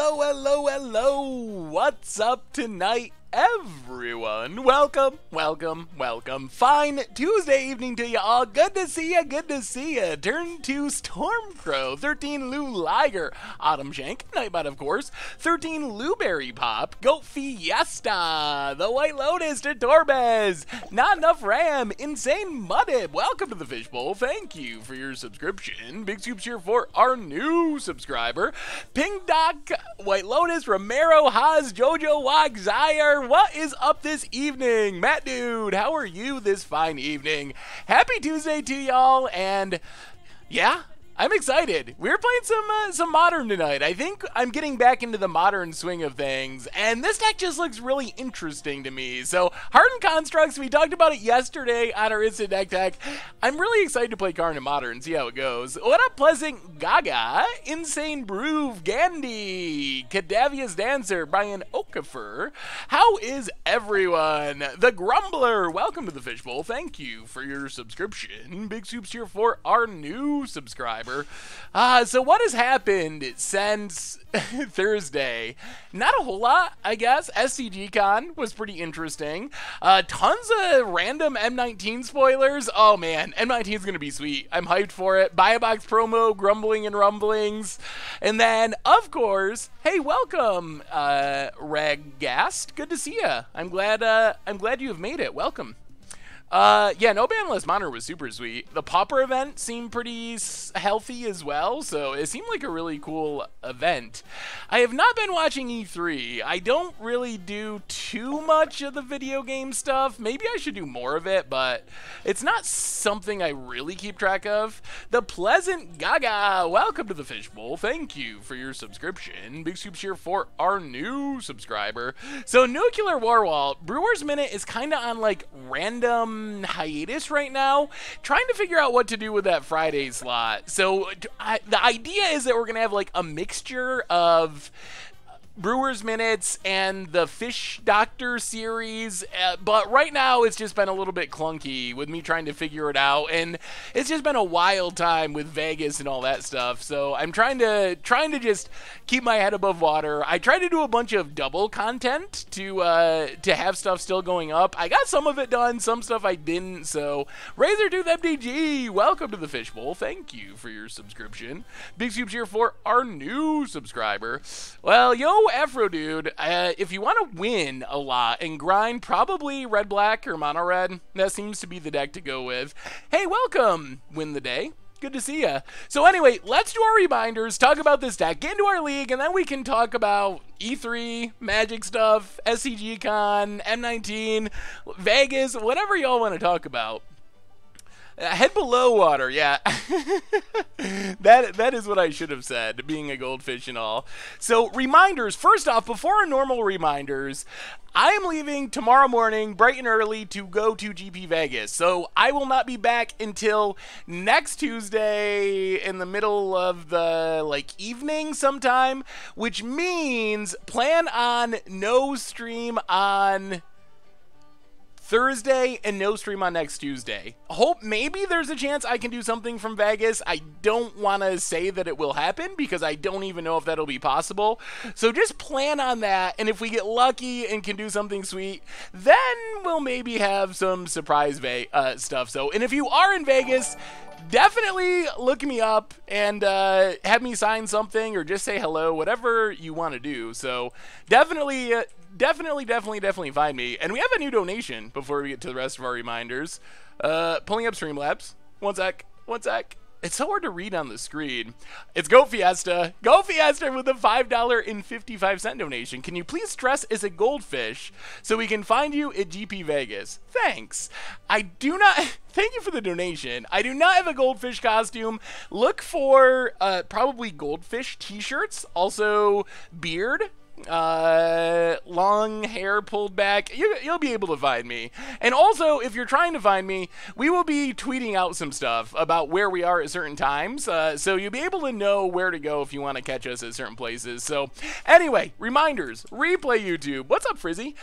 Hello. What's up tonight, everyone? Welcome. Fine Tuesday evening to you all. Good to see ya. Turn 2 Stormcrow, 13 Lou Liger, Autumn Shank, Nightbot of course, 13 Luberry Pop, Goat Fiesta, The White Lotus to Torbez, Not Enough Ram, Insane Muddib. Welcome to the Fishbowl. Thank you for your subscription. Big Scoops here for our new subscriber, Ping Doc, White Lotus, Romero, Haas, Jojo, Wag, Zaire. What is up this evening? Matt Dude, how are you this fine evening? Happy Tuesday to y'all, and yeah, I'm excited. We're playing some Modern tonight. I think I'm getting back into the Modern swing of things, and this deck just looks really interesting to me. So, Hardened Karnstructs, we talked about it yesterday on our Instant Deck Tech. I'm really excited to play Karn in Modern, see how it goes. What up, Pleasant Gaga, Insane Broove, Gandhi, Cadavius Dancer, Brian Okafor. How is everyone? The Grumbler, welcome to the Fishbowl. Thank you for your subscription. Big Soups here for our new subscriber. So what has happened since Thursday? Not a whole lot, I guess. SCGCon was pretty interesting. Tons of random M19 spoilers. Oh man, M19 is going to be sweet. I'm hyped for it. Buy a box promo, grumbling and rumblings. And then, of course, hey, welcome, Ragast. Good to see ya. I'm glad you have made it. Welcome. Yeah, no ban unless Modern was super sweet. The Pauper event seemed pretty healthy as well, so it seemed like a really cool event. I have not been watching E3. I don't really do too much of the video game stuff. Maybe I should do more of it, but it's not something I really keep track of. The Pleasant Gaga, welcome to the Fishbowl. Thank you for your subscription. Big Scoops here for our new subscriber. So Nuclear Warwall, Brewers Minute is kind of on like random hiatus right now, trying to figure out what to do with that Friday slot. So the idea is that we're gonna have like a mixture of Brewers Minutes and the Fish Doctor series, but right now it's just been a little bit clunky with me trying to figure it out, and it's just been a wild time with Vegas and all that stuff. So I'm trying to just keep my head above water. I tried to do a bunch of double content to have stuff still going up. I got some of it done, some stuff I didn't. So Razortooth MDG, welcome to the Fishbowl. Thank you for your subscription. Big Scoops here for our new subscriber. Well, yo, Afro Dude, if you want to win a lot and grind, probably red black or mono red. That seems to be the deck to go with. Hey, welcome, Win the Day. Good to see ya. So anyway, let's do our reminders, talk about this deck, get into our league, and then we can talk about E3, Magic stuff, SCGCon, M19, Vegas, whatever y'all want to talk about. Head below water, yeah. that is what I should have said, being a goldfish and all. So, reminders. First off, before our normal reminders, I am leaving tomorrow morning, bright and early, to go to GP Vegas. So, I will not be back until next Tuesday in the middle of the, evening sometime, which means plan on no stream on Thursday and no stream on next Tuesday. Hope maybe there's a chance I can do something from Vegas. I don't want to say that it will happen because I don't even know if that'll be possible. So just plan on that, and if we get lucky and can do something sweet, then we'll maybe have some surprise stuff. So, and if you are in Vegas, definitely look me up and have me sign something or just say hello, whatever you want to do. So definitely find me. And we have a new donation before we get to the rest of our reminders. Pulling up Streamlabs. One sec. It's so hard to read on the screen. It's Goat Fiesta. Goat Fiesta with a $5.55 donation. Can you please stress it's a goldfish so we can find you at GP Vegas? Thanks. Thank you for the donation. I do not have a goldfish costume. Look for probably goldfish t-shirts. Also beard. Long hair pulled back. You'll be able to find me. And also, if you're trying to find me, we will be tweeting out some stuff about where we are at certain times, so you'll be able to know where to go if you want to catch us at certain places. So anyway, reminders, replay YouTube. What's up, Frizzy?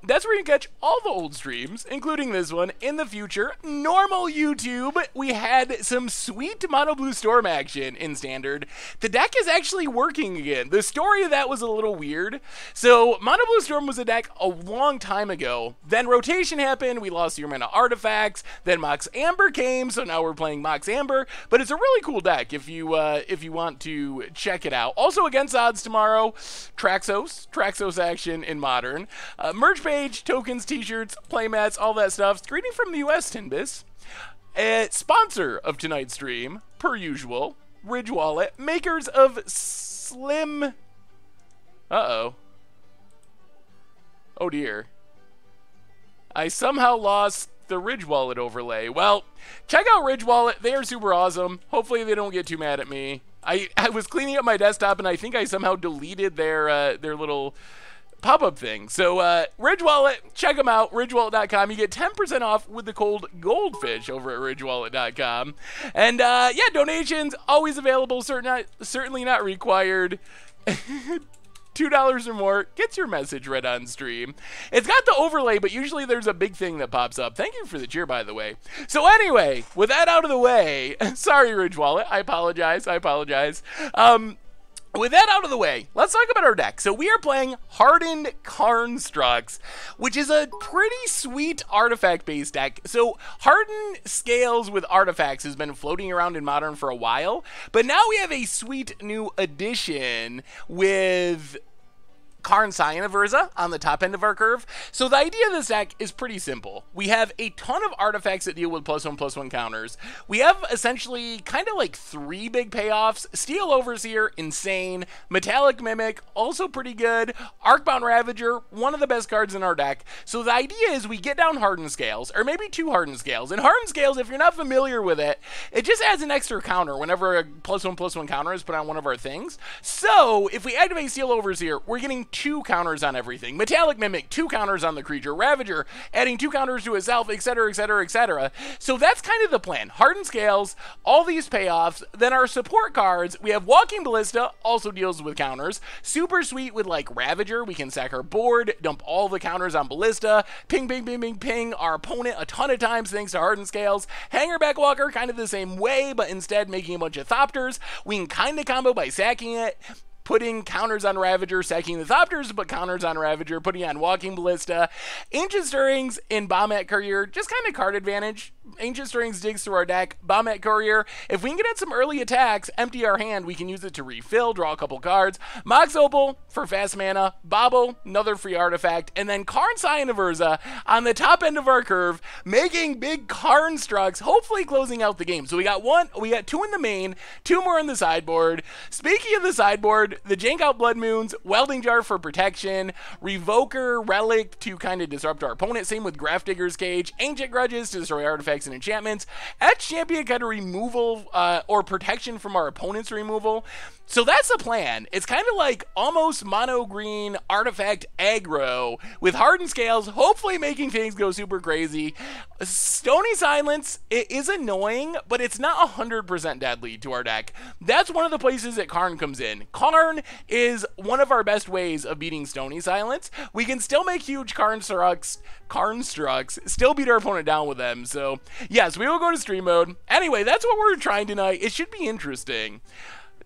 that's where you can catch all the old streams, including this one, in the future. Normal YouTube, we had some sweet Mono Blue Storm action in Standard. The deck is actually working again. The story of that was a little weird. So, Mono Blue Storm was a deck a long time ago. Then rotation happened, we lost Your Mana Artifacts, then Mox Amber came, so now we're playing Mox Amber. But it's a really cool deck if you want to check it out. Also against odds tomorrow, Traxos action in Modern. Merch page, tokens, t-shirts, playmats, all that stuff. Greeting from the US, Tinbis. Sponsor of tonight's stream, per usual, Ridge Wallet, makers of Slim... Uh-oh. Oh dear. I somehow lost the Ridge Wallet overlay. Well, check out Ridge Wallet. They are super awesome. Hopefully they don't get too mad at me. I was cleaning up my desktop and I think I somehow deleted their little pop-up thing. So Ridge Wallet, check them out, ridgewallet.com. You get 10% off with the code Goldfish over at ridgewallet.com. And yeah, donations always available, certainly not required. $2 or more gets your message read on stream. It's got the overlay, but usually there's a big thing that pops up. Thank you for the cheer, by the way. So anyway, with that out of the way, sorry, Ridge Wallet, I apologize. With that out of the way, let's talk about our deck. So we are playing Hardened Karnstructs, which is a pretty sweet artifact-based deck. So Hardened scales with artifacts has been floating around in Modern for a while, but now we have a sweet new addition with Karn Versa on the top end of our curve. So the idea of this deck is pretty simple. We have a ton of artifacts that deal with +1/+1 counters. We have essentially kind of like 3 big payoffs. Steel Overseer, insane. Metallic Mimic, also pretty good. Arcbound Ravager, one of the best cards in our deck. So the idea is we get down Hardened Scales, or maybe 2 Hardened Scales. And Hardened Scales, if you're not familiar with it, it just adds an extra counter whenever a +1/+1 counter is put on one of our things. So if we activate Steel Overseer, we're getting 2 counters on everything. Metallic Mimic, 2 counters on the creature. Ravager, adding 2 counters to itself, etc., etc., etc. So that's kind of the plan. Hardened Scales, all these payoffs. Then our support cards, we have Walking Ballista, also deals with counters. Super sweet with like Ravager, we can sack our board, dump all the counters on Ballista, ping, ping, ping, ping, ping our opponent a ton of times thanks to Hardened Scales. Hanger Backwalker, kind of the same way, but instead making a bunch of Thopters. We can kind of combo by sacking it, putting counters on Ravager, sacking the Thopters, but counters on Ravager, putting on Walking Ballista. Ancient Stirrings in Bombat Courier, just kind of card advantage. Ancient Stirrings digs through our deck. Bombat Courier, if we can get in some early attacks, empty our hand, we can use it to refill, draw a couple cards. Mox Opal for fast mana. Bobble, another free artifact. And then Karn Versa on the top end of our curve, making big Karnstructs, hopefully closing out the game. So we got 2 in the main, 2 more in the sideboard. Speaking of the sideboard, the Jank Out Blood Moons, Welding Jar for protection, Revoker, Relic to kind of disrupt our opponent, same with Grafdigger's Cage, Ancient Grudges to destroy artifacts and enchantments, Etch Champion kind of removal or protection from our opponent's removal. So that's the plan. It's kind of like almost mono green artifact aggro with Hardened Scales, hopefully making things go super crazy. Stony Silence, it is annoying, but it's not 100% deadly to our deck. That's one of the places that Karn comes in. Karn is one of our best ways of beating Stony Silence. We can still make huge Karnstructs, still beat our opponent down with them. So yes, we will go to stream mode. Anyway, that's what we're trying tonight. It should be interesting.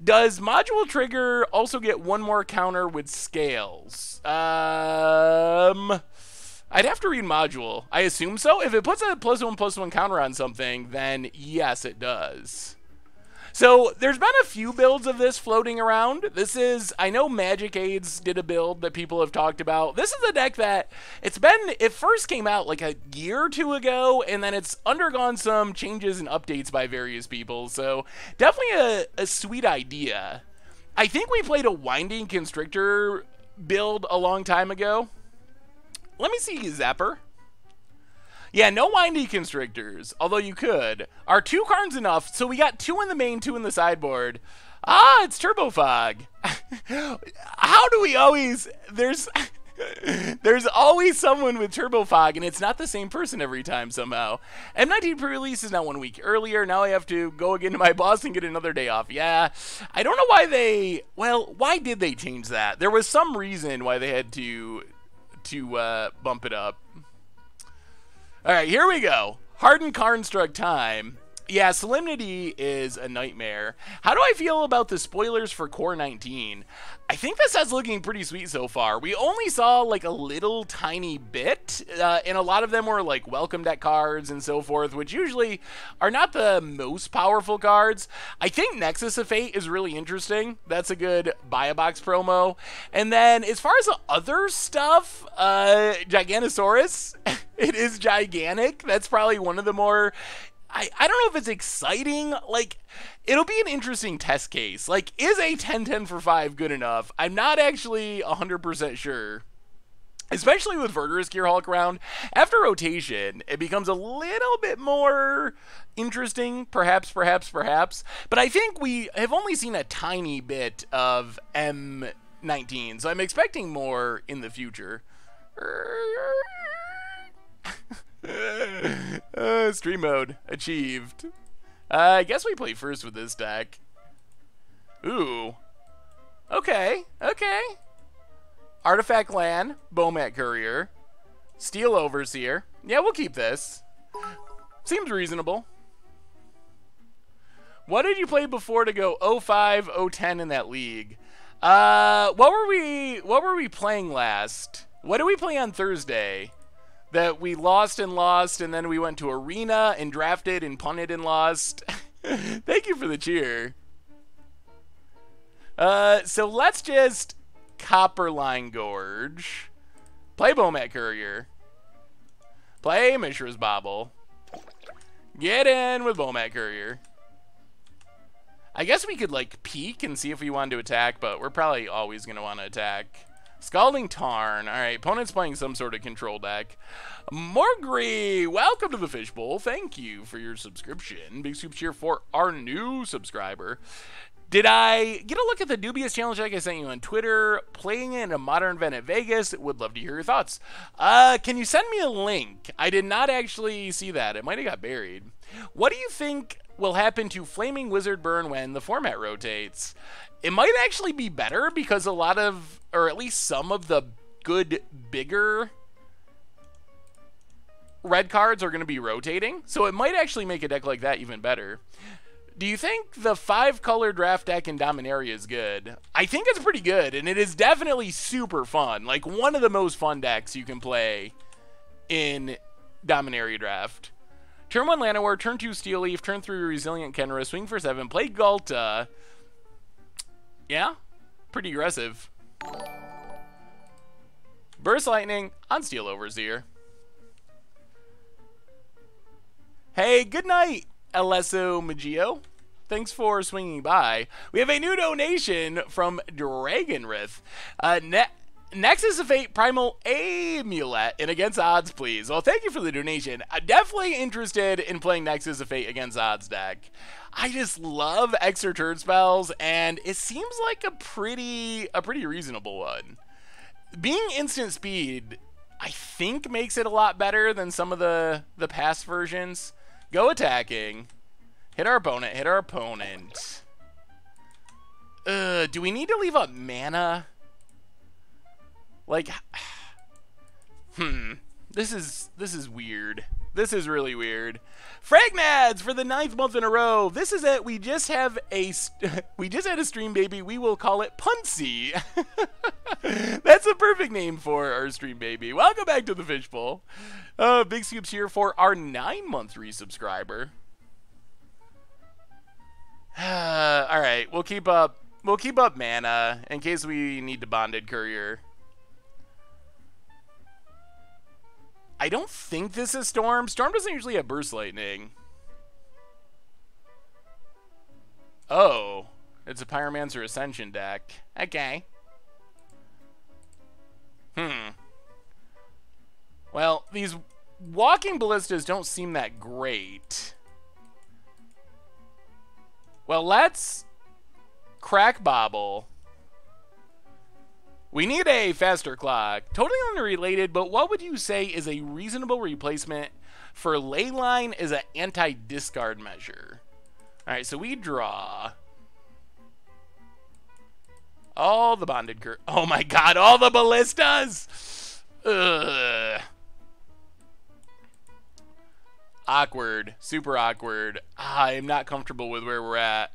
Does Module Trigger also get 1 more counter with Scales? I'd have to read Module. I assume so. If it puts a +1/+1 counter on something, then yes, it does. So there's been a few builds of this floating around. I know Magic Aids did a build that people have talked about. This is a deck that it first came out like a year or 2 ago, and then it's undergone some changes and updates by various people. So definitely a sweet idea. I think we played a Winding Constrictor build a long time ago. Let me see Zapper. Yeah, no Windy Constrictors, although you could. Are 2 cards enough? So we got 2 in the main, 2 in the sideboard. Ah, it's Turbo Fog. How do we always... There's always someone with Turbo Fog, and it's not the same person every time somehow. M19 pre-release is now 1 week earlier. Now I have to go again to my boss and get another day off. Yeah, I don't know why why did they change that? There was some reason why they had to to bump it up. All right, here we go. Hardened Karnstruct time. Yeah, Solemnity is a nightmare. How do I feel about the spoilers for Core 19? I think this set's looking pretty sweet so far. We only saw like a little tiny bit, and a lot of them were like welcome deck cards and so forth, which usually are not the most powerful cards. I think Nexus of Fate is really interesting. That's a good buy a box promo. And then as far as the other stuff, Giganosaurus, it is gigantic. That's probably one of the more... I don't know if it's exciting. Like, it'll be an interesting test case. Like, is a 10-10 for 5 good enough? I'm not actually 100% sure. Especially with Verdurous Gear Hulk around. After rotation, it becomes a little bit more interesting. Perhaps. But I think we have only seen a tiny bit of M19. So I'm expecting more in the future. Stream mode achieved. I guess we play first with this deck. Ooh. Okay. Artifact Land, Bomat Courier, Steel Overseer. Yeah, we'll keep this. Seems reasonable. What did you play before to go 05, 010 in that league? What were we playing last? What did we play on Thursday? That we lost, and then we went to Arena and drafted and punted and lost. Thank you for the cheer. So let's just Copperline Gorge. Play Bomat Courier. Play Mishra's Bobble. Get in with Bomat Courier. I guess we could, like, peek and see if we wanted to attack, but we're probably always going to want to attack. Scalding Tarn. Alright, opponent's playing some sort of control deck. Morgree, welcome to the Fishbowl. Thank you for your subscription. Big super cheer for our new subscriber. Did I get a look at the dubious challenge deck I sent you on Twitter? Playing in a modern event at Vegas. Would love to hear your thoughts. Can you send me a link? I did not actually see that. It might have got buried. What do you think will happen to Flaming Wizard Burn when the format rotates? It might actually be better because a lot of, or at least some of the good, bigger red cards are going to be rotating. So it might actually make a deck like that even better. Do you think the 5-color draft deck in Dominaria is good? I think it's pretty good, and it is definitely super fun. Like, one of the most fun decks you can play in Dominaria draft. Turn 1 Llanowar, turn 2 Steel Leaf, turn 3 Resilient Kenra, swing for 7, play Ghalta. Yeah, pretty aggressive. Burst Lightning on Steel Overseer. Hey, good night, Alesso Magio. Thanks for swinging by. We have a new donation from Dragonrith. Nexus of Fate Primal Amulet and Against Odds, please. Well, thank you for the donation. I'm definitely interested in playing Nexus of Fate Against Odds deck. I just love extra turn spells, and it seems like a pretty reasonable one. Being instant speed, I think, makes it a lot better than some of the past versions. Go attacking. Hit our opponent. Do we need to leave up mana? Like, this is weird. This is really weird. Fragnads for the 9th month in a row. This is it. We just had a stream baby. We will call it Punsy. That's a perfect name for our stream baby. Welcome back to the Fishbowl. Big scoops here for our 9-month resubscriber. All right, we'll keep up mana in case we need to Bonded Courier. I don't think this is Storm. Storm doesn't usually have Burst Lightning. Oh, it's a Pyromancer Ascension deck. Okay. Well, these Walking Ballistas don't seem that great. Well, let's crack Bobble. We need a faster clock. Totally unrelated, but what would you say is a reasonable replacement for Leyline as an anti-discard measure? Alright, so we draw. All the Bonded Oh my god, all the Ballistas! Ugh. Awkward. Super awkward. I'm not comfortable with where we're at.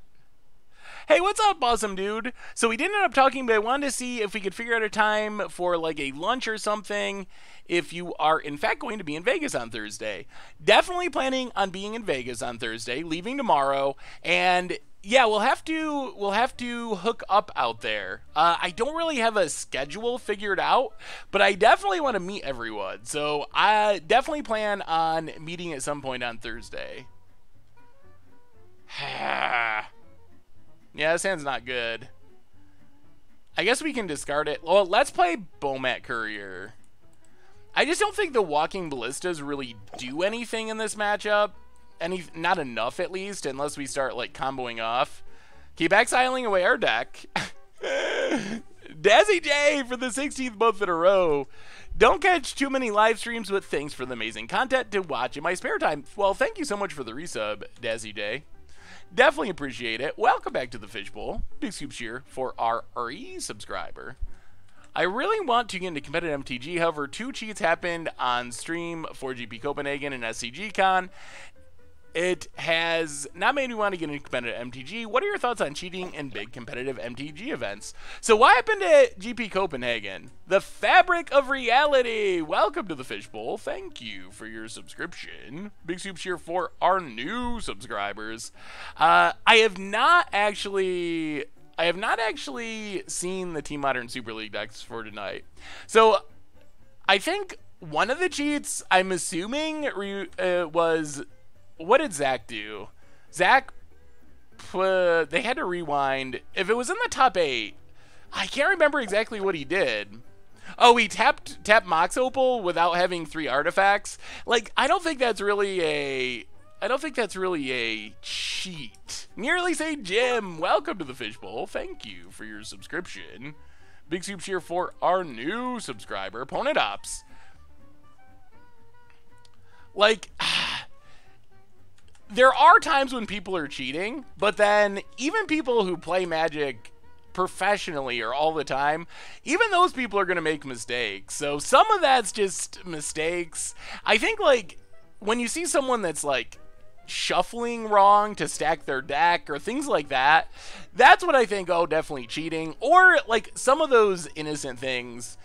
Hey, what's up, awesome dude? So we didn't end up talking, but I wanted to see if we could figure out a time for like a lunch or something if you are in fact going to be in Vegas on Thursday. Definitely planning on being in Vegas on Thursday, leaving tomorrow, and yeah, we'll have to hook up out there. I don't really have a schedule figured out, but I definitely want to meet everyone. So I definitely plan on meeting at some point on Thursday. Yeah, this hand's not good. I guess we can discard it. Well, let's play Bomat Courier. I just don't think the Walking Ballistas really do anything in this matchup. Not enough, at least, unless we start, like, comboing off. Keep exiling away our deck. Dazzy J for the 16th month in a row. Don't catch too many live streams, but thanks for the amazing content to watch in my spare time. Well, thank you so much for the resub, Dazzy J. Definitely appreciate it. Welcome back to the Fishbowl. Big scoop cheer for our RE subscriber. I really want to get into competitive MTG, however, 2 cheats happened on stream for GP Copenhagen and SCG Con. It has not made me want to get into competitive MTG. What are your thoughts on cheating in big competitive MTG events? So what happened at GP Copenhagen? The fabric of reality. Welcome to the Fishbowl. Thank you for your subscription. Big soup cheer for our new subscribers. I have not actually seen the Team Modern Super League decks for tonight. So I think one of the cheats, I'm assuming, was... What did Zach do? Zach, they had to rewind. If it was in the top 8, I can't remember exactly what he did. Oh, he tapped Mox Opal without having 3 artifacts. Like, I don't think that's really a cheat. Nearly say Jim, welcome to the Fishbowl. Thank you for your subscription. Big soup cheer for our new subscriber, Opponent Ops. Like, there are times when people are cheating, but then even people who play Magic professionally or all the time, even those people are going to make mistakes. So some of that's just mistakes. I think, like, when you see someone that's, like, shuffling wrong to stack their deck or things like that, that's what I think, oh, definitely cheating. Or, like, some of those innocent things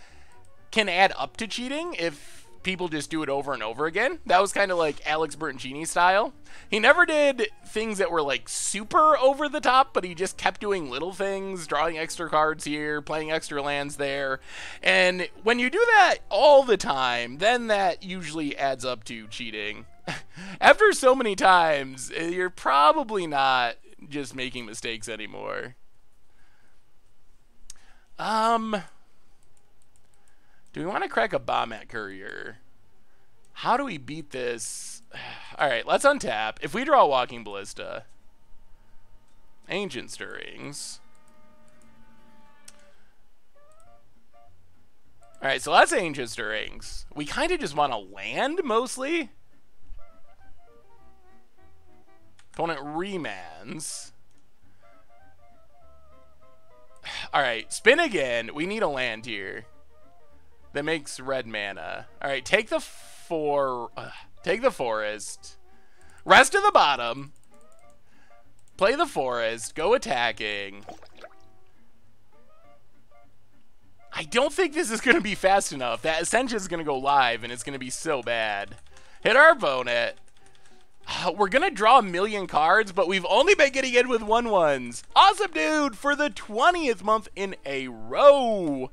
can add up to cheating if people just do it over and over again. That was kind of like Alex Bertoncini style. He never did things that were like super over the top, but he just kept doing little things, drawing extra cards here, playing extra lands there. And when you do that all the time, then that usually adds up to cheating. After so many times, you're probably not just making mistakes anymore. Do we want to crack a Bomat Courier? How do we beat this? Alright, let's untap. If we draw Walking Ballista, Ancient Stirrings. Alright, so that's Ancient Stirrings. We kind of just want to land, mostly. Opponent remands. Alright, spin again. We need a land here that makes red mana. Alright, take the forest. Rest to the bottom. Play the forest. Go attacking. I don't think this is going to be fast enough. That Ascension is going to go live, and it's going to be so bad. Hit our opponent. We're going to draw 1,000,000 cards, but we've only been getting in with 1/1s. Awesome, dude, for the 20th month in a row.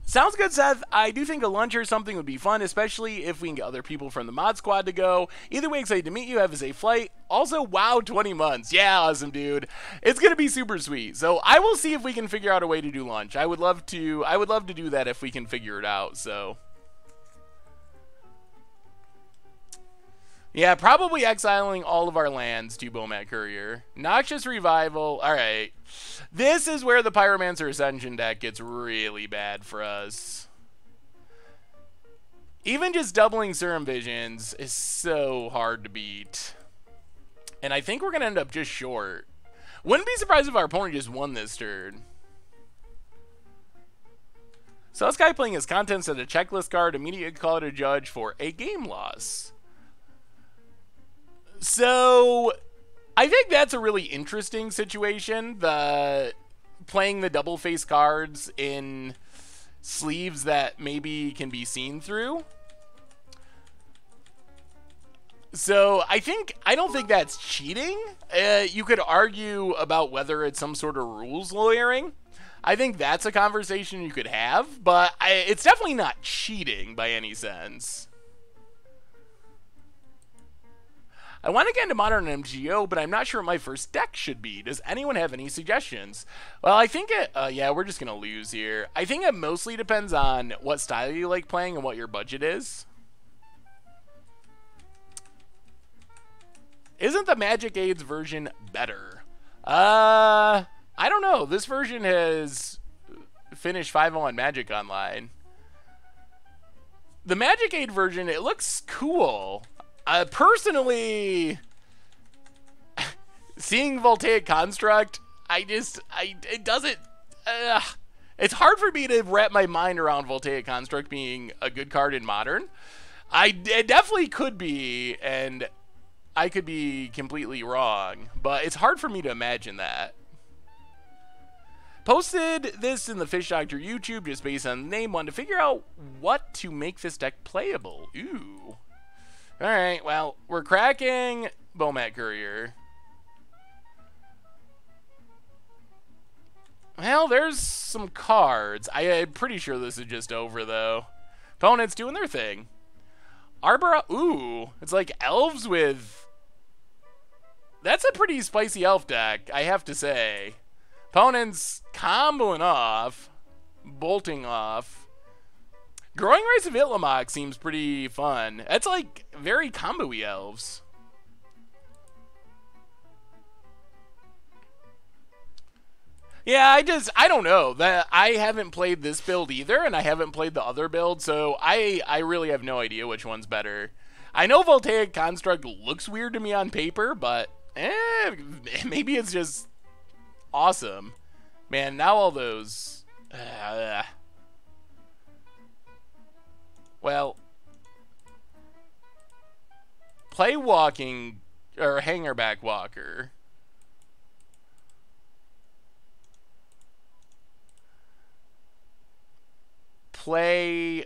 Sounds good, Seth. I do think a lunch or something would be fun, especially if we can get other people from the mod squad to go. Either way, excited to meet you. Have a safe flight. Also, wow, 20 months. Yeah, awesome, dude. It's going to be super sweet. So I will see if we can figure out a way to do lunch. I would love to do that if we can figure it out, so. Yeah, probably exiling all of our lands to Bomat Courier. Noxious Revival. All right. This is where the Pyromancer Ascension deck gets really bad for us. Even just doubling Serum Visions is so hard to beat. And I think we're going to end up just short. Wouldn't be surprised if our opponent just won this turn. So this guy playing his contents at a checklist card, immediately call it a judge for a game loss. So I think that's a really interesting situation, the playing the double face cards in sleeves that maybe can be seen through. So I don't think that's cheating. You could argue about whether it's some sort of rules lawyering. I think that's a conversation you could have, but it's definitely not cheating by any sense. I want to get into Modern MGO, but I'm not sure what my first deck should be. Does anyone have any suggestions? Well, I think yeah, we're just going to lose here. I think it mostly depends on what style you like playing and what your budget is. Isn't the Magic Aids version better? I don't know. This version has finished 5-0 on Magic Online. The Magic Aid version, it looks cool. Personally, seeing Voltaic Construct, it doesn't, it's hard for me to wrap my mind around Voltaic Construct being a good card in Modern. It definitely could be, and I could be completely wrong, but it's hard for me to imagine that. Posted this in the Fish Doctor YouTube just based on the name, wanted to figure out what to make this deck playable. Ooh. Alright, well, we're cracking Bomat Courier. Well, there's some cards. I'm pretty sure this is just over, though. Opponents doing their thing. Arbor, ooh, it's like elves with... That's a pretty spicy elf deck, I have to say. Opponents comboing off, bolting off. Growing Rites of Itlimoc seems pretty fun. That's like very combo-y elves. Yeah, I don't know. I haven't played this build either, and I haven't played the other build, so I really have no idea which one's better. I know Voltaic Construct looks weird to me on paper, but maybe it's just awesome. Man, now all those... well, play walking, or hangerback walker. Play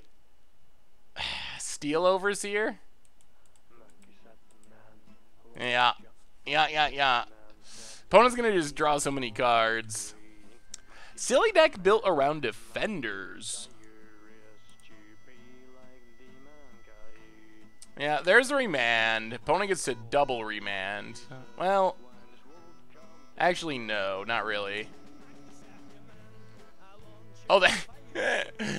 Steel Overseer. Yeah. Opponent's gonna just draw so many cards. Silly deck built around defenders. Yeah, there's a remand. Opponent gets to double remand. Well, actually, no, not really. Oh,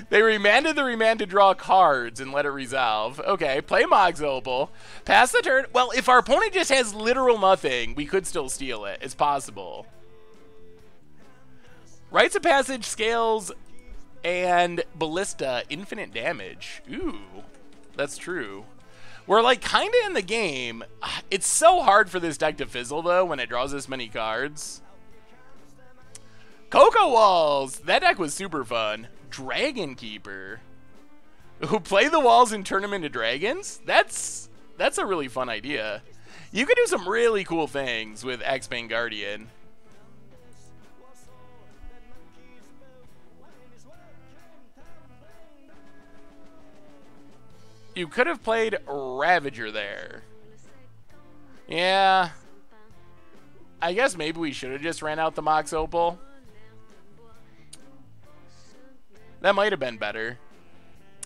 they remanded the remand to draw cards and let it resolve. Okay, play Mog's Opal. Pass the turn. Well, if our opponent just has literal nothing, we could still steal it. It's possible. Rites of Passage, Scales, and Ballista, infinite damage. Ooh, that's true. We're like kind of in the game. It's so hard for this deck to fizzle, though, when it draws this many cards. Cocoa Walls. That deck was super fun. Dragon Keeper. Who play the walls and turn them into dragons? That's a really fun idea. You could do some really cool things with X-Bane Guardian. You could have played Ravager there. Yeah. I guess maybe we should have just ran out the Mox Opal. That might have been better.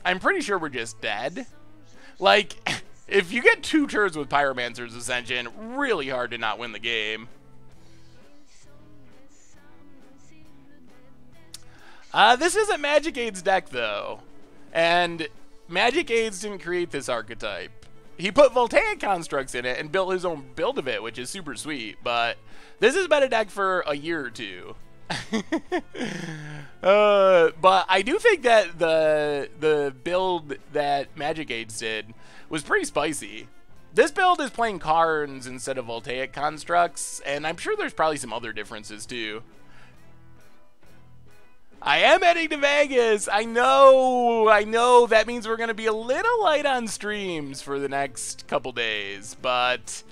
I'm pretty sure we're just dead. Like, if you get 2 turns with Pyromancer's Ascension, really hard to not win the game. This isn't Magic Aid's deck, though. And Magic Aids didn't create this archetype. He put Voltaic Constructs in it and built his own build of it, which is super sweet. But this has been a deck for a year or two. But I do think that the build that Magic Aids did was pretty spicy. This build is playing Karns instead of Voltaic Constructs, and I'm sure there's probably some other differences too. I am heading to Vegas. I know. That means we're going to be a little light on streams for the next couple days, but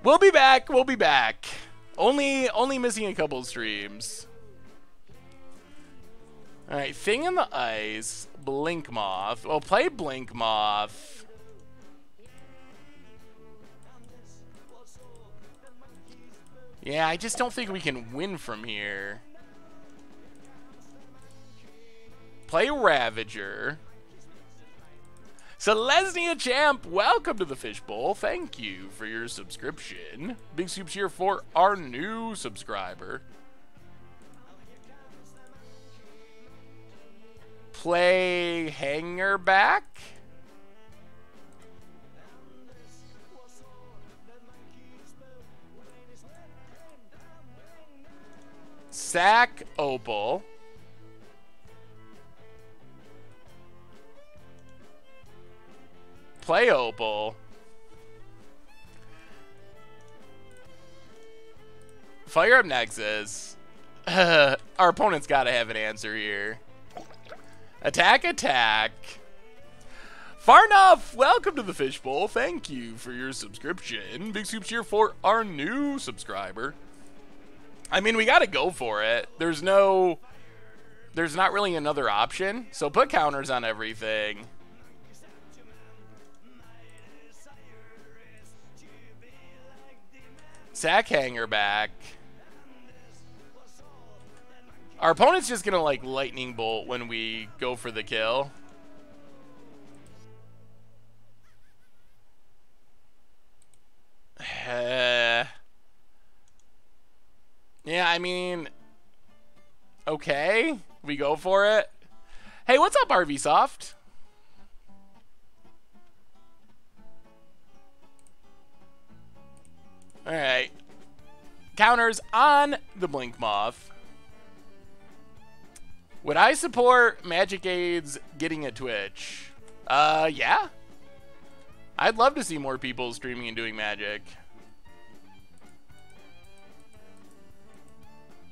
we'll be back. We'll be back. Only missing a couple streams. All right, Thing in the Ice, Blink Moth. Well, play Blink Moth. Yeah, I just don't think we can win from here. Play Ravager. Selesnia Champ, welcome to the Fishbowl. Thank you for your subscription. Big soups here for our new subscriber. Play Hangerback. Sack Opal. Play Opal. Fire up Nexus. Our opponent's got to have an answer here. Attack, attack. Far enough. Welcome to the Fishbowl. Thank you for your subscription. Big soups here for our new subscriber. I mean, we got to go for it. There's not really another option. So put counters on everything. Sack Hangerback. Our opponent's just gonna like lightning bolt when we go for the kill. Yeah, I mean, okay, we go for it. Hey, what's up, RV Soft? All right, counters on the Blink Moth. Would I support Magic Aids getting a Twitch? Yeah. I'd love to see more people streaming and doing Magic.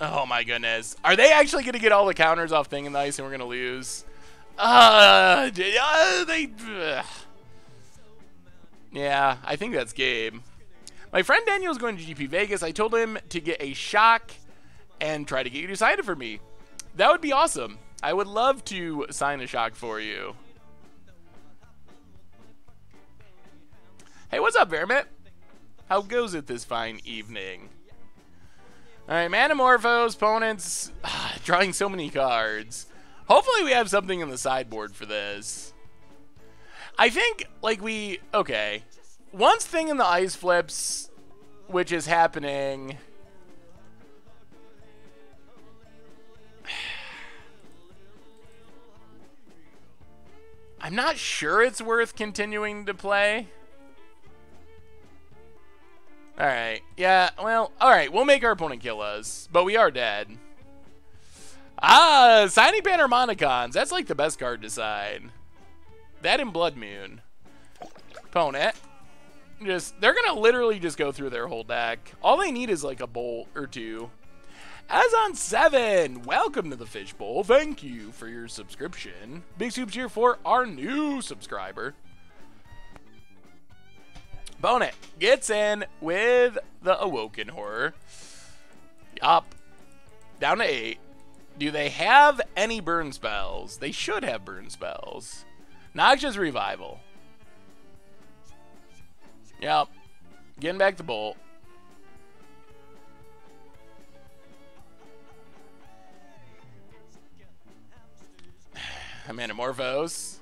Oh my goodness. Are they actually going to get all the counters off Thing in the Ice and we're going to lose? Yeah, I think that's game. My friend Daniel's going to GP Vegas. I told him to get a shock and try to get you to sign it for me. That would be awesome. I would love to sign a shock for you. Hey, what's up, Vermit? How goes it this fine evening? Alright, Manamorphos, opponents, drawing so many cards. Hopefully we have something in the sideboard for this. I think, like, okay. Once Thing in the Ice flips, which is happening... I'm not sure it's worth continuing to play. Alright, yeah, well, alright, we'll make our opponent kill us, but we are dead. Signing Panharmonicons, that's like the best card to sign. That and Blood Moon. Opponent. They're gonna literally just go through their whole deck. All they need is like a bolt or two. As on 7, welcome to the Fishbowl. Thank you for your subscription. Big soups here for our new subscriber. Opponent gets in with the Awoken Horror. Yup. Down to 8. Do they have any burn spells? They should have burn spells. Noxious Revival. Yep. Getting back the bolt. Manamorphos.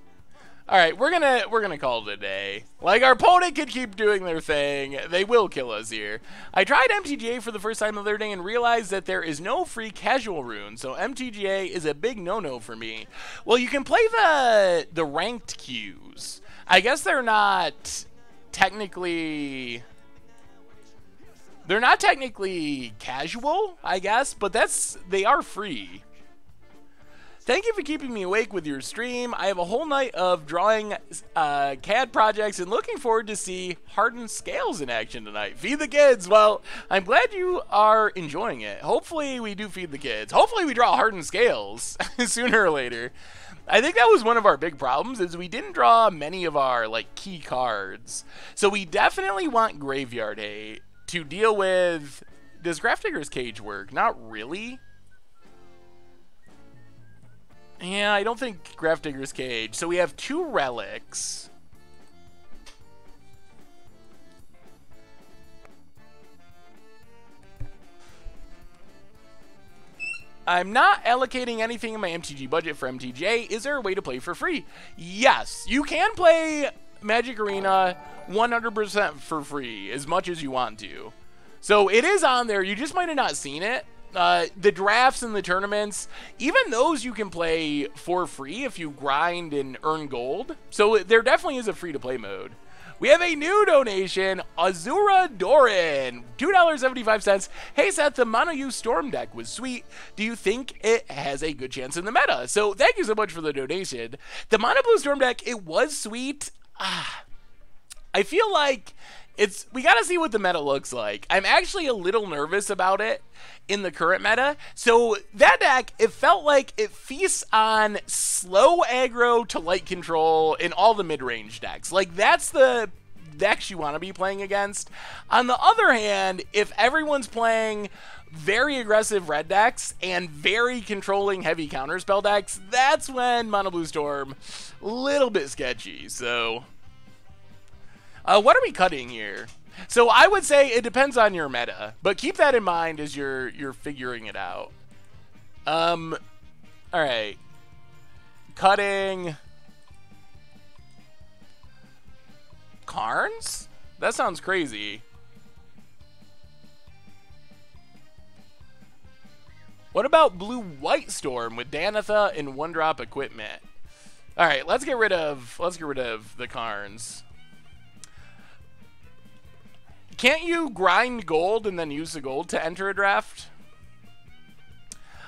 Alright, we're gonna call it a day. Like, our opponent could keep doing their thing. They will kill us here. I tried MTGA for the first time the other day and realized that there is no free casual rune, so MTGA is a big no-no for me. Well, you can play the ranked queues. I guess they're not technically casual, I guess, but they are free. Thank you for keeping me awake with your stream. I have a whole night of drawing CAD projects and looking forward to see Hardened scales in action tonight. Feed the kids. Well, I'm glad you are enjoying it. Hopefully we do feed the kids. Hopefully we draw Hardened scales sooner or later. I think that was one of our big problems is we didn't draw many of our like key cards. So we definitely want Graveyard Hate to deal with. Does Grafdigger's Cage work? Not really. Yeah, I don't think Grafdigger's Cage. So we have 2 relics. I'm not allocating anything in my MTG budget for MTJ. Is there a way to play for free? Yes, you can play Magic Arena 100% for free as much as you want to. So it is on there. You just might have not seen it. The drafts and the tournaments, even those you can play for free if you grind and earn gold. So there definitely is a free-to-play mode. We have a new donation, Azura Doran, $2.75. Hey Seth, the Mono U Storm deck was sweet. Do you think it has a good chance in the meta? So thank you so much for the donation. The Mono Blue Storm deck, it was sweet. I feel like we gotta see what the meta looks like. I'm actually a little nervous about it in the current meta. So that deck, it felt like it feasts on slow aggro to light control in all the mid-range decks. Like that's the decks you want to be playing against. On the other hand, if everyone's playing very aggressive red decks and very controlling heavy counterspell decks, that's when Mono Blue Storm a little bit sketchy. So what are we cutting here? So I would say it depends on your meta, but keep that in mind as you're figuring it out. All right. Cutting Karns? That sounds crazy. What about Blue-White Storm with Danitha and 1-drop equipment? All right, let's get rid of the Karns. Can't you grind gold and then use the gold to enter a draft?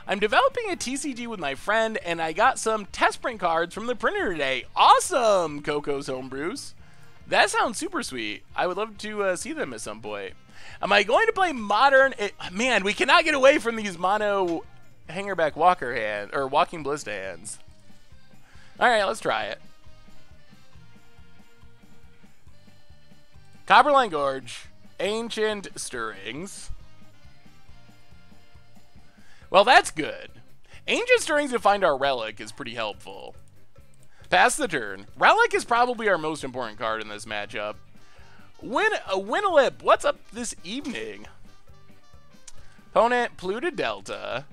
I'm developing a TCG with my friend, and I got some test print cards from the printer today. Awesome, Coco's Homebrews. That sounds super sweet. I would love to see them at some point. Am I going to play Modern? Man, we cannot get away from these mono Hangerback Walker hand or Walking Ballista hands. All right, let's try it. Copperline Gorge. Ancient Stirrings. Well, that's good. Ancient Stirrings to find our Relic is pretty helpful. Pass the turn. Relic is probably our most important card in this matchup. Winalip, what's up this evening? Opponent, Polluted Delta.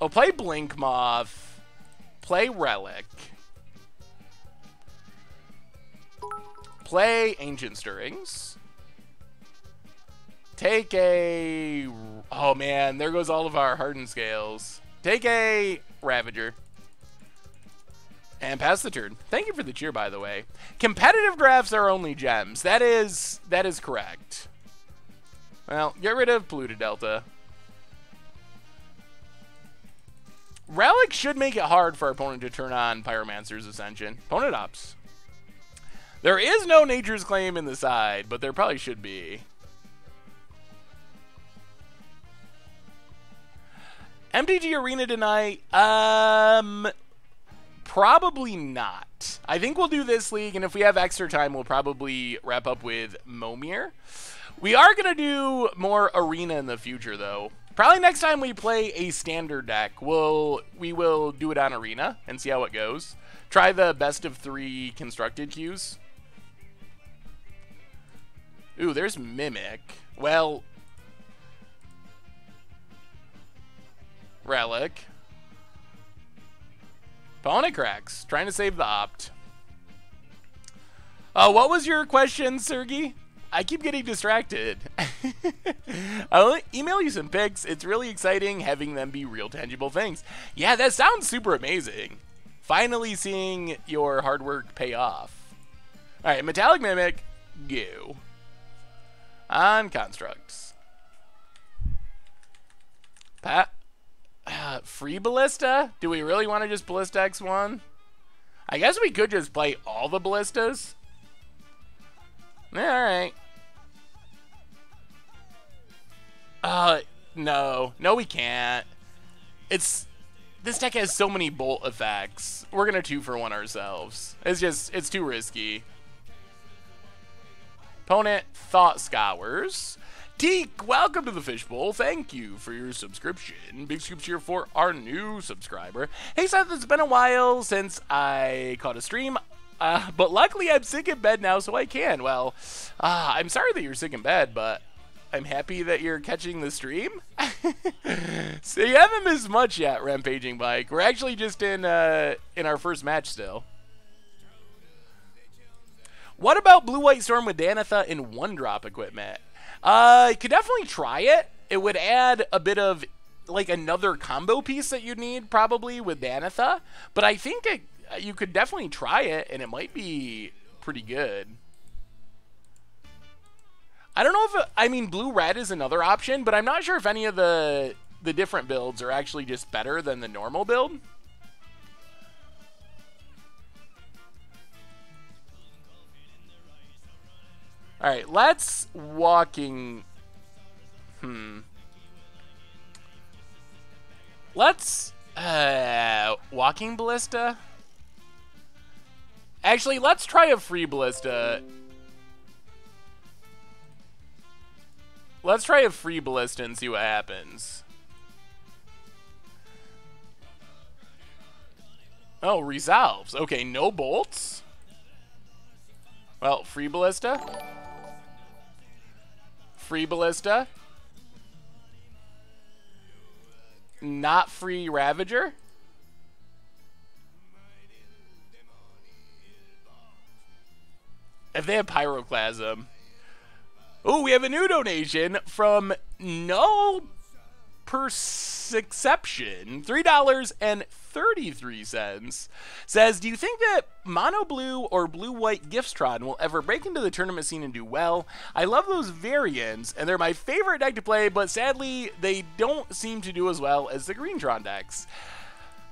Oh, play Blink Moth. Play Relic. Play Ancient Stirrings. Take a... Oh man, there goes all of our Hardened scales. Take a Ravager. And pass the turn. Thank you for the cheer, by the way. Competitive drafts are only gems. That is correct. Well, get rid of Polluted Delta. Relic should make it hard for our opponent to turn on Pyromancer's Ascension. Opponent opts. There is no Nature's Claim in the side, but there probably should be. MTG Arena tonight? Probably not. I think we'll do this league, and if we have extra time, we'll probably wrap up with Momir. We are going to do more Arena in the future, though. Probably next time we play a standard deck, we will do it on Arena and see how it goes. Try the best of 3 constructed queues. Ooh, there's Mimic. Well, Relic. Opponent cracks. Trying to save the opt. What was your question, Sergey? I keep getting distracted. I'll email you some pics. It's really exciting having them be real tangible things. Yeah, that sounds super amazing. Finally seeing your hard work pay off. All right, Metallic Mimic, go. On Karnstructs. Free Ballista? Do we really want to just Ballista X1? I guess we could just play all the Ballistas. Alright. No. No, we can't. This deck has so many bolt effects. We're gonna 2-for-1 ourselves. It's too risky. Opponent, Thought Scours. Teak, welcome to the Fishbowl. Thank you for your subscription. Big scoops here for our new subscriber. Hey Seth, it's been a while since I caught a stream, but luckily I'm sick in bed now, so I can. Well, I'm sorry that you're sick in bed, but I'm happy that you're catching the stream. So you haven't missed much yet, Rampaging Bike. We're actually just in our first match still. What about Blue-White Storm with Danitha and 1-drop equipment? Could definitely try it. It would add a bit of, like, another combo piece that you'd need, probably, with Danitha. But I think you could definitely try it, and it might be pretty good. I don't know if, blue-red is another option, but I'm not sure if any of the different builds are actually just better than the normal build. Alright, let's Walking... Let's... Walking Ballista? Actually, let's try a free Ballista. Let's try a free Ballista and see what happens. Oh, resolves. Okay, no bolts. Well, free Ballista. Free Ballista. Not free Ravager. If they have Pyroclasm. Oh, we have a new donation from No Perception. $3.33. Says, do you think that Mono Blue or Blue White Giftstron will ever break into the tournament scene and do well? I love those variants, and they're my favorite deck to play, but sadly, they don't seem to do as well as the Greentron decks.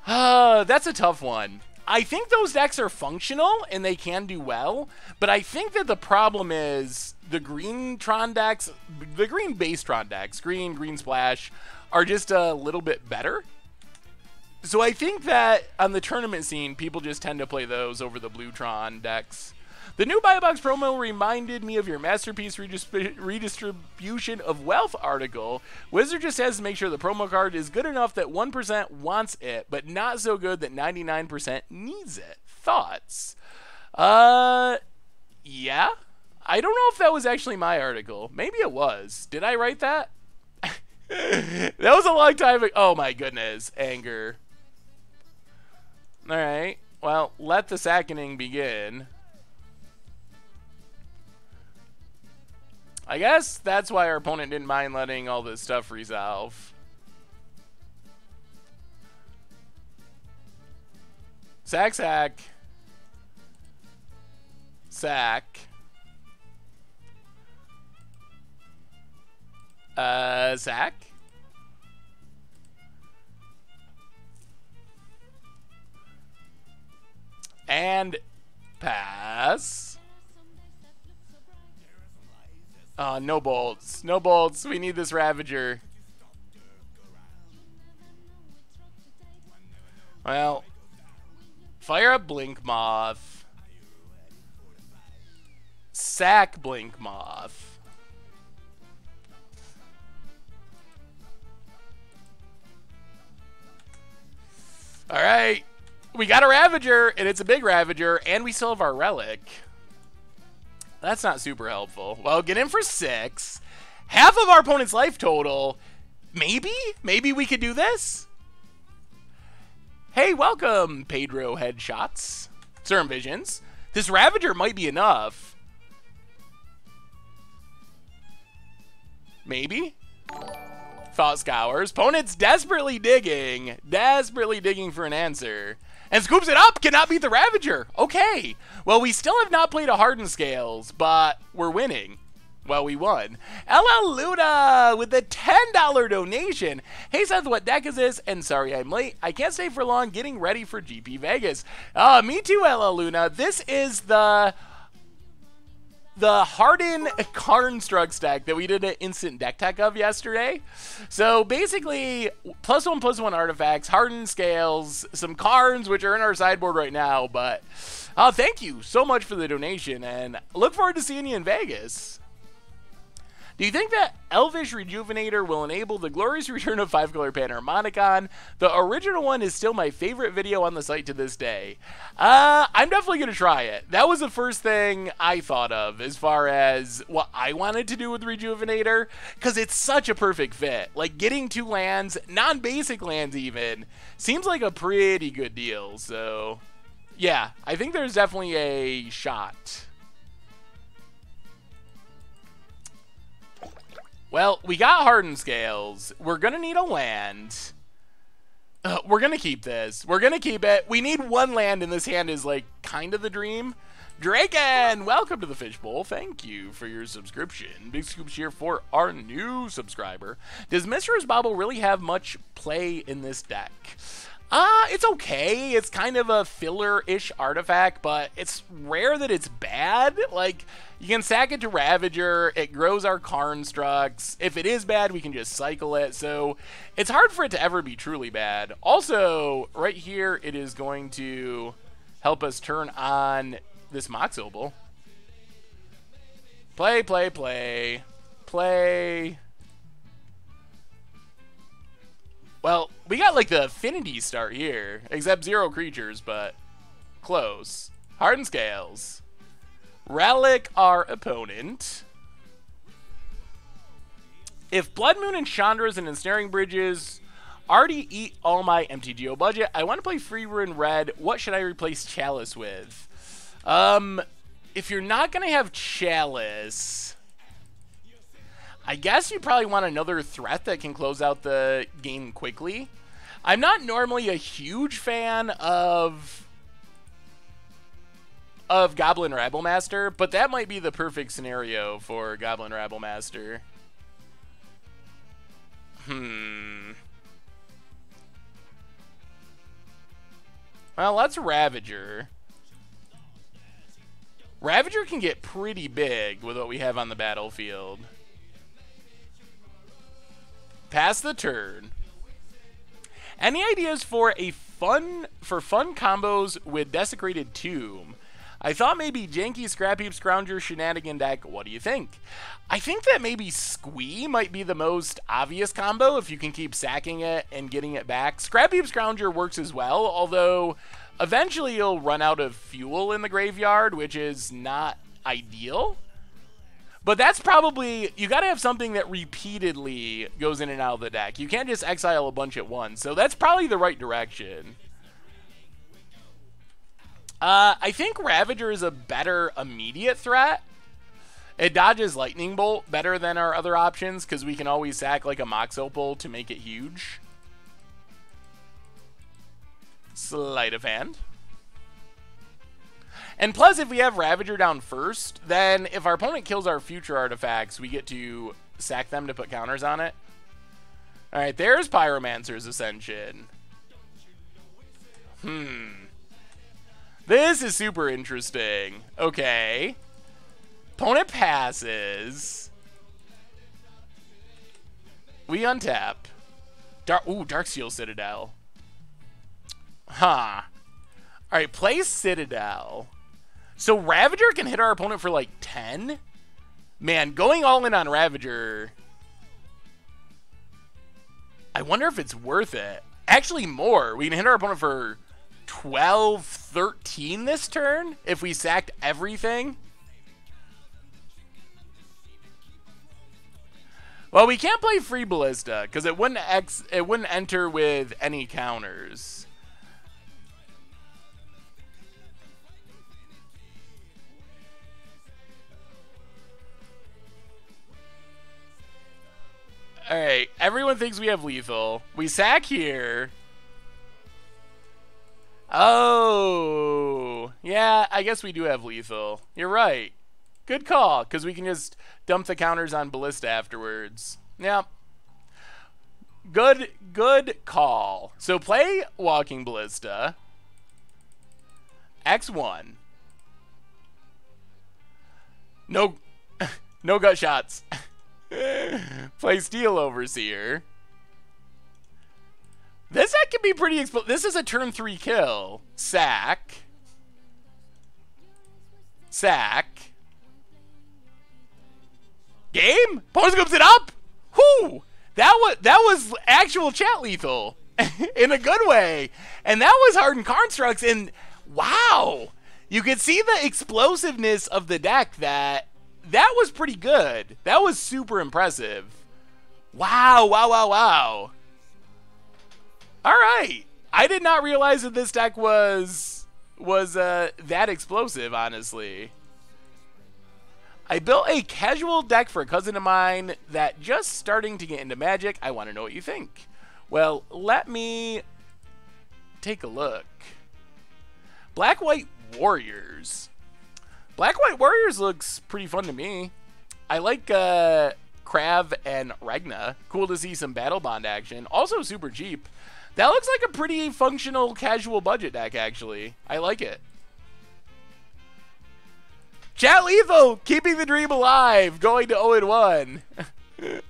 That's a tough one. I think those decks are functional, and they can do well, but I think that the problem is the Greentron decks, the green base Tron decks, green Splash, are just a little bit better. So I think that on the tournament scene, people just tend to play those over the blue Tron decks. The new Buy a Box promo reminded me of your Masterpiece Redistribution of Wealth article. Wizard just has to make sure the promo card is good enough that 1% wants it, but not so good that 99% needs it. Thoughts? Yeah? I don't know if that was actually my article. Maybe it was. Did I write that? That was a long time ago. Oh my goodness. Anger. Alright. Well, let the sackening begin. I guess that's why our opponent didn't mind letting all this stuff resolve. Sack. Sack. Sack. And pass. No bolts. No bolts. We need this Ravager. Well, fire up Blink Moth. Sack Blink Moth. Alright. We got a Ravager, and it's a big Ravager, and we still have our Relic. That's not super helpful. Well, get in for 6. Half of our opponent's life total. Maybe? Maybe we could do this? Hey, welcome, Pedro Headshots. Serum Visions. This Ravager might be enough. Maybe? Thought Scours. Opponent's desperately digging for an answer. And scoops it up! Cannot beat the Ravager! Okay! Well, we still have not played a Hardened Scales, but we're winning. Well, we won. LL Luna with the $10 donation. Hey Seth, what deck is this? And sorry I'm late. I can't stay for long getting ready for GP Vegas. Me too, LL Luna. This is the Hardened Karnstructs deck that we did an instant deck tech of yesterday. So basically, +1/+1 artifacts, hardened scales, some Karns, which are in our sideboard right now. But thank you so much for the donation, and look forward to seeing you in Vegas. Do you think that Elvish Rejuvenator will enable the glorious return of 5-color Panharmonicon? The original one is still my favorite video on the site to this day. I'm definitely going to try it. That was the first thing I thought of as far as what I wanted to do with Rejuvenator, because it's such a perfect fit. Like, getting 2 lands, non-basic lands even, seems like a pretty good deal. So, yeah, I think there's definitely a shot. Well, we got Hardened Scales. We're going to need a land. We're going to keep this. We're going to keep it. We need 1 land, and this hand is, like, kind of the dream. Draken, welcome to the Fishbowl. Thank you for your subscription. Big scoops here for our new subscriber. Does Mistress Bauble really have much play in this deck? It's okay. It's kind of a filler-ish artifact, but it's rare that it's bad. Like, you can sack it to Ravager. It grows our Karnstructs. If it is bad, we can just cycle it. So it's hard for it to ever be truly bad. Also, right here, it is going to help us turn on this Mox Opal. Play, play, play. Play. Well, we got like the Affinity start here, except 0 creatures, but close. Hardened Scales. Relic our opponent. If Blood Moon and Chandra's and Ensnaring Bridges already eat all my MTGO budget, I want to play Freeburn Red. What should I replace Chalice with? If you're not going to have Chalice, I guess you probably want another threat that can close out the game quickly. I'm not normally a huge fan of Goblin Rabblemaster, but that might be the perfect scenario for Goblin Rabblemaster. Well, let's Ravager. Ravager can get pretty big with what we have on the battlefield. Pass the turn. Any ideas for fun combos with Desecrated Tomb? I thought maybe Janky Scrap Heap Scrounger Shenanigan deck. What do you think? I think that maybe Squee might be the most obvious combo if you can keep sacking it and getting it back. Scrap Heap Scrounger works as well, although eventually you'll run out of fuel in the graveyard, which is not ideal. But that's probably, you got to have something that repeatedly goes in and out of the deck. You can't just exile a bunch at once. So that's probably the right direction. I think Ravager is a better immediate threat. It dodges Lightning Bolt better than our other options because we can always sack like a Mox Opal to make it huge. Sleight of hand. And plus, if we have Ravager down first, then if our opponent kills our future artifacts, we get to sack them to put counters on it. Alright, there's Pyromancer's Ascension. This is super interesting. Okay. Opponent passes. We untap. Darksteel Citadel. Huh. Alright, play Citadel. So Ravager can hit our opponent for like 10? Man, going all in on Ravager. I wonder if it's worth it. Actually more. We can hit our opponent for 12, 13 this turn if we sacked everything. Well, we can't play Free Ballista because it wouldn't enter with any counters. Alright, everyone thinks we have lethal. We sack here. Oh, yeah, I guess we do have lethal. You're right. Good call, because we can just dump the counters on Ballista afterwards. Yep. Good call. So play Walking Ballista. X1. No, no gut shots. Play Steel Overseer. This deck can be pretty explosive. This is a turn 3 kill. Sack. Sack. Game? Opponent scoops it up? Whoo! That was actual chat lethal. In a good way. And that was Hardened Karnstructs, and wow! You could see the explosiveness of the deck. That was pretty good. That was super impressive. Wow, wow, wow, wow. Alright. I did not realize that this deck was that explosive, honestly. I built a casual deck for a cousin of mine that just starting to get into Magic. I want to know what you think. Well, let me take a look. Black-White Warriors. Black-White Warriors looks pretty fun to me. I like Krav and Regna. Cool to see some Battle Bond action. Also super cheap. That looks like a pretty functional casual budget deck, actually. I like it. Chat Lethal, keeping the dream alive, going to 0-1.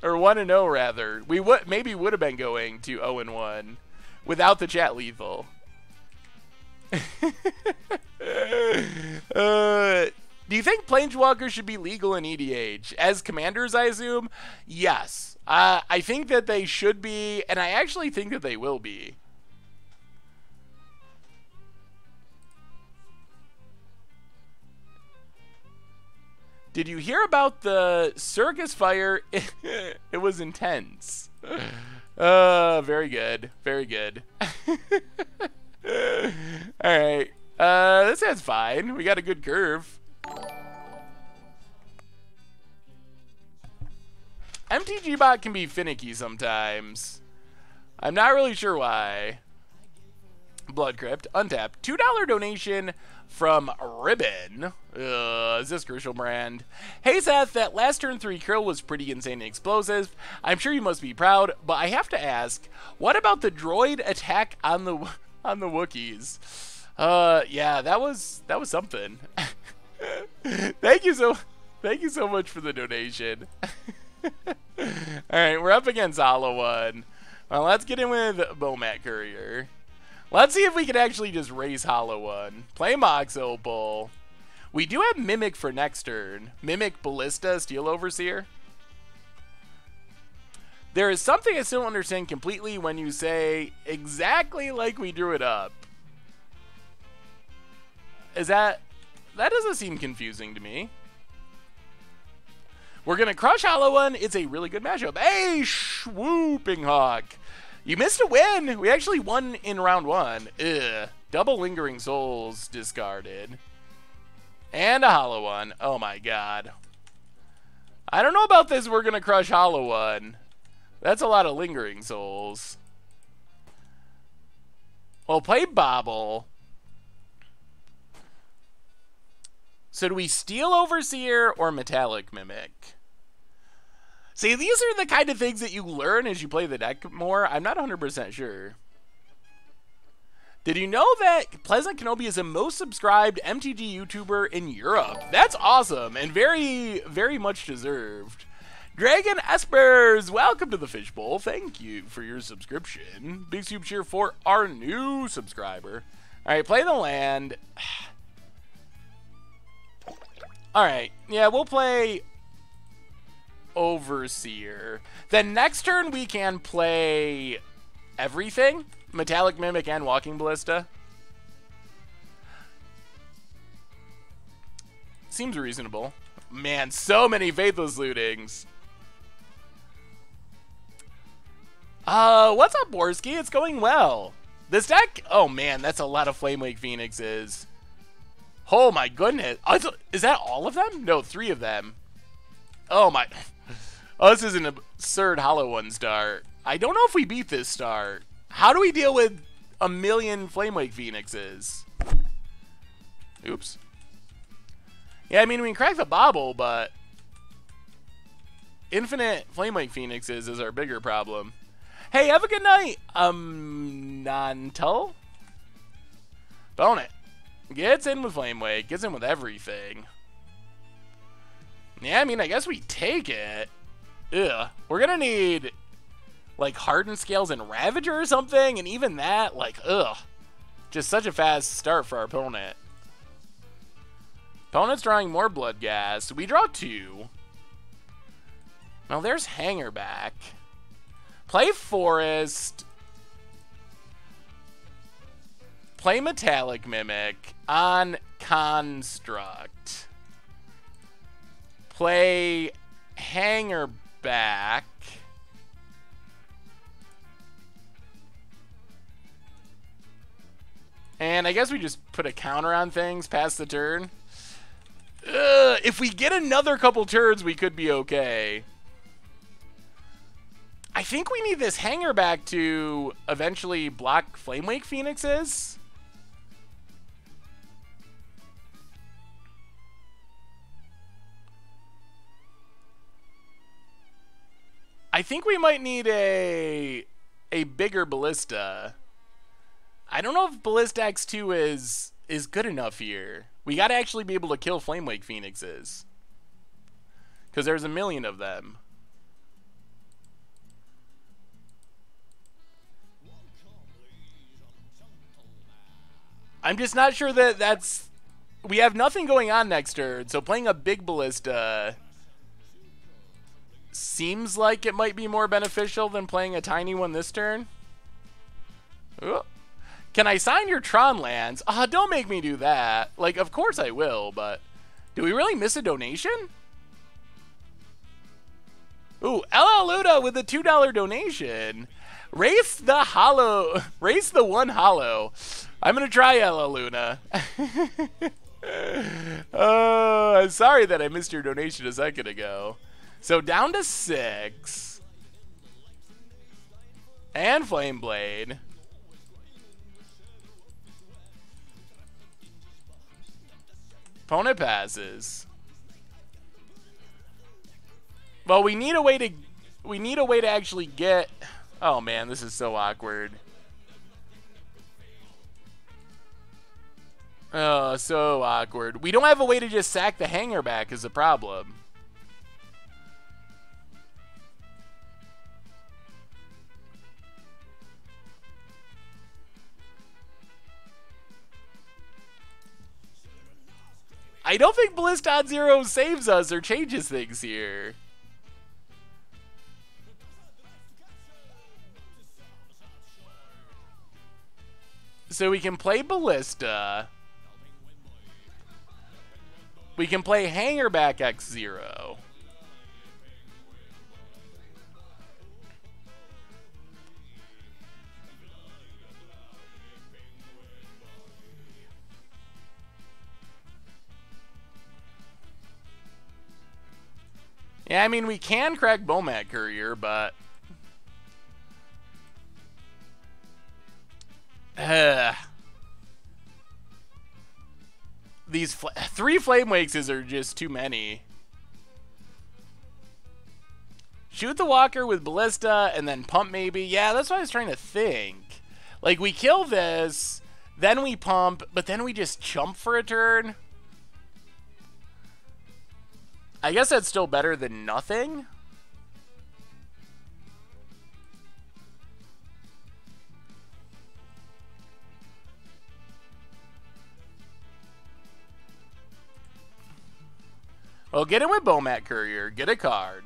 Or 1-0, rather. We maybe would have been going to 0-1 without the Chat Lethal. Do you think Planeswalkers should be legal in EDH? As commanders, I assume? Yes. I think that they should be, and I actually think that they will be. Did you hear about the circus fire? It was intense. Very good. Very good. Alright. This hand's fine. We got a good curve. MTG bot can be finicky sometimes. I'm not really sure why. Blood Crypt, untapped. $2 donation from Ribbon. Is this Crucial Brand? Hey Seth, that last turn 3 kill was pretty insane and explosive. I'm sure you must be proud, but I have to ask, what about the droid attack on the Wookiees? Yeah, that was something. Thank you so much for the donation. Alright, we're up against Hollow One. Well, let's get in with Bomat Courier. Let's see if we can actually just raise Hollow One. Play Mox Opal. We do have Mimic for next turn. Mimic, Ballista, Steel Overseer. There is something I still don't understand completely when you say exactly like we drew it up. That doesn't seem confusing to me. We're going to crush Hollow One. It's a really good matchup. Hey, Swooping Hawk. You missed a win. We actually won in round 1. Ugh. Double Lingering Souls discarded. And a Hollow One. Oh my god. I don't know about this. We're going to crush Hollow One. That's a lot of Lingering Souls. Well, play Bobble. So do we Steel Overseer or Metallic Mimic? See, these are the kind of things that you learn as you play the deck more. I'm not 100% sure. Did you know that Pleasant Kenobi is the most subscribed MTG YouTuber in Europe? That's awesome and very, very much deserved. Dragon Espers, welcome to the Fishbowl. Thank you for your subscription. Big super cheer for our new subscriber. All right, play the land. All right, yeah, we'll play Overseer. Then next turn we can play everything. Metallic Mimic and Walking Ballista. Seems reasonable. Man, so many Faithless Lootings. What's up, Borski? It's going well. This deck, oh man, that's a lot of Flamewake Phoenixes. Oh my goodness. Is that all of them? No, 3 of them. Oh my. Oh, this is an absurd Hollow One start. I don't know if we beat this start. How do we deal with a million Flamewake Phoenixes? Oops. Yeah, I mean, we can crack the bobble, but infinite Flamewake Phoenixes is our bigger problem. Hey, have a good night, Nanto. Bone it. Gets in with Flamewake, gets in with everything. Yeah, I mean, I guess we take it. Ugh. We're gonna need, like, Hardened Scales and Ravager or something, and even that, like, ugh. Just such a fast start for our opponent. Opponent's drawing more Blood Gas. We draw 2. Now there's Hanger back. Play Forest. Play Metallic Mimic on Karnstruct. Play Hanger back. And I guess we just put a counter on things past the turn. If we get another couple turns, we could be okay. I think we need this Hanger back to eventually block Flamewake Phoenixes. I think we might need a bigger Ballista. I don't know if Ballista X2 is good enough here. We gotta actually be able to kill Flamewake Phoenixes. Because there's a million of them. I'm just not sure that that's... We have nothing going on next turn, so playing a big Ballista seems like it might be more beneficial than playing a tiny one this turn. Ooh. Can I sign your Tron lands? Don't make me do that. Like, of course I will, but do we really miss a donation? Ooh, LL Luda with a $2 donation. Race the hollow. Race the one hollow. I'm going to try LL Luna. Oh, I'm sorry that I missed your donation a second ago. So down to 6. And Flame Blade. Opponent passes. Well, we need a way to actually get... Oh man, this is so awkward. Oh, so awkward. We don't have a way to just sack the Hanger back is the problem. I don't think Bliss.0 saves us or changes things here. So we can play Ballista. We can play Hangerback X0. Yeah, I mean, we can crack Bomat Courier, but... These 3 Flame Wakes are just too many. Shoot the Walker with Ballista and then pump maybe. Yeah, that's what I was trying to think. Like, we kill this, then we pump, but then we just chump for a turn. I guess that's still better than nothing. Well, get in with Bomat Courier. Get a card.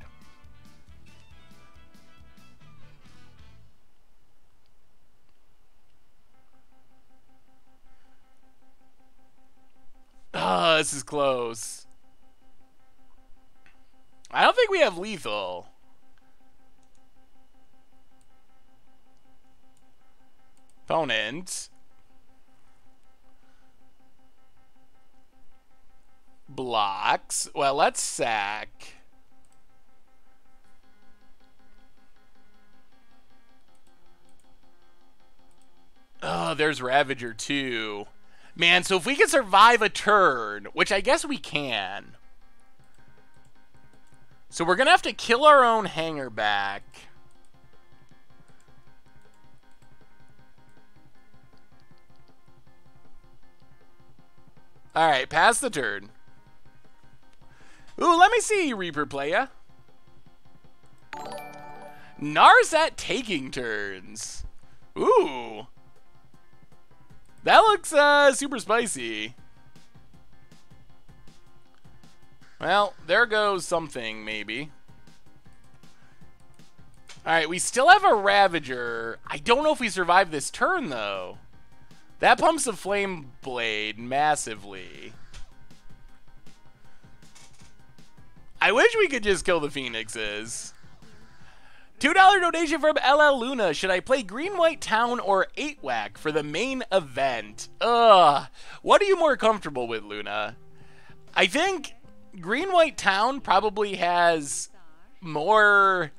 Oh, this is close. I don't think we have lethal. Opponent. Blocks. Well, let's sack. Oh, there's Ravager too. Man, so if we can survive a turn, which I guess we can. So we're going to have to kill our own hanger back. Alright, pass the turn. Ooh, let me see, Reaper playa. Narset taking turns. Ooh. That looks super spicy. Well, there goes something, maybe. Alright, we still have a Ravager. I don't know if we survive this turn, though. That pumps the Flame Blade massively. I wish we could just kill the Phoenixes. $2 donation from LL Luna. Should I play Green White Town or 8-Whack for the main event? Ugh. What are you more comfortable with, Luna? I think Green White Town probably has more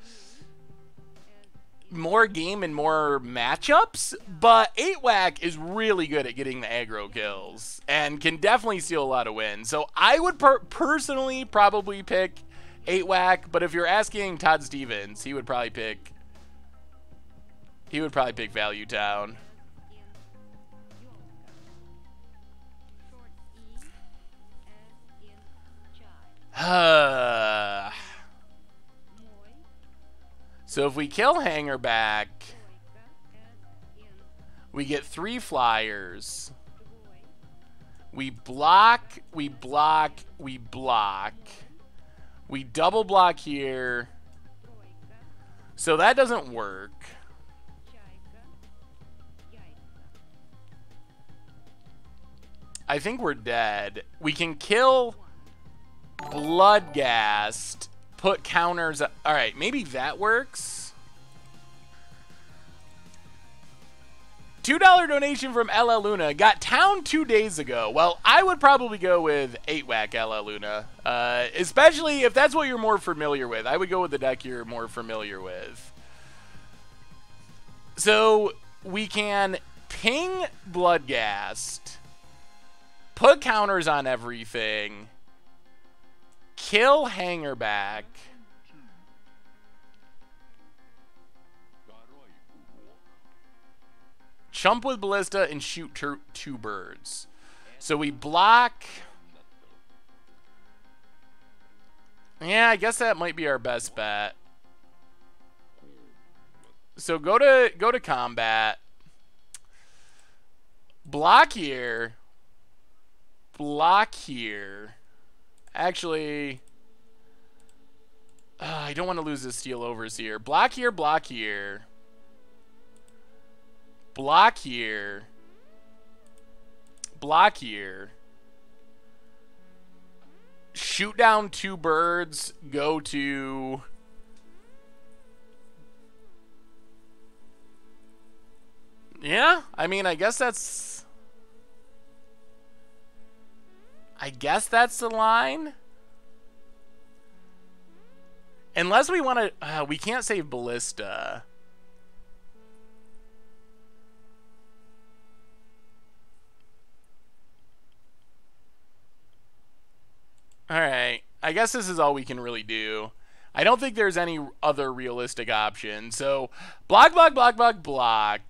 game and more matchups, but 8-Whack is really good at getting the aggro kills and can definitely steal a lot of wins. So I would personally probably pick 8-Whack, but if you're asking Todd Stevens, he would probably pick Value Town. So if we kill Hangerback, we get 3 flyers. We block, we block, we block. We double block here. So that doesn't work. I think we're dead. We can kill Bloodghast, put counters. All right, maybe that works. $2 donation from LL Luna. Got Town 2 days ago. Well, I would probably go with 8-Whack LL Luna. Especially if that's what you're more familiar with. I would go with the deck you're more familiar with. So we can ping Bloodghast, put counters on everything, kill Hangerback, chump with Ballista, and shoot 2 birds. So we block. Yeah, I guess that might be our best bet. So go to combat. Block here. Block here. Actually, I don't want to lose the Steel Overseer. Block here, block here. Block here. Block here. Shoot down 2 birds. Go to... Yeah, I mean, I guess that's the line. Unless we want to... we can't save Ballista. Alright, I guess this is all we can really do. I don't think there's any other realistic option. So, block, block, block, block, block.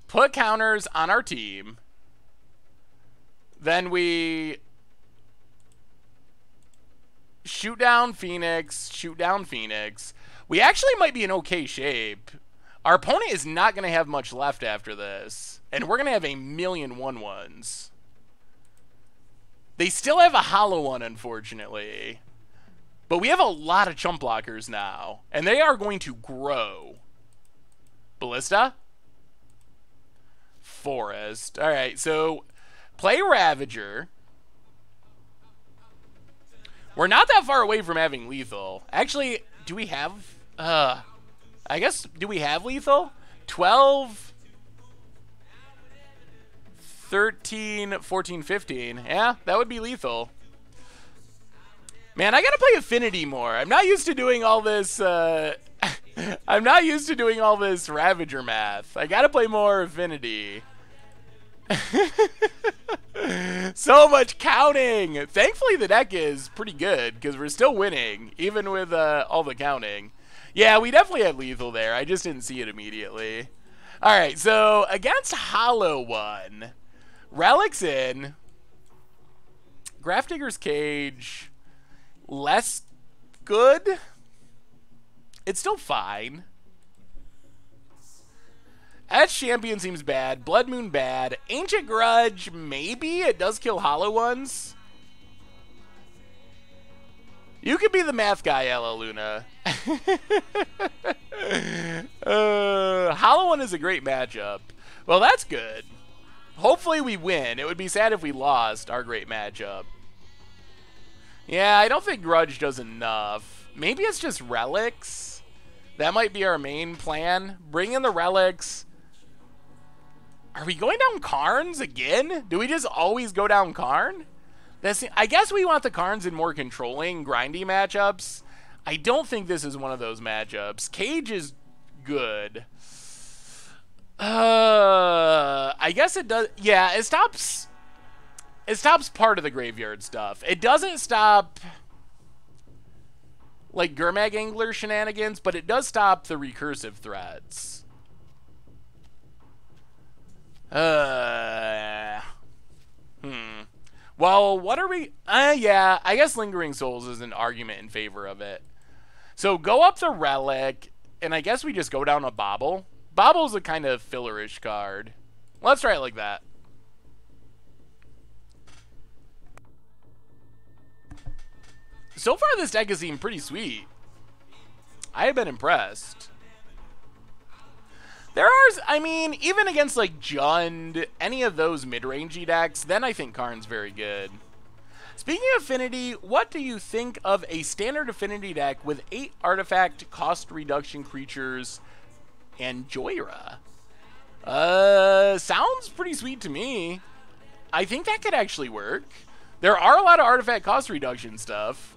Put counters on our team. Then we shoot down Phoenix, shoot down Phoenix. We actually might be in okay shape. Our opponent is not going to have much left after this. And we're going to have a million 1/1s. They still have a hollow one, unfortunately. But we have a lot of chump blockers now. And they are going to grow. Ballista? Forest. Alright, so play Ravager. We're not that far away from having lethal. Actually, do we have... I guess, do we have lethal? 12, 13, 14, 15. Yeah, that would be lethal. Man, I gotta play Affinity more. I'm not used to doing all this, I'm not used to doing all this Ravager math. I gotta play more Affinity. So much counting. Thankfully, the deck is pretty good because we're still winning, even with all the counting. Yeah, we definitely had lethal there. I just didn't see it immediately. All right, so against Hollow One, Relics in, Grafdigger's Cage, less good. It's still fine. Etched Champion seems bad. Blood Moon bad. Ancient Grudge, maybe. It does kill Hollow Ones. You could be the math guy, Ella Luna. Hollow One is a great matchup. Well, that's good. Hopefully we win. It would be sad if we lost our great matchup. Yeah, I don't think Grudge does enough. Maybe it's just Relics. That might be our main plan. Bring in the Relics. Are we going down Karns again? Do we just always go down Karn? I guess we want the Karns in more controlling, grindy matchups. I don't think this is one of those matchups. Cage is good. I guess it does. Yeah, it stops part of the graveyard stuff. It doesn't stop like Gurmag Angler shenanigans, but it does stop the recursive threats. Well, what are we... yeah, I guess Lingering Souls is an argument in favor of it. So go up the Relic, and I guess we just go down a Bobble. Bobble's a kind of fillerish card. Let's try it like that. So far, this deck has seemed pretty sweet. I have been impressed. There are, I mean, even against like Jund, any of those mid-rangey decks, then I think Karn's very good. Speaking of Affinity, what do you think of a standard Affinity deck with 8 artifact cost reduction creatures and Joyra? Sounds pretty sweet to me. I think that could actually work. There are a lot of artifact cost reduction stuff.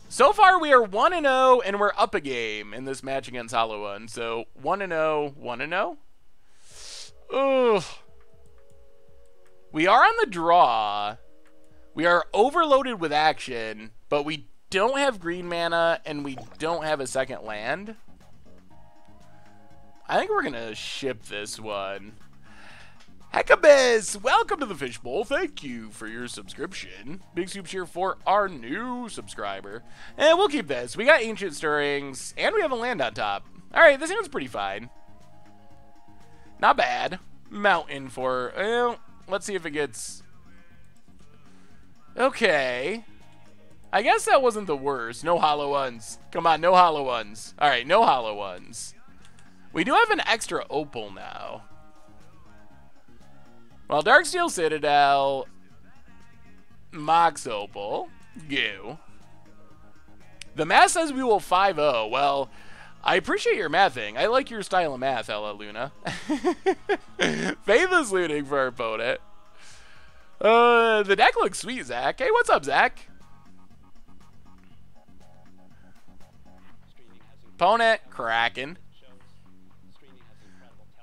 So far, we are 1-0, and we're up a game in this match against Hollow One. So, 1-0, 1-0? Ugh. We are on the draw. We are overloaded with action, but we don't have green mana, and we don't have a second land. I think we're going to ship this one. Heckabiz, welcome to the Fishbowl. Thank you for your subscription. Big soup cheer for our new subscriber. And we'll keep this. We got Ancient Stirrings, and we have a land on top. All right, this sounds pretty fine. Not bad. Mountain for... Well, let's see if it gets... Okay. I guess that wasn't the worst. No Hollow Ones. Come on, no Hollow Ones. All right, no Hollow Ones. We do have an extra Opal now. Well, Darksteel Citadel, Mox Opal, Goo. The math says we will 5-0. Well, I appreciate your mathing. I like your style of math, Ella Luna. Faithless Looting for our opponent. The deck looks sweet, Zach. Hey, what's up, Zach? Opponent, Kraken.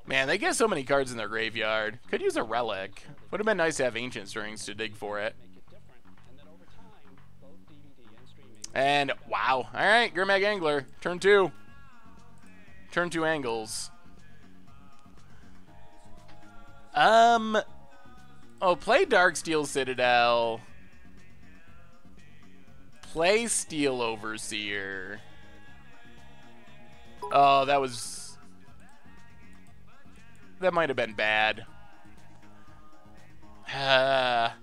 Man, they get so many cards in their graveyard. Could use a Relic. Would have been nice to have Ancient Stirrings to dig for it. And, wow. Alright, Gurmag Angler. Turn 2. Turn 2 angles. Oh, play Darksteel Citadel. Play Steel Overseer. Oh, that was... That might have been bad. Yeah,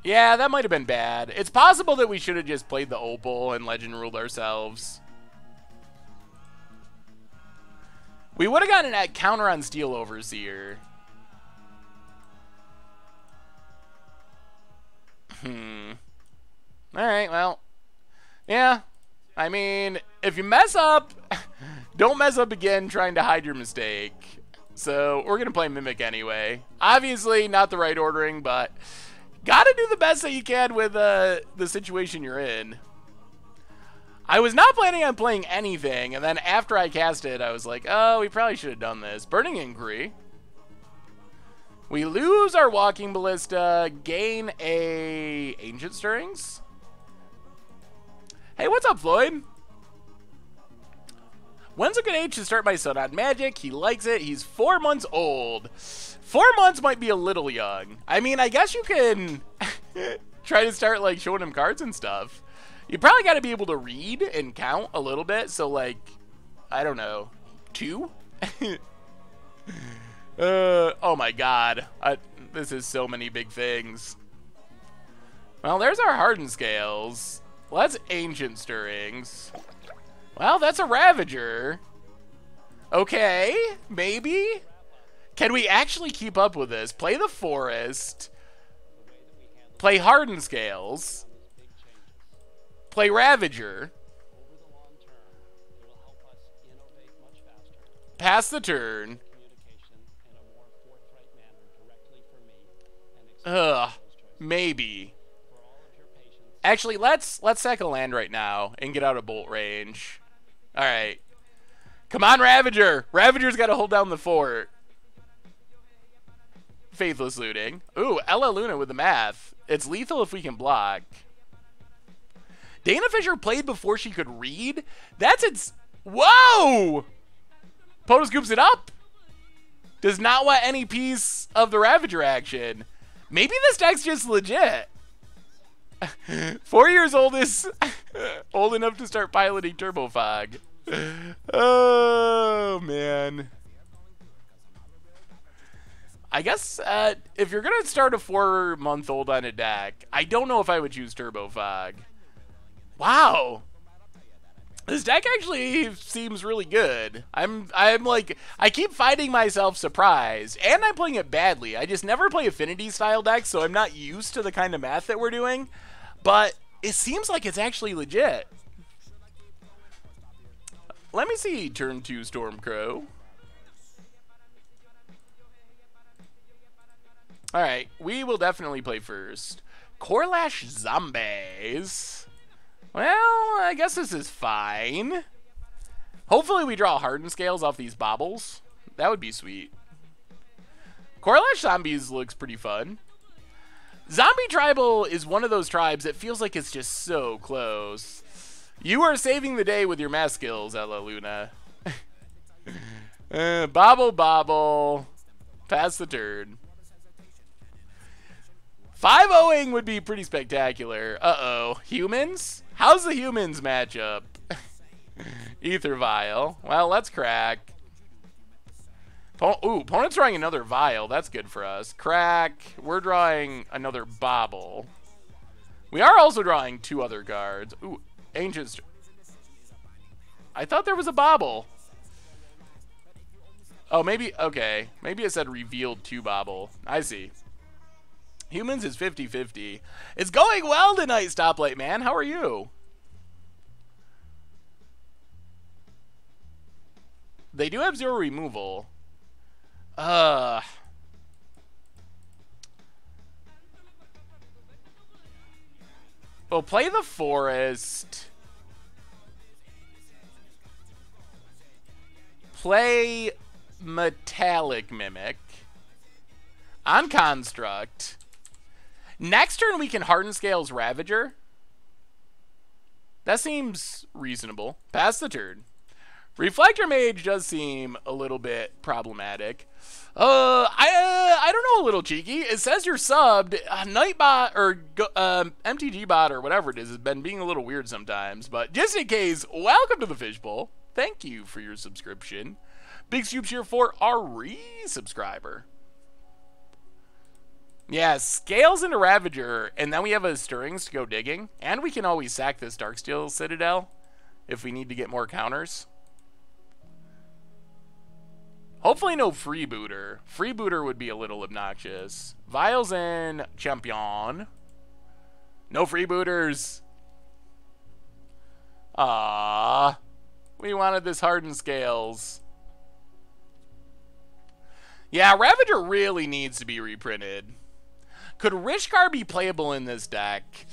that might have been bad. It's possible that we should have just played the Opal and Legend Ruled ourselves. We would have gotten a counter on Steel Overseer. Alright, well. Yeah. I mean, if you mess up... Don't mess up again trying to hide your mistake. So, we're going to play Mimic anyway. Obviously, not the right ordering, but Gotta do the best that you can with the situation you're in. I was not planning on playing anything, and then after I cast it, I was like, oh, we probably should have done this. Burning Inquiry. We lose our Walking Ballista, gain a Ancient Stirrings. Hey, what's up, Floyd? When's a good age to start my son on Magic? He likes it. He's 4 months old. 4 months might be a little young. I mean, I guess you can try to start, like, showing him cards and stuff. You probably got to be able to read and count a little bit. So, like, I don't know, 2? Oh my god. This is so many big things. Well, there's our Hardened Scales. Well, that's Ancient Stirrings. Well, that's a Ravager. Okay, maybe? Can we actually keep up with this? Play the Forest. Play Hardened Scales. Play Ravager. Pass the turn. Ugh, maybe. Actually, let's sack a land right now and get out of bolt range. All right. Come on, Ravager. Ravager's got to hold down the fort. Faithless Looting. Ooh, Ella Luna with the math. It's lethal if we can block. Dana Fisher played before she could read? That's its... Whoa! Poto scoops it up. Does not want any piece of the Ravager action. Maybe this deck's just legit. 4 years old is old enough to start piloting Turbo Fog. Oh, man. I guess if you're going to start a 4-month-old on a deck, I don't know if I would choose Turbo Fog. Wow. This deck actually seems really good. I'm like, I keep finding myself surprised, and I'm playing it badly. I just never play Affinity style decks, so I'm not used to the kind of math that we're doing, but it seems like it's actually legit. Let me see turn 2 Stormcrow. Alright, we will definitely play first. Corlash Zombies. Well, I guess this is fine. Hopefully we draw Hardened Scales off these baubles. That would be sweet. Corlash Zombies looks pretty fun. Zombie Tribal is one of those tribes that feels like it's just so close. You are saving the day with your math skills, Ella Luna. Bobble, bobble. Pass the turn. 5-0ing would be pretty spectacular. Uh-oh. Humans? How's the humans match up? Ether Vial. Well, let's crack. Ooh, opponent's drawing another Vial. That's good for us. Crack. We're drawing another Bobble. We are also drawing 2 other cards. Ooh, Ancient... I thought there was a Bobble. Oh, maybe... Okay. Maybe it said revealed 2 Bobble. I see. Humans is 50-50. It's going well tonight, Stoplight Man. How are you? They do have 0 removal. Well, play the Forest. Play Metallic Mimic. On Karnstruct. Next turn, we can Hardened Scales Ravager. That seems reasonable. Pass the turn. Reflector Mage does seem a little bit problematic. I don't know, a little cheeky. It says you're subbed. Nightbot or MTG bot or whatever it is has been being a little weird sometimes. But just in case, welcome to the Fishbowl. Thank you for your subscription. Big Scoops here for our re-subscriber. Yeah, Scales into Ravager, and then we have a Stirrings to go digging. And we can always sack this Darksteel Citadel if we need to get more counters. Hopefully no Freebooter. Freebooter would be a little obnoxious. Vials in Champion. No Freebooters. Ah, we wanted this Hardened Scales. Yeah, Ravager really needs to be reprinted. Could Rishkar be playable in this deck?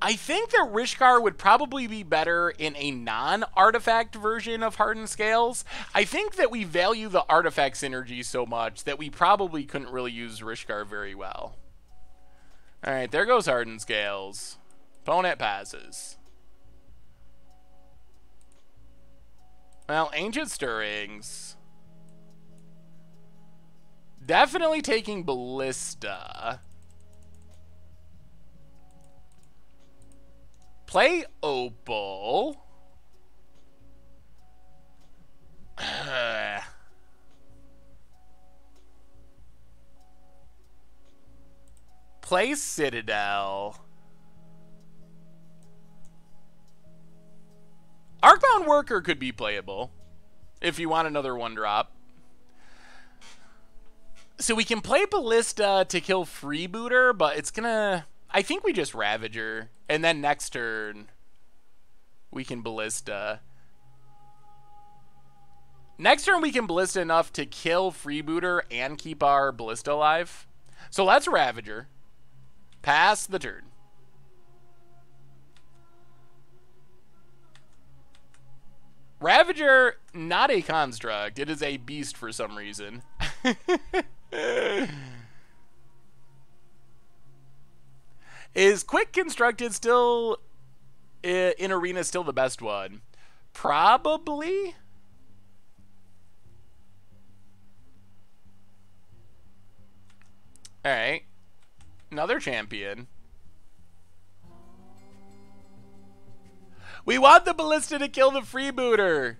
I think that Rishkar would probably be better in a non-artifact version of Hardened Scales. I think that we value the artifact synergy so much that we probably couldn't really use Rishkar very well. Alright, there goes Hardened Scales. Opponent passes. Well, Ancient Stirrings. Definitely taking Ballista. Play Opal. Play Citadel. Arcbound Worker could be playable if you want another 1-drop. So we can play Ballista to kill Freebooter, but it's gonna... I think we just Ravager, and then next turn we can Ballista. Next turn we can Ballista enough to kill Freebooter and keep our Ballista alive. So let's Ravager. Pass the turn. Ravager, not a construct. It is a beast for some reason. Is Quick Constructed still in Arena still the best one? Probably. Alright. Another champion. We want the Ballista to kill the Freebooter.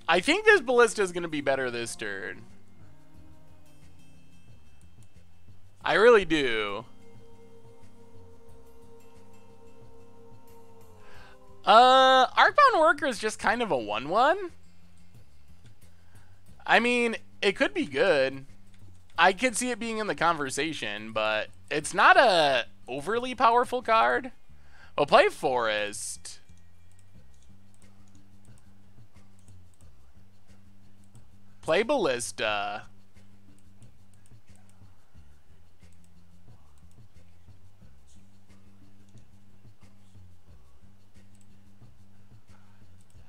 I think this Ballista is going to be better this turn. I really do. Arcbound Worker is just kind of a 1/1. I mean, it could be good. I could see it being in the conversation, but it's not a overly powerful card. We'll play Forest. Play Ballista.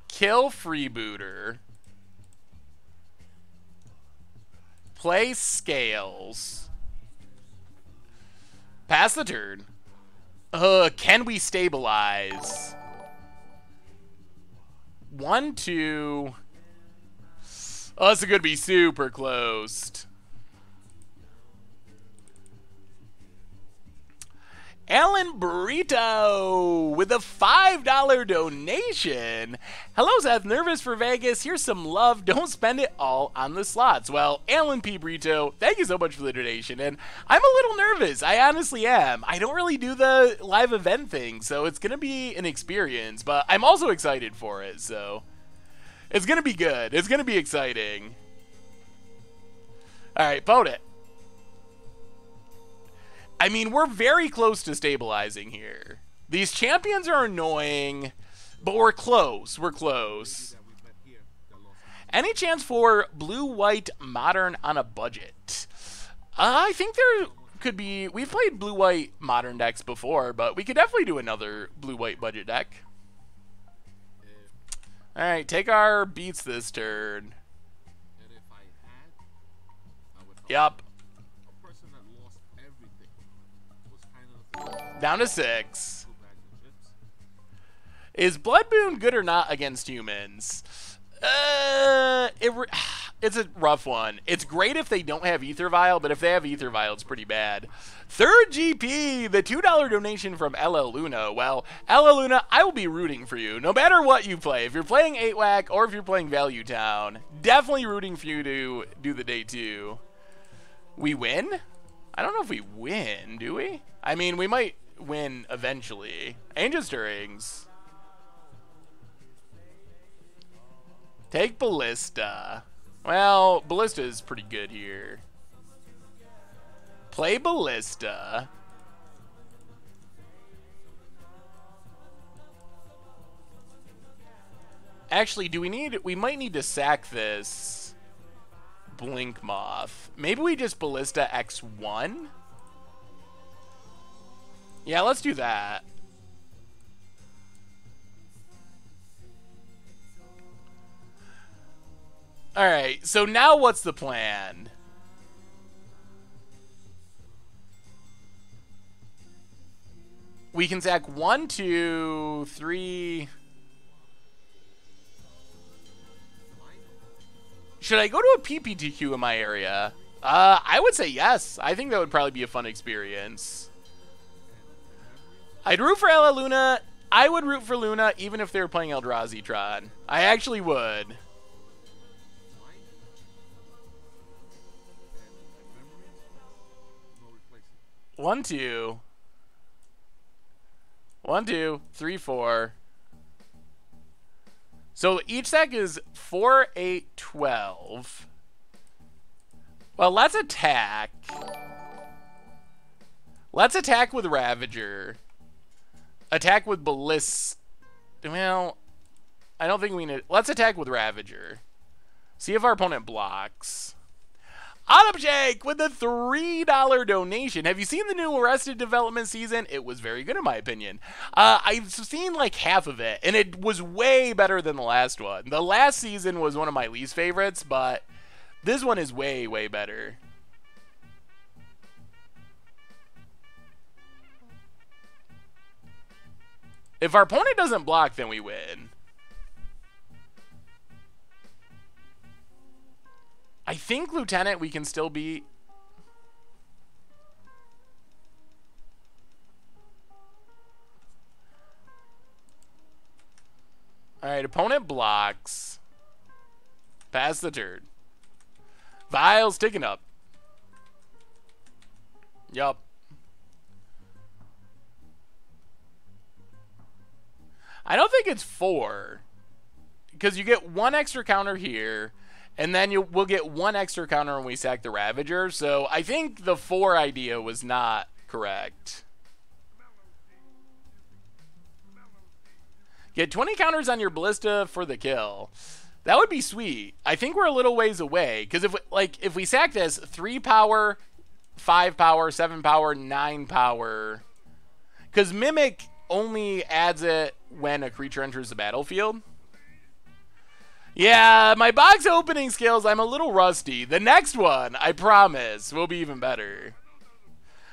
Kill Freebooter. Play Scales. Pass the turn. Can we stabilize? 1, 2. Oh, this is going to be super close. Alan Burrito with a $5 donation. Hello, Seth. Nervous for Vegas. Here's some love. Don't spend it all on the slots. Well, Alan P. Burrito, thank you so much for the donation. And I'm a little nervous. I honestly am. I don't really do the live event thing, so it's going to be an experience. But I'm also excited for it, so it's going to be good. It's going to be exciting. All right, vote it. I mean, we're very close to stabilizing here. These champions are annoying, but we're close. We're close. Any chance for blue-white modern on a budget? I think there could be... We've played blue-white modern decks before, but we could definitely do another blue-white budget deck. All right, take our beats this turn. Yep. Down to 6. Is Bloodboon good or not against humans? It's a rough one. It's great if they don't have Ether Vial, but if they have Ether Vial, it's pretty bad. Third GP, the $2 donation from LL Luna. Well, LL Luna, I will be rooting for you, no matter what you play. If you're playing 8-Wack or if you're playing Value Town, definitely rooting for you to do the day 2. We win? I don't know if we win, do we? I mean, we might win eventually. Ancient Stirrings. Take Ballista. Well, Ballista is pretty good here. Play Ballista. Actually, we might need to sack this Blink Moth. Maybe we just Ballista X1? Yeah, let's do that. Alright, so now what's the plan? We can sack 1, 2, 3... Should I go to a PPTQ in my area? I would say yes. I think that would probably be a fun experience. I'd root for Ella Luna. I would root for Luna even if they were playing Eldrazi Tron. I actually would. One, two. 1, 2, 3, 4. So each sack is 4, 8, 12. Well, let's attack. Let's attack with Ravager. Attack with Ballista. Well, I don't think we need... Let's attack with Ravager. See if our opponent blocks. Autumn Shake with the $3 donation. Have you seen the new Arrested development season? It was very good in my opinion. I've seen like half of it, and it was way better than the last one. The last season was one of my least favorites, but this one is way, way better. If our opponent doesn't block, then we win. I think Lieutenant we can still beat. Alright, opponent blocks. Pass the turn. Vile's ticking up. Yup. I don't think it's 4. Because you get 1 extra counter here. And then we'll get 1 extra counter when we sack the Ravager. So I think the 4 idea was not correct. Get 20 counters on your Ballista for the kill. That would be sweet. I think we're a little ways away. Because if we sack this, 3 power, 5 power, 7 power, 9 power. Because Mimic only adds it when a creature enters the battlefield. Yeah, my box opening skills, I'm a little rusty. The next one, I promise, will be even better.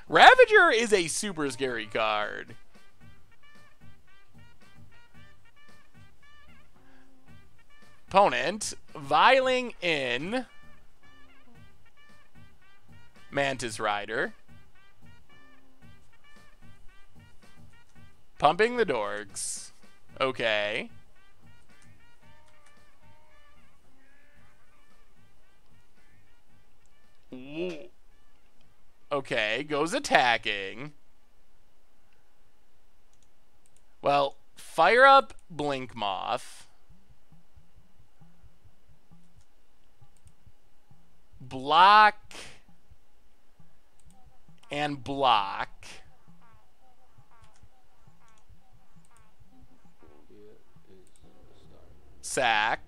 Ravager is a super scary card. Opponent, viling in Mantis Rider. Pumping the Dorks. Okay. Ooh. Okay, goes attacking. Well, fire up Blink Moth. Block. And block. Sack.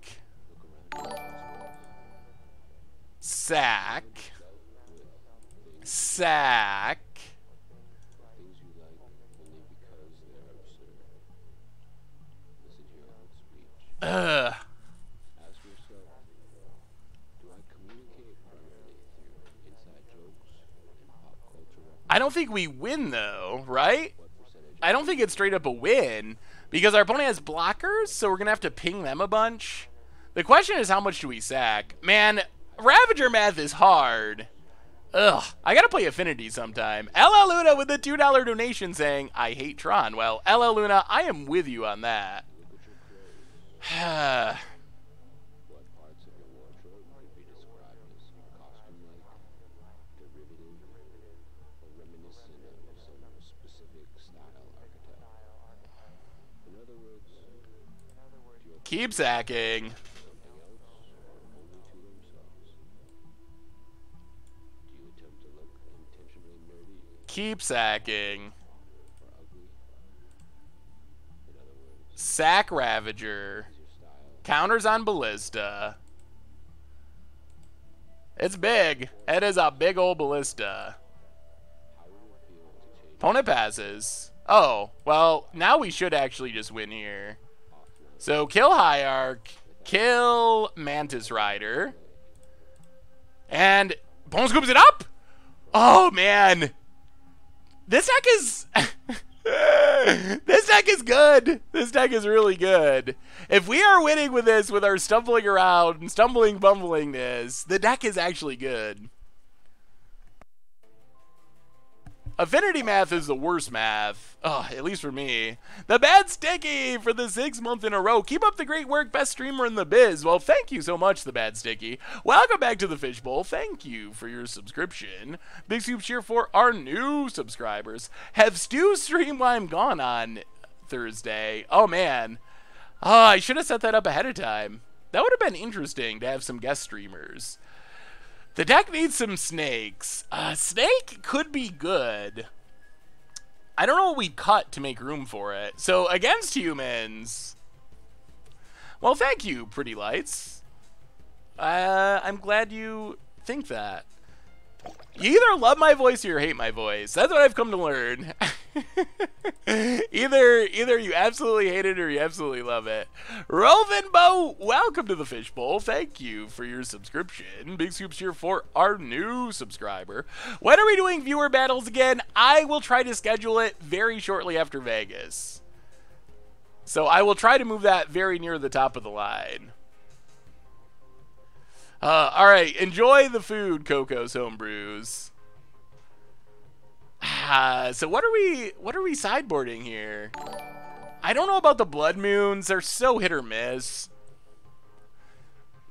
Sack. Sack. Ugh. I don't think we win though, right? I don't think it's straight up a win because our opponent has blockers, so we're gonna have to ping them a bunch. The question is, how much do we sack? Man, Ravager math is hard. Ugh, I gotta play Affinity sometime. LL Luna with the $2 donation saying, I hate Tron. Well, LL Luna, I am with you on that. Keep sacking. Keep sacking. Sack Ravager. Counters on Ballista. It's big. It is a big old Ballista. Opponent passes. Oh, well, now we should actually just win here. So, kill Hierarch, kill Mantis Rider, and opponent scoops it up? Oh, man. This deck is... this deck is good. This deck is really good. If we are winning with this, with our stumbling around and bumbling this, the deck is actually good. Affinity math is the worst math. Oh, at least for me. The Bad Sticky for the 6th month in a row. Keep up the great work, best streamer in the biz. Well, thank you so much, The Bad Sticky. Welcome back to the Fishbowl. Thank you for your subscription. Big soup cheer for our new subscribers. Have Stu stream while I'm gone on Thursday? Oh, man. Oh, I should have set that up ahead of time. That would have been interesting to have some guest streamers. The deck needs some snakes. Snake could be good. I don't know what we'd cut to make room for it. So, against humans... Well, thank you, Pretty Lights. I'm glad you think that. You either love my voice or you hate my voice. That's what I've come to learn. either you absolutely hate it or you absolutely love it. Rovin Bo, welcome to the Fishbowl. Thank you for your subscription. Big scoops here for our new subscriber. When are we doing viewer battles again? I will try to schedule it very shortly after Vegas. So I will try to move that very near the top of the line. All right, enjoy the food, Coco's Homebrews. So what are we sideboarding here? I don't know about the Blood Moons. They're so hit or miss.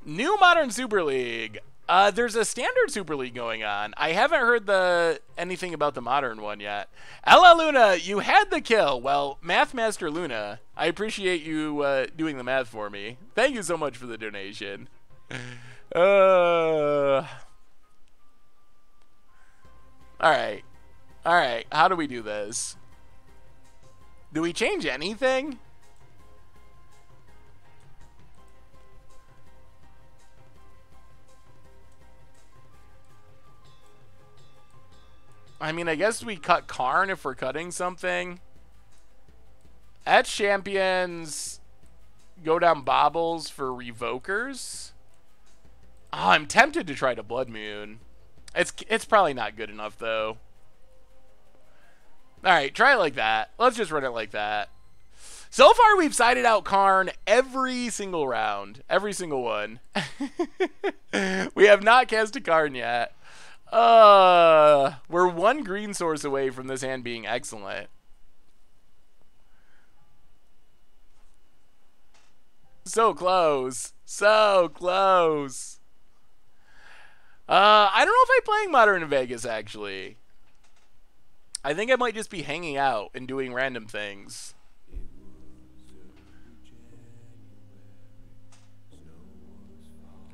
New Modern Super League. There's a standard Super League going on. I haven't heard anything about the modern one yet. Ella Luna, you had the kill. Well, Math Master Luna, I appreciate you doing the math for me. Thank you so much for the donation. All right. How do we do this? Do we change anything? I mean, I guess we cut Karn if we're cutting something. At Champions, go down Baubles for Revokers. Oh, I'm tempted to try to Blood Moon. It's probably not good enough, though. Alright, try it like that. Let's just run it like that. So far, we've sided out Karn every single round. Every single one. We have not cast a Karn yet. We're one green source away from this hand being excellent. So close. So close. I don't know if I'm playing Modern in Vegas, actually. I think I might just be hanging out and doing random things.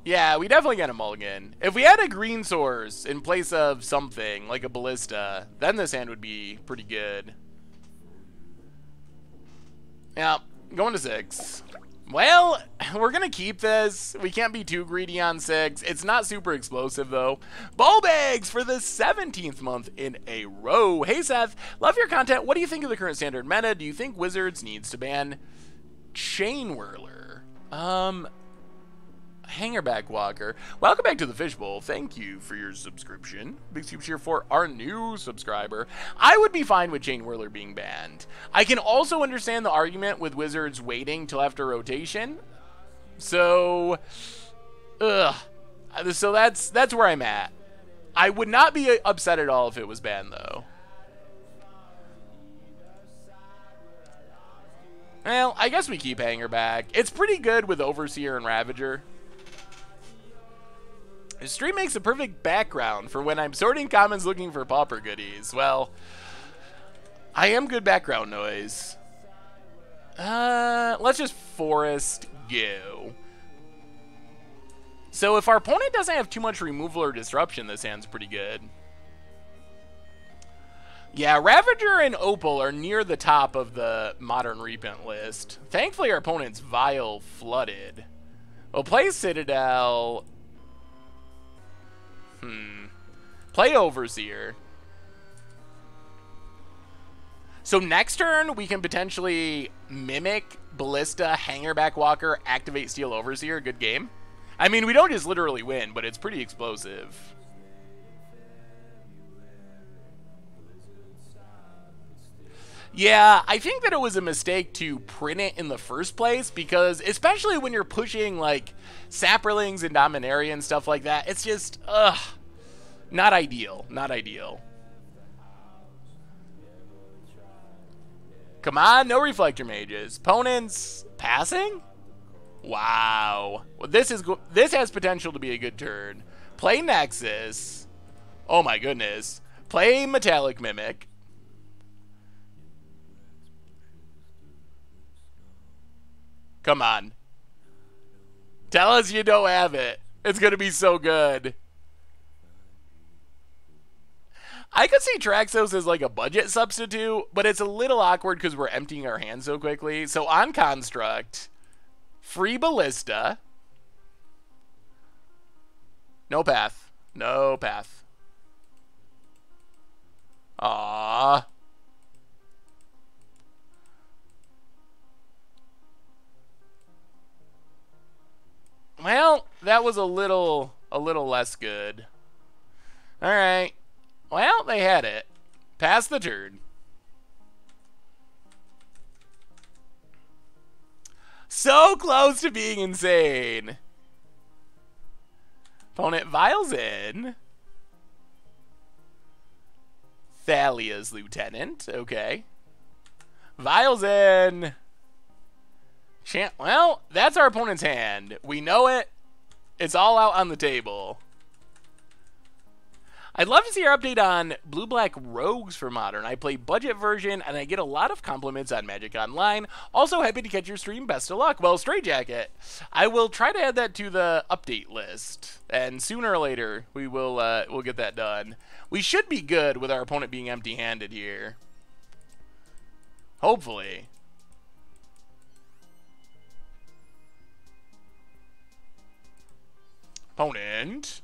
Yeah, we definitely got a mulligan. If we had a green source in place of something, like a Ballista, then this hand would be pretty good. Yeah, going to 6. Well, we're going to keep this. We can't be too greedy on 6. It's not super explosive, though. Ball bags for the 17th month in a row. Hey, Seth. Love your content. What do you think of the current standard meta? Do you think Wizards needs to ban Chain Whirler? Hangerback Walker. Welcome back to the Fishbowl. Thank you for your subscription. Big super cheer for our new subscriber. I would be fine with Chain Whirler being banned. I can also understand the argument with Wizards waiting till after rotation. So, so that's where I'm at. I would not be upset at all if it was banned, though. Well, I guess we keep Hangerback. It's pretty good with Overseer and Ravager. His stream makes a perfect background for when I'm sorting comments looking for pauper goodies. Well, I am good background noise. Let's just Forest go. So if our opponent doesn't have too much removal or disruption, this hand's pretty good. Yeah, Ravager and Opal are near the top of the Modern Reprint list. Thankfully, our opponent's Vile flooded. We'll play Citadel. Play Overseer. So next turn, we can potentially Mimic, Ballista, Hangerback Walker, activate Steel Overseer. Good game. I mean, we don't just literally win, but it's pretty explosive. Yeah, I think that it was a mistake to print it in the first place, because especially when you're pushing, like, Saprolings and Dominaria and stuff like that, it's just, not ideal. Not ideal. Come on, no Reflector Mages. Opponents passing? Wow. Well, this has potential to be a good turn. Play Nexus. Oh my goodness. Play Metallic Mimic. Come on. Tell us you don't have it. It's going to be so good. I could see Traxos as like a budget substitute, but it's a little awkward because we're emptying our hands so quickly. So on Construct, free Ballista. No path. No path. Aww. Well, that was a little less good. All right. Well, they had it. Pass the turn. So close to being insane. Opponent Vile's in. Thalia's Lieutenant. Okay. Vile's in. Well, that's our opponent's hand. We know it. It's all out on the table. I'd love to see our update on Blue-Black Rogues for Modern. I play budget version, and I get a lot of compliments on Magic Online. Also, happy to catch your stream. Best of luck. Well, Stray Jacket, I will try to add that to the update list, and sooner or later, we'll get that done. We should be good with our opponent being empty-handed here. Hopefully. Opponent.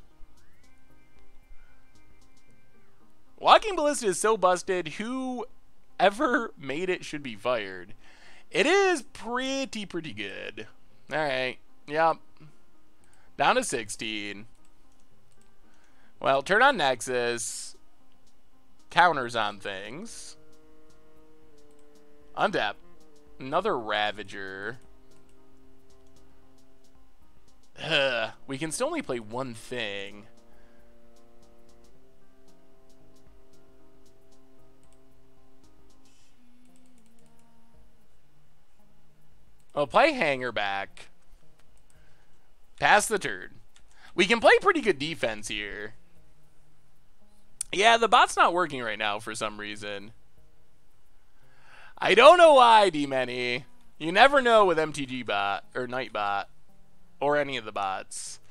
Walking Ballista is so busted, whoever made it should be fired. It is pretty good. Alright, yep. Down to 16. Well, turn on Nexus. Counters on things. Untap. Another Ravager. We can still only play one thing. Oh, play Hangerback. Pass the turn. We can play pretty good defense here. Yeah, the bot's not working right now for some reason. I don't know why, D-Many. You never know with MTG bot, or Nightbot, or any of the bots.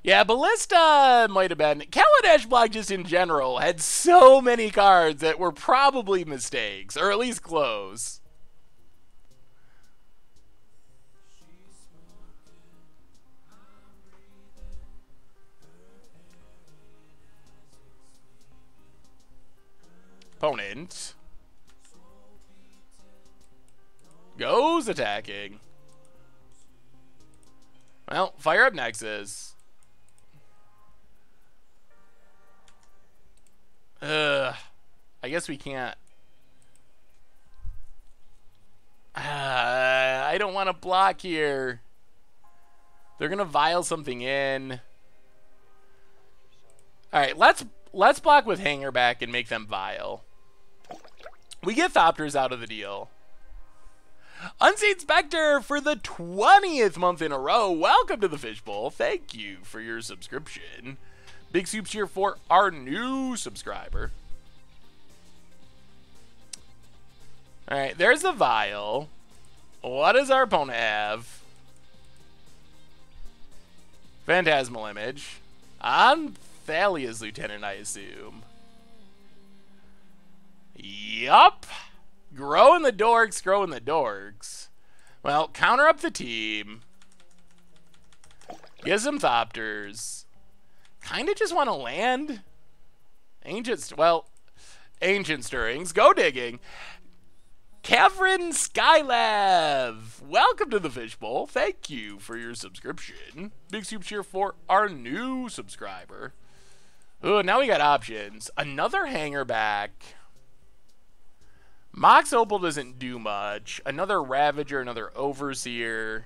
Yeah, Ballista might have been. Kaladesh block just in general had so many cards that were probably mistakes, or at least close. Opponent goes attacking. Well, fire up Nexus. I guess we can't. I don't want to block here. They're gonna Vile something in. All right, let's block with Hangerback and make them Vile. We get Thopters out of the deal. Unseen Spectre for the 20th month in a row. Welcome to the Fishbowl. Thank you for your subscription. Big soups here for our new subscriber. All right, there's the Vile. What does our opponent have? Phantasmal Image. On Thalia's Lieutenant, I assume. Yup. Growing the dorks, growing the dorks. Well, counter up the team. Get some Thopters. Kind of just want to land. Ancient Stirrings. Go digging. Kevin Skylav. Welcome to the Fishbowl. Thank you for your subscription. Big super cheer for our new subscriber. Ooh, now we got options. Another hanger back. Mox Opal doesn't do much. Another Ravager, another Overseer.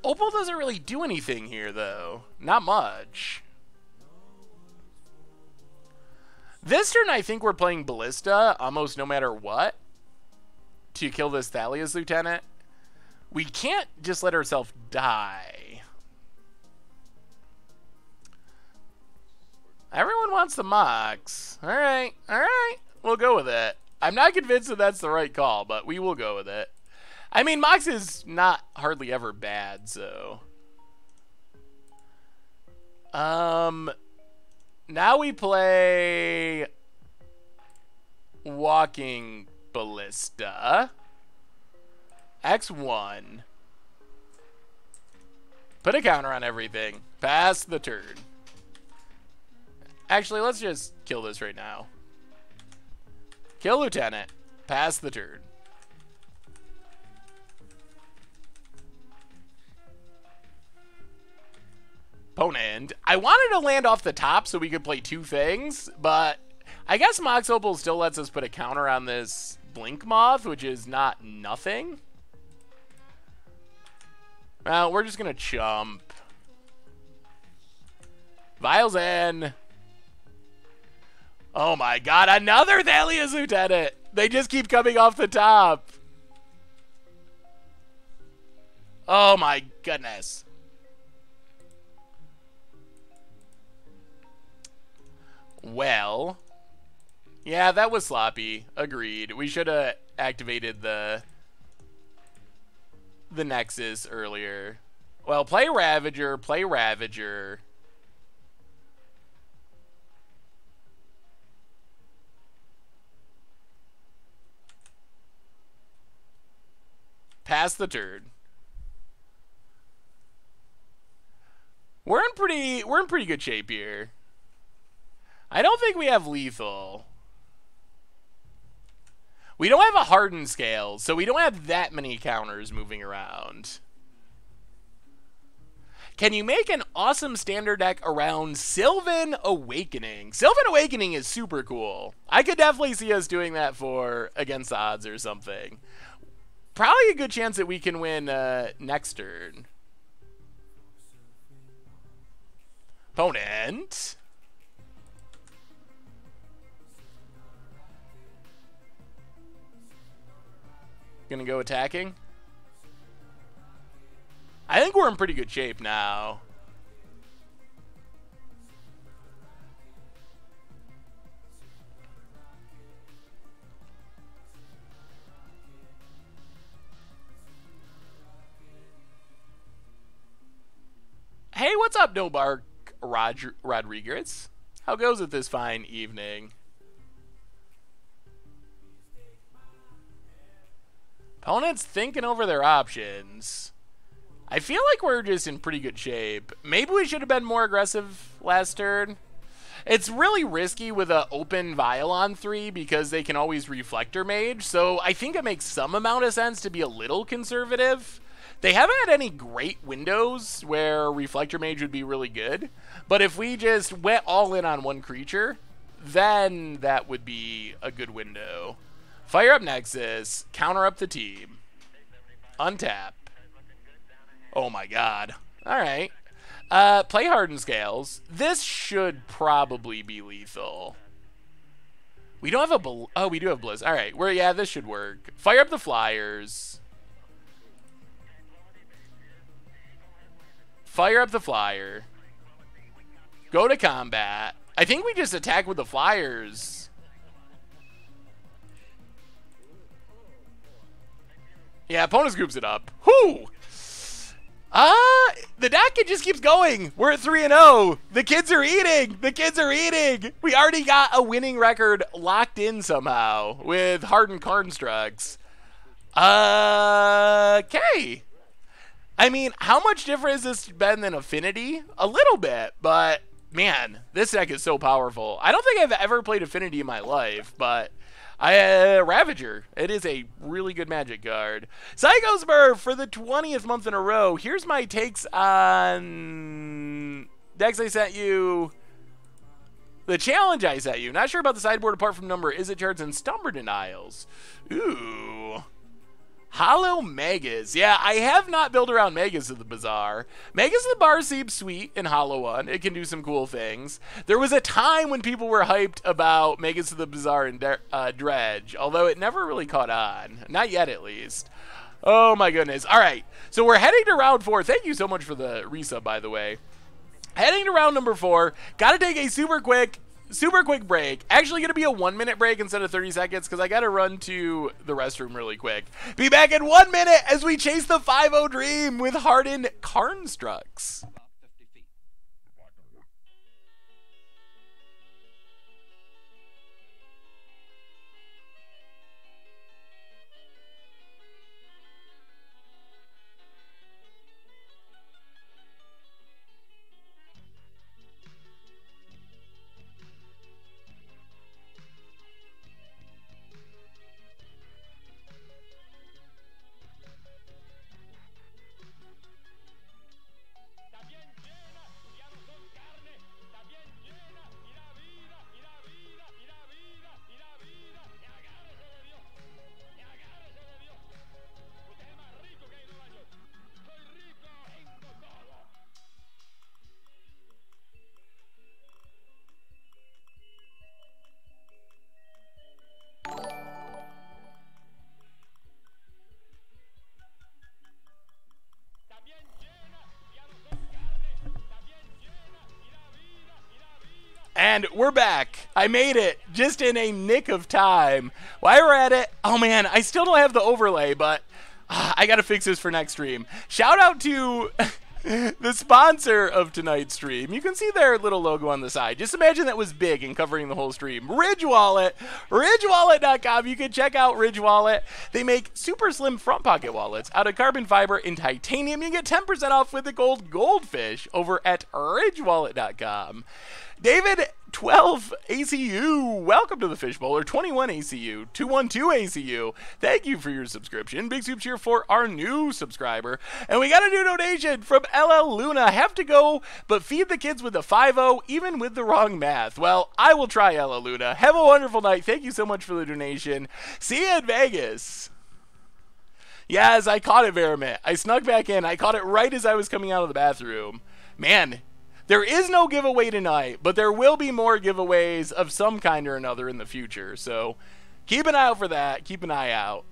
Opal doesn't really do anything here, though. Not much. This turn, I think we're playing Ballista almost no matter what to kill this Thalia's Lieutenant. We can't just let ourselves die. Everyone wants the Mox. All right. We'll go with it. I'm not convinced that that's the right call, but we will go with it. I mean, Mox is not hardly ever bad, so. Now we play Walking Ballista. X1. Put a counter on everything. Pass the turn. Actually, let's just kill this right now. Kill Lieutenant. Pass the turn. Opponent. I wanted to land off the top so we could play two things, but I guess Mox Opal still lets us put a counter on this Blink Moth, which is not nothing. Well, we're just going to chump. Vials in. Oh my god, another Thalia's Lieutenant! They just keep coming off the top. Oh my goodness. Well, yeah, that was sloppy. Agreed. We should have activated the Nexus earlier. Well, play Ravager, play Ravager. Pass the turn. We're in pretty good shape here. I don't think we have lethal. We don't have a hardened scale, so we don't have that many counters moving around. Can you make an awesome standard deck around Sylvan Awakening? Sylvan Awakening is super cool. I could definitely see us doing that for Against the Odds or something. Probably a good chance that we can win next turn. Opponent. Gonna go attacking. I think we're in pretty good shape now. Hey, what's up, No Bark Rodriguez? How goes it this fine evening? Opponent's thinking over their options. I feel like we're just in pretty good shape. Maybe we should have been more aggressive last turn. It's really risky with an open Vial on 3 because they can always Reflector Mage, so I think it makes some amount of sense to be a little conservative. They haven't had any great windows where Reflector Mage would be really good, but if we just went all in on one creature, then that would be a good window. Fire up Nexus, counter up the team, untap. Oh my god. Alright. Play Hardened Scales. This should probably be lethal. We don't have a... Oh, we do have Blizz. Alright, yeah, this should work. Fire up the Flyers. Fire up the Flyer. Go to combat. I think we just attack with the Flyers. Yeah, opponent scoops it up. Whoo! The docket just keeps going. We're at 3-0. The kids are eating. The kids are eating. We already got a winning record locked in somehow with Hardened Karnstructs. Okay. I mean, how much different has this been than Affinity? A little bit, but man, this deck is so powerful. I don't think I've ever played Affinity in my life, but Ravager. It is a really good Magic card. Psycho Smurf for the 20th month in a row. Here's my takes on decks I sent you. The challenge I sent you. Not sure about the sideboard apart from number. Is it charts and Stumber Denials? Ooh. Hollow Megas. Yeah, I have not built around Megas of the Bazaar. Megas of the Bar seems sweet in Hollow One. It can do some cool things. There was a time when people were hyped about Megas of the Bazaar and Dredge, although it never really caught on. Not yet, at least. Oh, my goodness. All right, so we're heading to round 4. Thank you so much for the resub, by the way. Heading to round number 4. Got to take a super quick break. Actually going to be a 1-minute break instead of 30 seconds because I got to run to the restroom really quick. Be back in 1 minute as we chase the 5-0 dream with Hardened Karnstructs. And we're back. I made it just in a nick of time. While we're at it, oh man, I still don't have the overlay, but I gotta fix this for next stream. Shout out to the sponsor of tonight's stream. You can see their little logo on the side. Just imagine that was big and covering the whole stream. Ridge Wallet, ridgewallet.com. You can check out Ridge Wallet. They make super slim front pocket wallets out of carbon fiber and titanium. You can get 10% off with the goldfish over at ridgewallet.com. David 12 ACU, welcome to the Fishbowl, or 21 ACU, 212 ACU. Thank you for your subscription. Big soup cheer for our new subscriber. And we got a new donation from LL Luna. Have to go, but feed the kids with the 5-0, even with the wrong math. Well, I will try, LL Luna. Have a wonderful night. Thank you so much for the donation. See you in Vegas. Yes, I caught it, Verimit. I snuck back in. I caught it right as I was coming out of the bathroom. Man, there is no giveaway tonight, but there will be more giveaways of some kind or another in the future. So keep an eye out for that. Keep an eye out.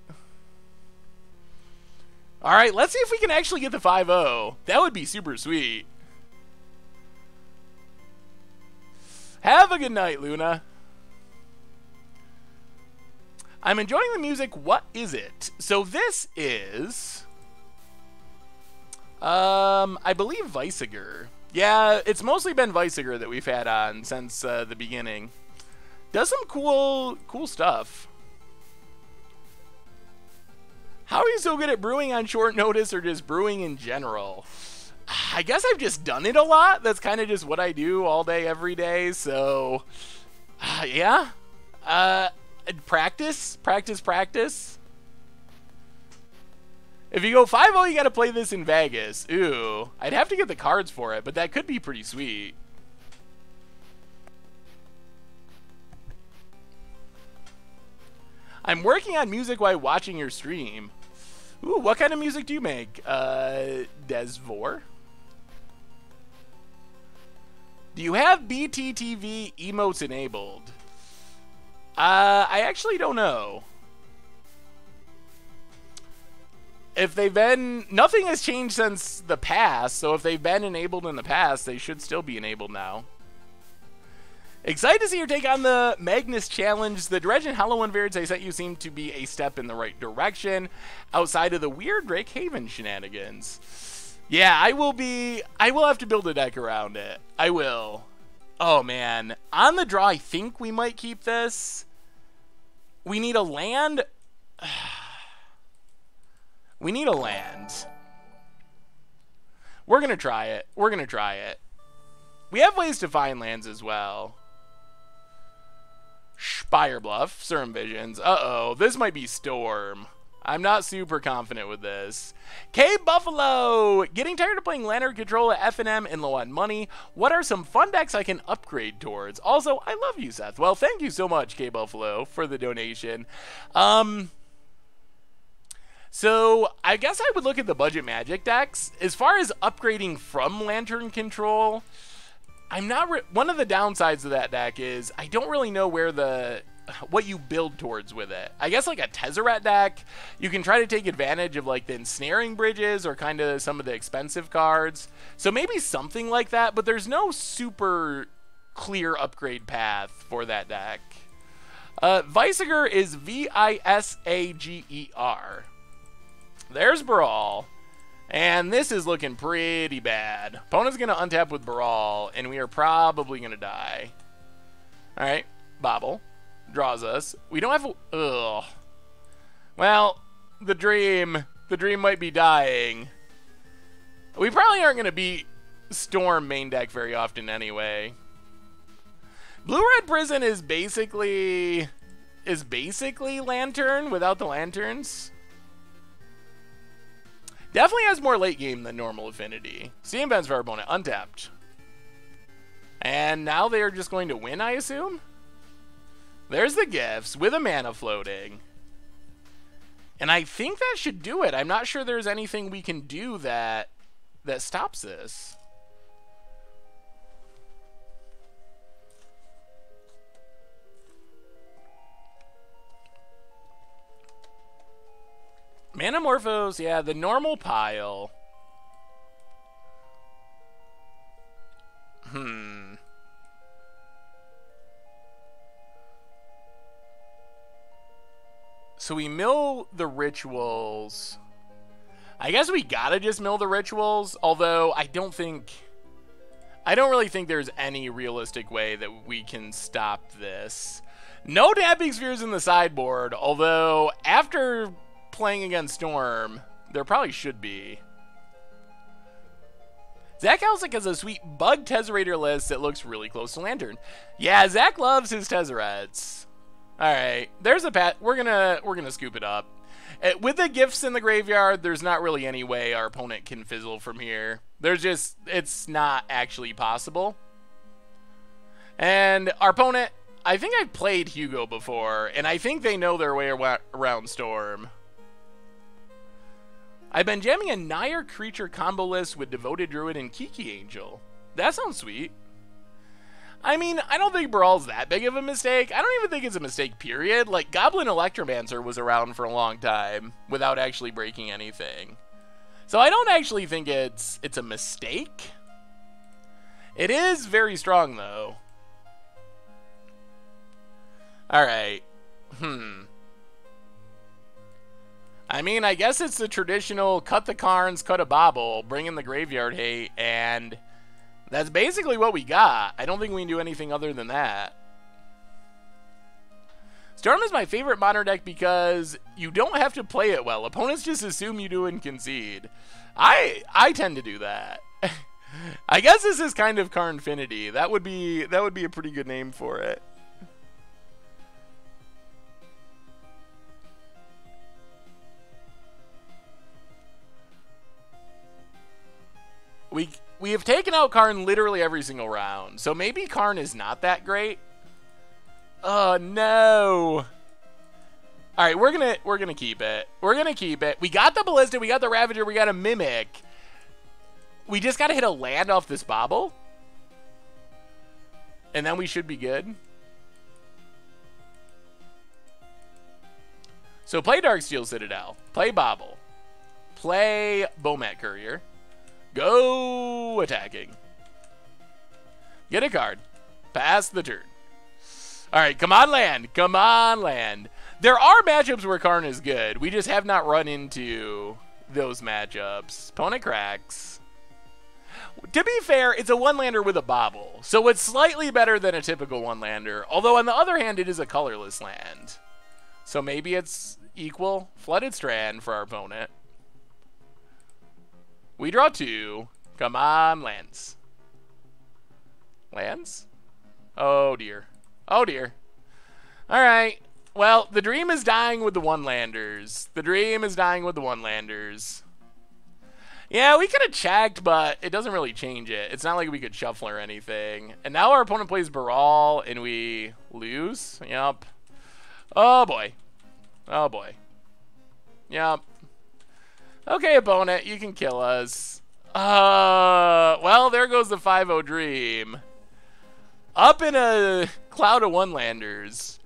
All right, let's see if we can actually get the 5-0. That would be super sweet. Have a good night, Luna. I'm enjoying the music. What is it? So this is, I believe Weisiger. Yeah, it's mostly been Weisiger that we've had on since the beginning. Does some cool stuff. How are you so good at brewing on short notice or just brewing in general? I guess I've just done it a lot. That's kind of just what I do all day, every day. So, yeah. Practice. If you go 5-0, you got to play this in Vegas. Ooh, I'd have to get the cards for it, but that could be pretty sweet. I'm working on music while watching your stream. Ooh, what kind of music do you make? Desvor? Do you have BTTV emotes enabled? I actually don't know. If they've been, nothing has changed since the past, so if they've been enabled in the past, they should still be enabled now. Excited to see your take on the Magnus Challenge. The Dredge and Hollow One variants I sent you seem to be a step in the right direction, outside of the weird Drake Haven shenanigans. Yeah, I will have to build a deck around it. I will. Oh, man. On the draw, I think we might keep this. We need a land. We need a land. We're going to try it. We're going to try it. We have ways to find lands as well. Spire Bluff, Serum Visions. Uh-oh, this might be Storm. I'm not super confident with this. K Buffalo! Getting tired of playing Lantern Control at F&M and low on money. What are some fun decks I can upgrade towards? Also, I love you, Seth. Well, thank you so much, K Buffalo, for the donation. So, I guess I would look at the budget Magic decks. As far as upgrading from Lantern Control, I'm not... one of the downsides of that deck is I don't really know where what you build towards with it. I guess like a Tezzeret deck, you can try to take advantage of like the ensnaring bridges or kind of some of the expensive cards. So maybe something like that, but there's no super clear upgrade path for that deck. Visager is V-I-S-A-G-E-R. There's Brawl. And this is looking pretty bad. Opponent's going to untap with Brawl, and we are probably going to die. Alright, Bobble. Draws us. We don't have a... ugh. Well, the dream might be dying. We probably aren't going to beat Storm main deck very often anyway. Blue-Red Prison is basically Lantern without the lanterns. Definitely has more late game than normal Affinity. Steam Vents for our opponent, untapped. And now they are just going to win, I assume? There's the gifts with a mana floating. And I think that should do it. I'm not sure there's anything we can do that stops this. Manamorphose, yeah, the normal pile. So we mill the rituals. I guess we gotta just mill the rituals, although I don't really think there's any realistic way that we can stop this. No Dapping Spheres in the sideboard, although after playing against Storm, there probably should be. Zach Halsick has a sweet Bug Tezzerator list that looks really close to Lantern. Yeah, Zach loves his Tezzerets. Alright, there's a pat. We're gonna scoop it up. With the gifts in the graveyard, there's not really any way our opponent can fizzle from here. It's not actually possible. And our opponent, I think I've played Hugo before, and I think they know their way around Storm. I've been jamming a Nair creature combo list with Devoted Druid and Kiki Angel. That sounds sweet. I mean, I don't think Brawl's that big of a mistake. I don't even think it's a mistake, period. Like, Goblin Electromancer was around for a long time without actually breaking anything. So I don't actually think it's a mistake. It is very strong, though. Alright. I mean, I guess it's the traditional cut the Karns, cut a Bobble, bring in the graveyard hate, and that's basically what we got. I don't think we can do anything other than that. Storm is my favorite modern deck because you don't have to play it well. Opponents just assume you do and concede. I tend to do that. I guess this is kind of Karnfinity. That would be a pretty good name for it. We have taken out Karn literally every single round, so maybe Karn is not that great. Oh no! All right, we're gonna keep it. We're gonna keep it. We got the Ballista, we got the Ravager, we got a Mimic. We just gotta hit a land off this Bobble, and then we should be good. So play Darksteel Citadel, play Bobble, play Bomat Courier. Go attacking. Get a card. Pass the turn. Alright, come on land. Come on land. There are matchups where Karn is good. We just have not run into those matchups. Opponent cracks. To be fair, it's a one-lander with a bobble, so it's slightly better than a typical one-lander, although on the other hand, it is a colorless land. So maybe it's equal. Flooded Strand for our opponent. We draw 2. Come on, lands. Lands? Oh, dear. Oh, dear. All right. Well, the dream is dying with the one-landers. The dream is dying with the one-landers. Yeah, we could have checked, but it doesn't really change it. It's not like we could shuffle or anything. And now our opponent plays Baral, and we lose. Yup. Oh, boy. Oh, boy. Yup. Okay, opponent, you can kill us. Well, there goes the 5-0 dream. Up in a cloud of one-landers.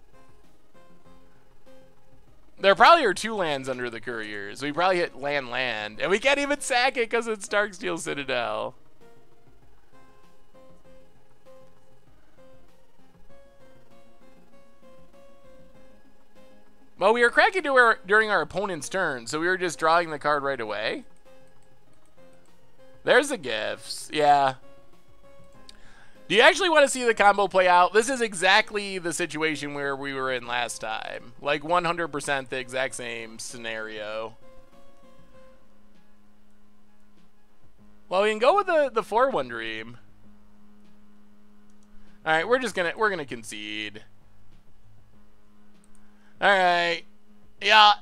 There probably are 2 lands under the couriers. We probably hit land, and we can't even sack it because it's Darksteel Citadel. Well, we were cracking during our opponent's turn, so we were just drawing the card right away. There's the gifts. Yeah. Do you actually want to see the combo play out? This is exactly the situation where we were in last time. Like 100% the exact same scenario. Well, we can go with the 4-1 dream. All right, we're gonna concede. All right. Yeah.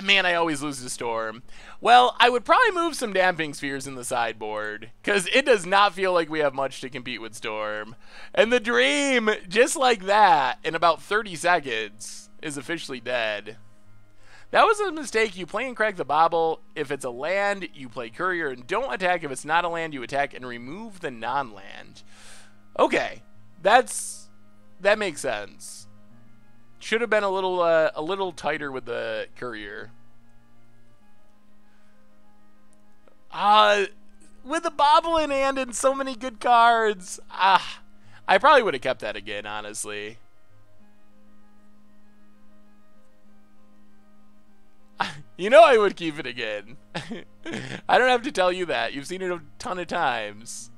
Man, I always lose to Storm. Well, I would probably move some Damping Spheres in the sideboard, because it does not feel like we have much to compete with Storm. And the dream, just like that, in about 30 seconds, is officially dead. That was a mistake. You play and crack the bobble. If it's a land, you play Courier and don't attack. If it's not a land, you attack and remove the non-land. Okay. That makes sense. Should have been a little tighter with the Courier. With the bobble in hand and so many good cards. I probably would have kept that again, honestly. You know I would keep it again. I don't have to tell you that. You've seen it a ton of times.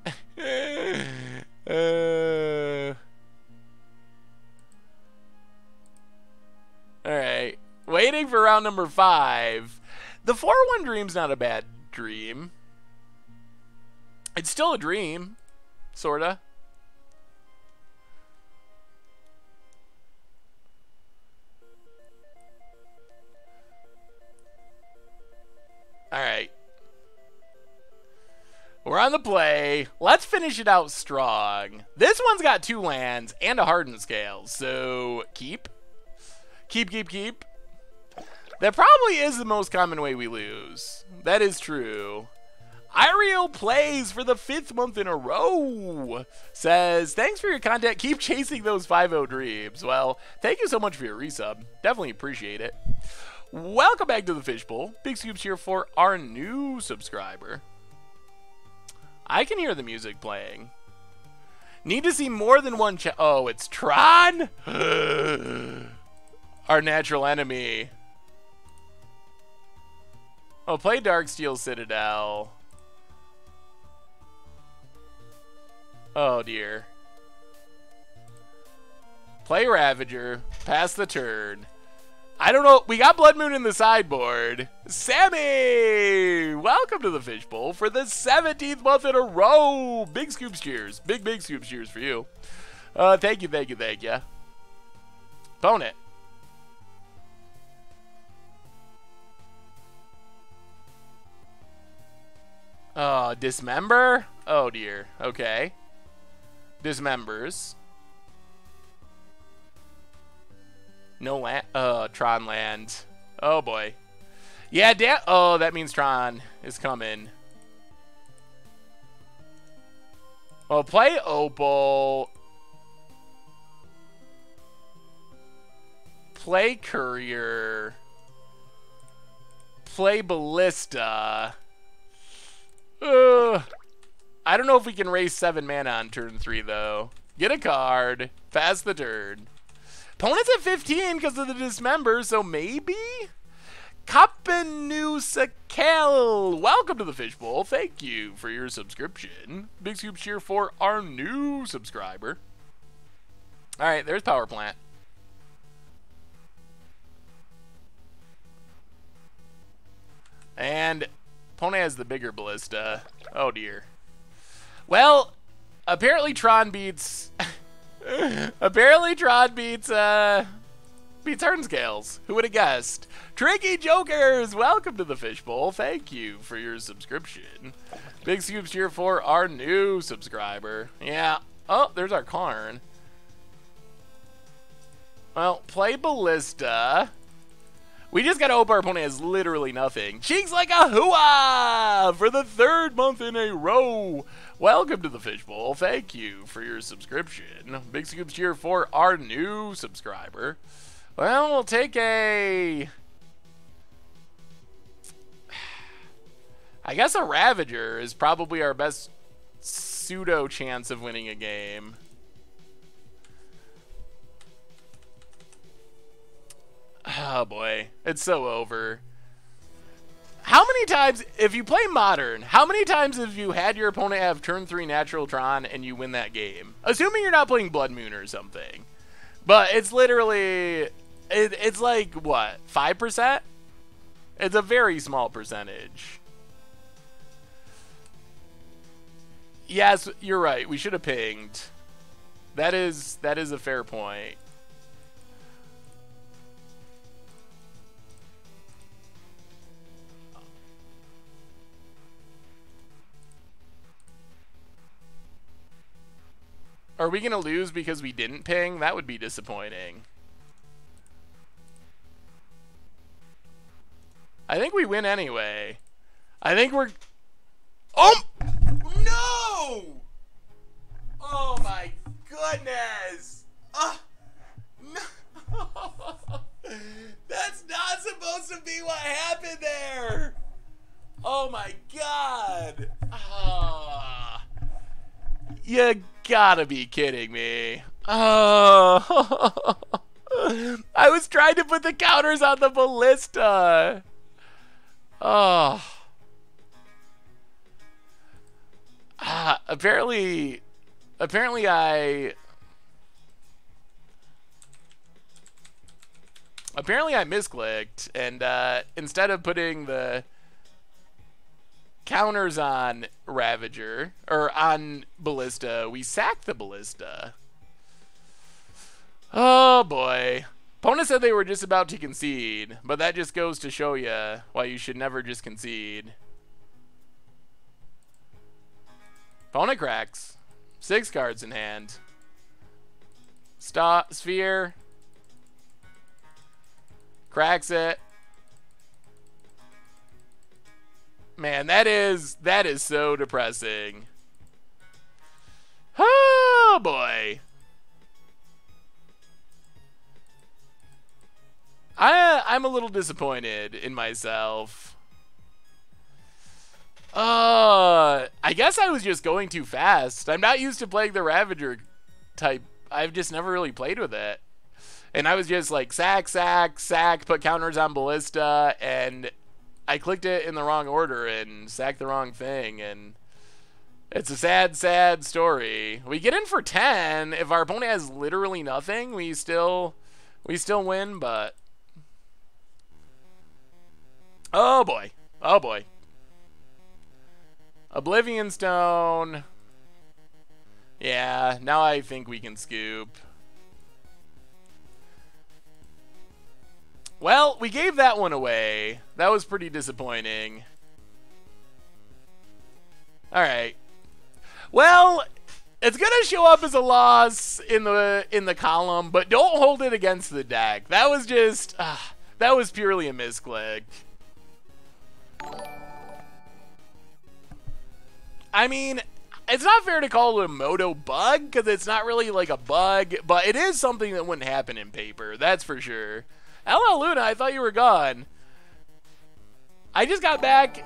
Alright. Waiting for round number 5. The 4-1 dream's not a bad dream. It's still a dream. Sorta. Alright. We're on the play. Let's finish it out strong. This one's got 2 lands and a Hardened scale. So, keep. Keep. That probably is the most common way we lose. That is true. Iriel plays for the 5th month in a row. Says, thanks for your content. Keep chasing those 5-0 dreams. Well, thank you so much for your resub. Definitely appreciate it. Welcome back to the Fishbowl. Big scoops here for our new subscriber. I can hear the music playing. Need to see more than one oh, it's Tron? Our natural enemy. Oh, play Darksteel Citadel. Oh, dear. Play Ravager. Pass the turn. I don't know. We got Blood Moon in the sideboard. Sammy! Welcome to the Fishbowl for the 17th month in a row. Big scoops cheers. Big scoops cheers for you. Thank you. Opponent. Oh, dismember? Oh, dear. Okay. Dismembers. No land. Tron land. Oh, boy. Yeah, oh, that means Tron is coming. Well, play Opal. Play Courier. Play Ballista. I don't know if we can raise 7 mana on turn 3, though. Get a card. Pass the turn. Opponent's at 15 because of the dismember, so maybe? Kapanusakel, welcome to the Fishbowl. Thank you for your subscription. Big scoop cheer for our new subscriber. All right, there's power plant. And Pone has the bigger ballista. Oh dear. Well, apparently Tron beats beats Hardened Scales. Who would have guessed? Tricky Jokers, welcome to the Fishbowl. Thank you for your subscription. Big scoops here for our new subscriber. Yeah. Oh, there's our Karn. Well, play Ballista. We just gotta hope our opponent has literally nothing. Cheeks like a hooah for the 3rd month in a row. Welcome to the Fishbowl. Thank you for your subscription. Big scoops here for our new subscriber. Well, we'll take a... I guess a Ravager is probably our best pseudo chance of winning a game. Oh boy, it's so over. How many times, if you play Modern, how many times have you had your opponent have turn 3 Natural Tron and you win that game? Assuming you're not playing Blood Moon or something. But it's literally, it's like, what, 5%? It's a very small percentage. Yes, you're right, we should have pinged. That is a fair point. Are we going to lose because we didn't ping? That would be disappointing. I think we win anyway. I think we're... Oh! No! Oh my goodness! No! That's not supposed to be what happened there! Oh my god! You gotta be kidding me. Oh. I was trying to put the counters on the ballista. Oh. Apparently I misclicked, and instead of putting the counters on Ravager, or on Ballista, we sacked the Ballista. Oh boy. Pona said they were just about to concede, but that just goes to show you why you should never just concede. Pona cracks. 6 cards in hand. Sphere. Cracks it. Man, that is so depressing. Oh boy. I'm a little disappointed in myself. I guess I was just going too fast. I'm not used to playing the Ravager type. I've just never really played with it. And I was just like sack, sack, sack, put counters on Ballista, and I clicked it in the wrong order and sacked the wrong thing, and it's a sad, sad story. We get in for 10. If our opponent has literally nothing, we still win, but oh boy. Oh boy. Oblivion Stone. Yeah, now I think we can scoop. Well, we gave that one away. That was pretty disappointing. That Well, it's gonna show up as a loss in the column, but don't hold it against the deck. That was just that was purely a misclick. I mean, it's not fair to call it a moto bug because it's not really like a bug, but it is something that wouldn't happen in paper. That's for sure. Hello, Luna. I thought you were gone. I just got back.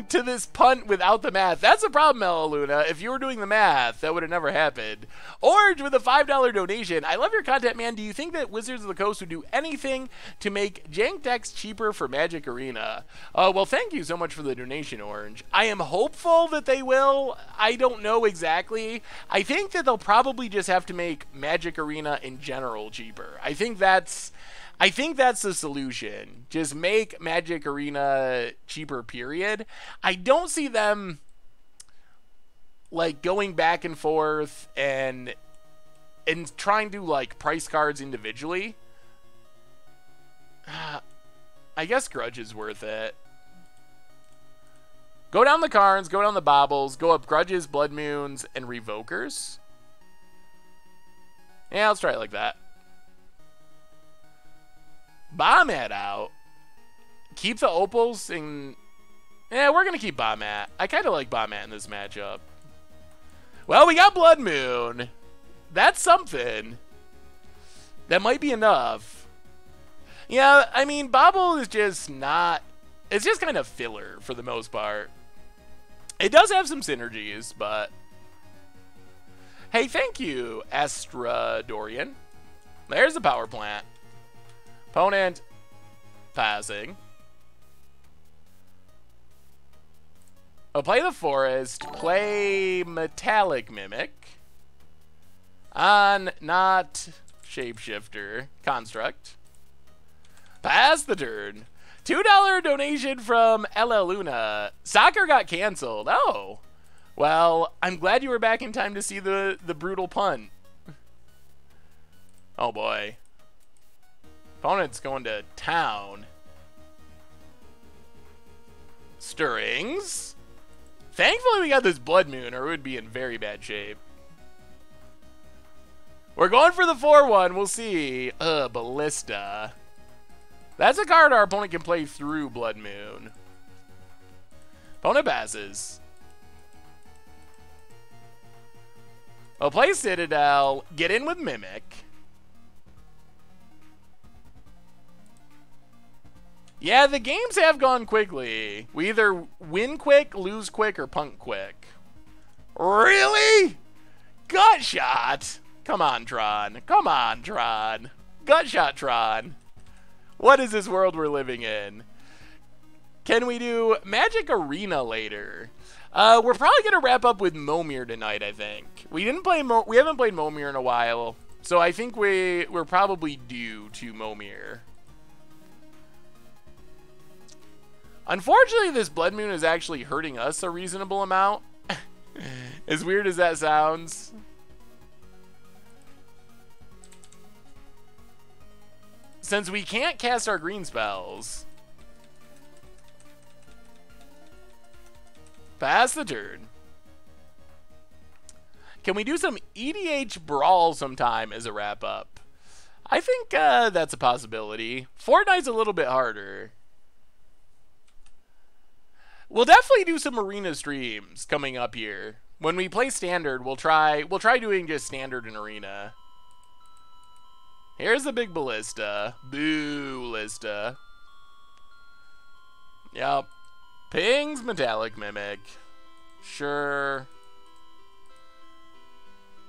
to this punt without the math. That's the problem, Ella Luna. If you were doing the math, that would have never happened. Orange with a $5 donation. I love your content, man. Do you think that Wizards of the Coast would do anything to make jank decks cheaper for Magic Arena? Well, thank you so much for the donation, Orange. I am hopeful that they will. I don't know exactly. I think that they'll probably just have to make Magic Arena in general cheaper. I think that's the solution. Just make Magic Arena cheaper, period. I don't see them like going back and forth and trying to like price cards individually. I guess Grudge is worth it. Go down the Karns, go down the Baubles, go up Grudges, Blood Moons, and Revokers. Yeah, let's try it like that. Bombad out. Keep the Opals and... Yeah, we're going to keep Bombad. I kind of like Bombad in this matchup. Well, we got Blood Moon. That's something. That might be enough. Yeah, I mean, Bauble is just not... It's just kind of filler for the most part. It does have some synergies, but... Hey, thank you, Astra Dorian. There's the power plant. Opponent passing. Oh, play the Forest. Play Metallic Mimic. On not Shapeshifter. Construct. Pass the turn. $2 donation from LL Luna. Soccer got canceled. Oh. Well, I'm glad you were back in time to see the brutal punt. Oh boy. Opponent's going to town. Stirrings. Thankfully we got this Blood Moon or it would be in very bad shape. We're going for the 4-1. We'll see. Ballista. That's a card our opponent can play through Blood Moon. Opponent passes. I'll play Citadel. Get in with Mimic. Yeah, the games have gone quickly. We either win quick, lose quick, or punt quick. Really? Gut shot. Come on, Tron. Come on, Tron. Gut shot, Tron. What is this world we're living in? Can we do Magic Arena later? We're probably gonna wrap up with Momir tonight. I think we haven't played Momir in a while, so I think we're probably due to Momir. Unfortunately, this Blood Moon is actually hurting us a reasonable amount. As weird as that sounds. Since we can't cast our green spells. Pass the turn. Can we do some EDH Brawl sometime as a wrap-up? I think that's a possibility. Fortnite's a little bit harder. We'll definitely do some arena streams coming up here. When we play standard, we'll try doing just standard and arena. Here's the big Ballista. Boo, Ballista. Yep. Pings Metallic Mimic. Sure.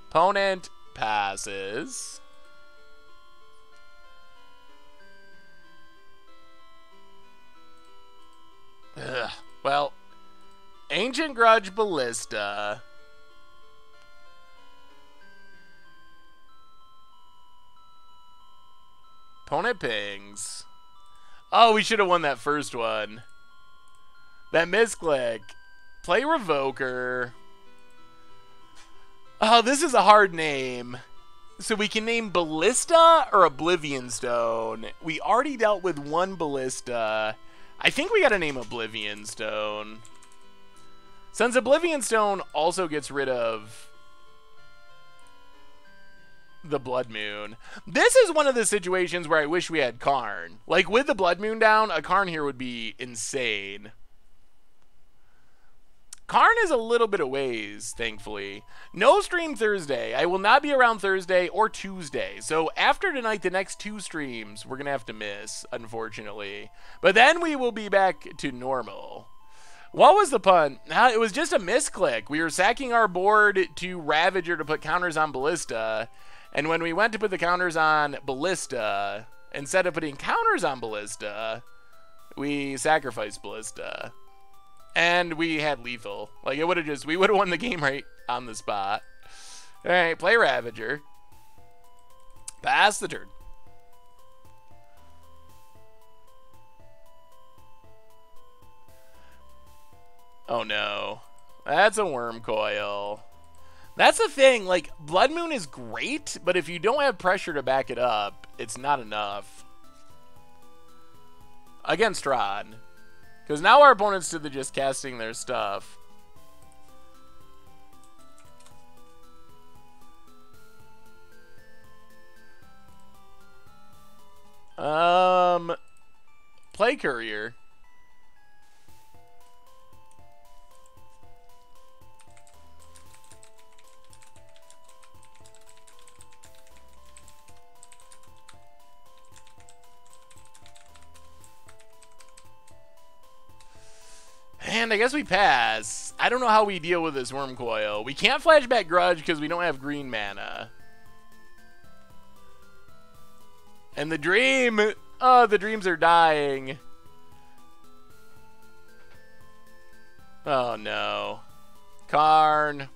Opponent passes. Ugh. Well, Ancient Grudge Ballista. Opponent pings. Oh, we should have won that first one. That misclick. Play Revoker. Oh, this is a hard name. So we can name Ballista or Oblivion Stone. We already dealt with one Ballista. I think we gotta name Oblivion Stone. Since Oblivion Stone also gets rid of the Blood Moon. This is one of the situations where I wish we had Karn. Like, with the Blood Moon down, a Karn here would be insane. Karn is a little bit of ways, thankfully. No stream Thursday. I will not be around Thursday or Tuesday. So after tonight, the next 2 streams, we're going to have to miss, unfortunately. But then we will be back to normal. What was the pun? It was just a misclick. We were sacking our board to Ravager to put counters on Ballista, and when we went to put the counters on Ballista, instead of putting counters on Ballista, we sacrificed Ballista. And we had lethal. Like, it would have just, we would have won the game right on the spot. Alright, play Ravager. Pass the turn. Oh no. That's a worm coil. That's the thing, like, Blood Moon is great, but if you don't have pressure to back it up, it's not enough. Against Rod. Because now our opponents do the just casting their stuff. Play Courier. And I guess we pass. I don't know how we deal with this Worm Coil. We can't Flashback Grudge because we don't have green mana. And the dream. Oh, the dreams are dying. Oh no. Karn.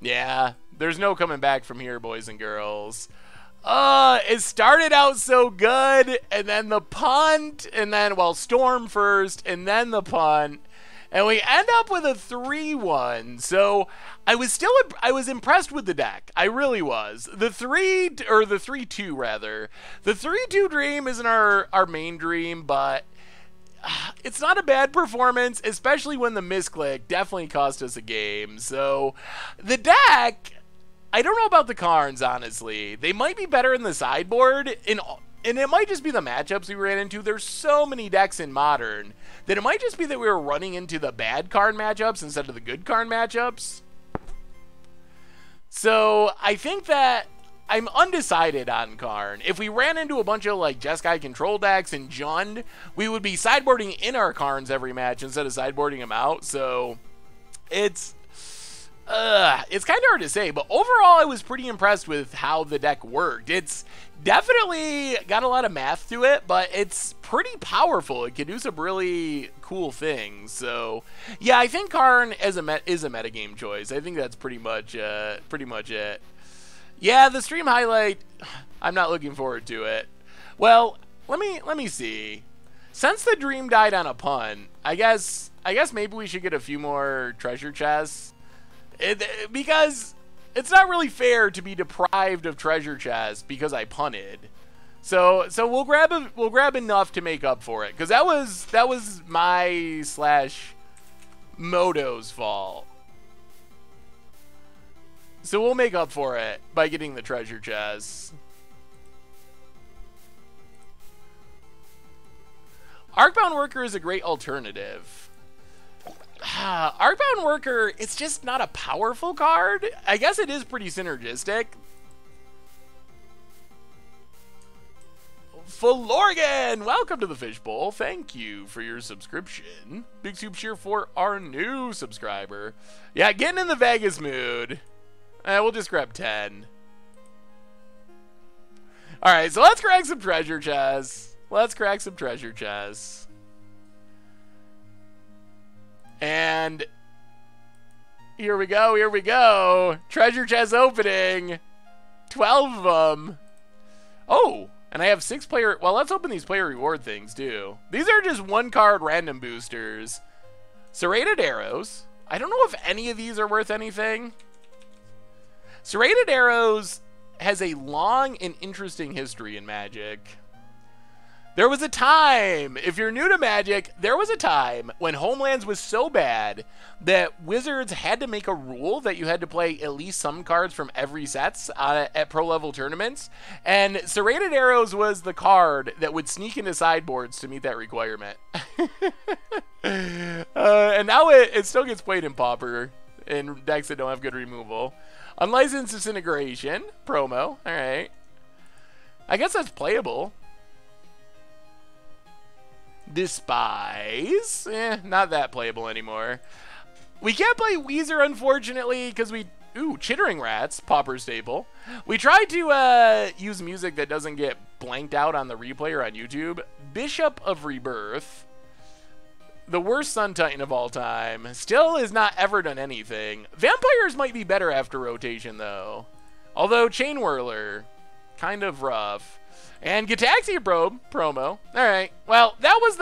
Yeah, there's no coming back from here, boys and girls. It started out so good, and then the punt, and then, well, Storm first, and then the punt, and we end up with a 3-1. So I was impressed with the deck. I really was. The 3-2 rather. The 3-2 dream isn't our main dream, but it's not a bad performance, especially when the misclick definitely cost us a game. So the deck, I don't know about the Karns, honestly. They might be better in the sideboard, and it might just be the matchups we ran into. There's so many decks in Modern that it might just be that we were running into the bad Karn matchups instead of the good Karn matchups. So I think that I'm undecided on Karn. If we ran into a bunch of like Jeskai control decks and Jund, we would be sideboarding in our Karns every match instead of sideboarding them out. So it's kind of hard to say, but overall I was pretty impressed with how the deck worked. It's definitely got a lot of math to it, but it's pretty powerful. It can do some really cool things. So yeah, I think Karn is a metagame choice. I think that's pretty much it. Yeah, the stream highlight, I'm not looking forward to it. Well, let me see. Since the dream died on a pun, I guess maybe we should get a few more treasure chests. Because it's not really fair to be deprived of treasure chests because I punted. So we'll grab enough to make up for it, because that was my / Moto's fault. So we'll make up for it by getting the treasure chests. Arcbound Worker is a great alternative. Arcbound Worker, it's just not a powerful card. I guess it is pretty synergistic. Florgan, welcome to the Fishbowl. Thank you for your subscription. Big soup cheer for our new subscriber. Yeah, getting in the Vegas mood. We'll just grab 10. Alright, so let's crack some treasure chests. And here we go. Treasure chest opening. 12 of them. Oh, and I have 6 player. Well, let's open these player reward things too. These are just 1-card random boosters. Serrated Arrows. I don't know if any of these are worth anything. Serrated Arrows has a long and interesting history in Magic. There was a time, if you're new to Magic, there was a time when Homelands was so bad that Wizards had to make a rule that you had to play at least some cards from every sets at pro-level tournaments. And Serrated Arrows was the card that would sneak into sideboards to meet that requirement. And now it still gets played in Pauper, in decks that don't have good removal. Unlicensed Disintegration, promo, alright. I guess that's playable. Despise. Not that playable anymore. We can't play Weezer, unfortunately, because we... Ooh, Chittering Rats, Pauper staple. We tried to use music that doesn't get blanked out on the replay or on YouTube. Bishop of Rebirth. The worst Sun Titan of all time. Still has not ever done anything. Vampires might be better after rotation, though. Although Chain Whirler, kind of rough. And Gataxia Probe promo. All right. Well, that was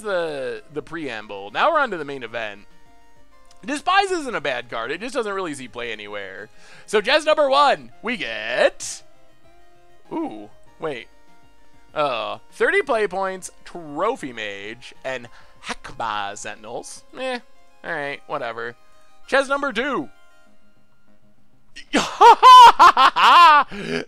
the preamble. Now we're on to the main event. Despise isn't a bad card. It just doesn't really see play anywhere. So chest number 1, we get... Ooh, wait. 30 play points, Trophy Mage, and Hakba Sentinels. Alright, whatever. Chest number 2.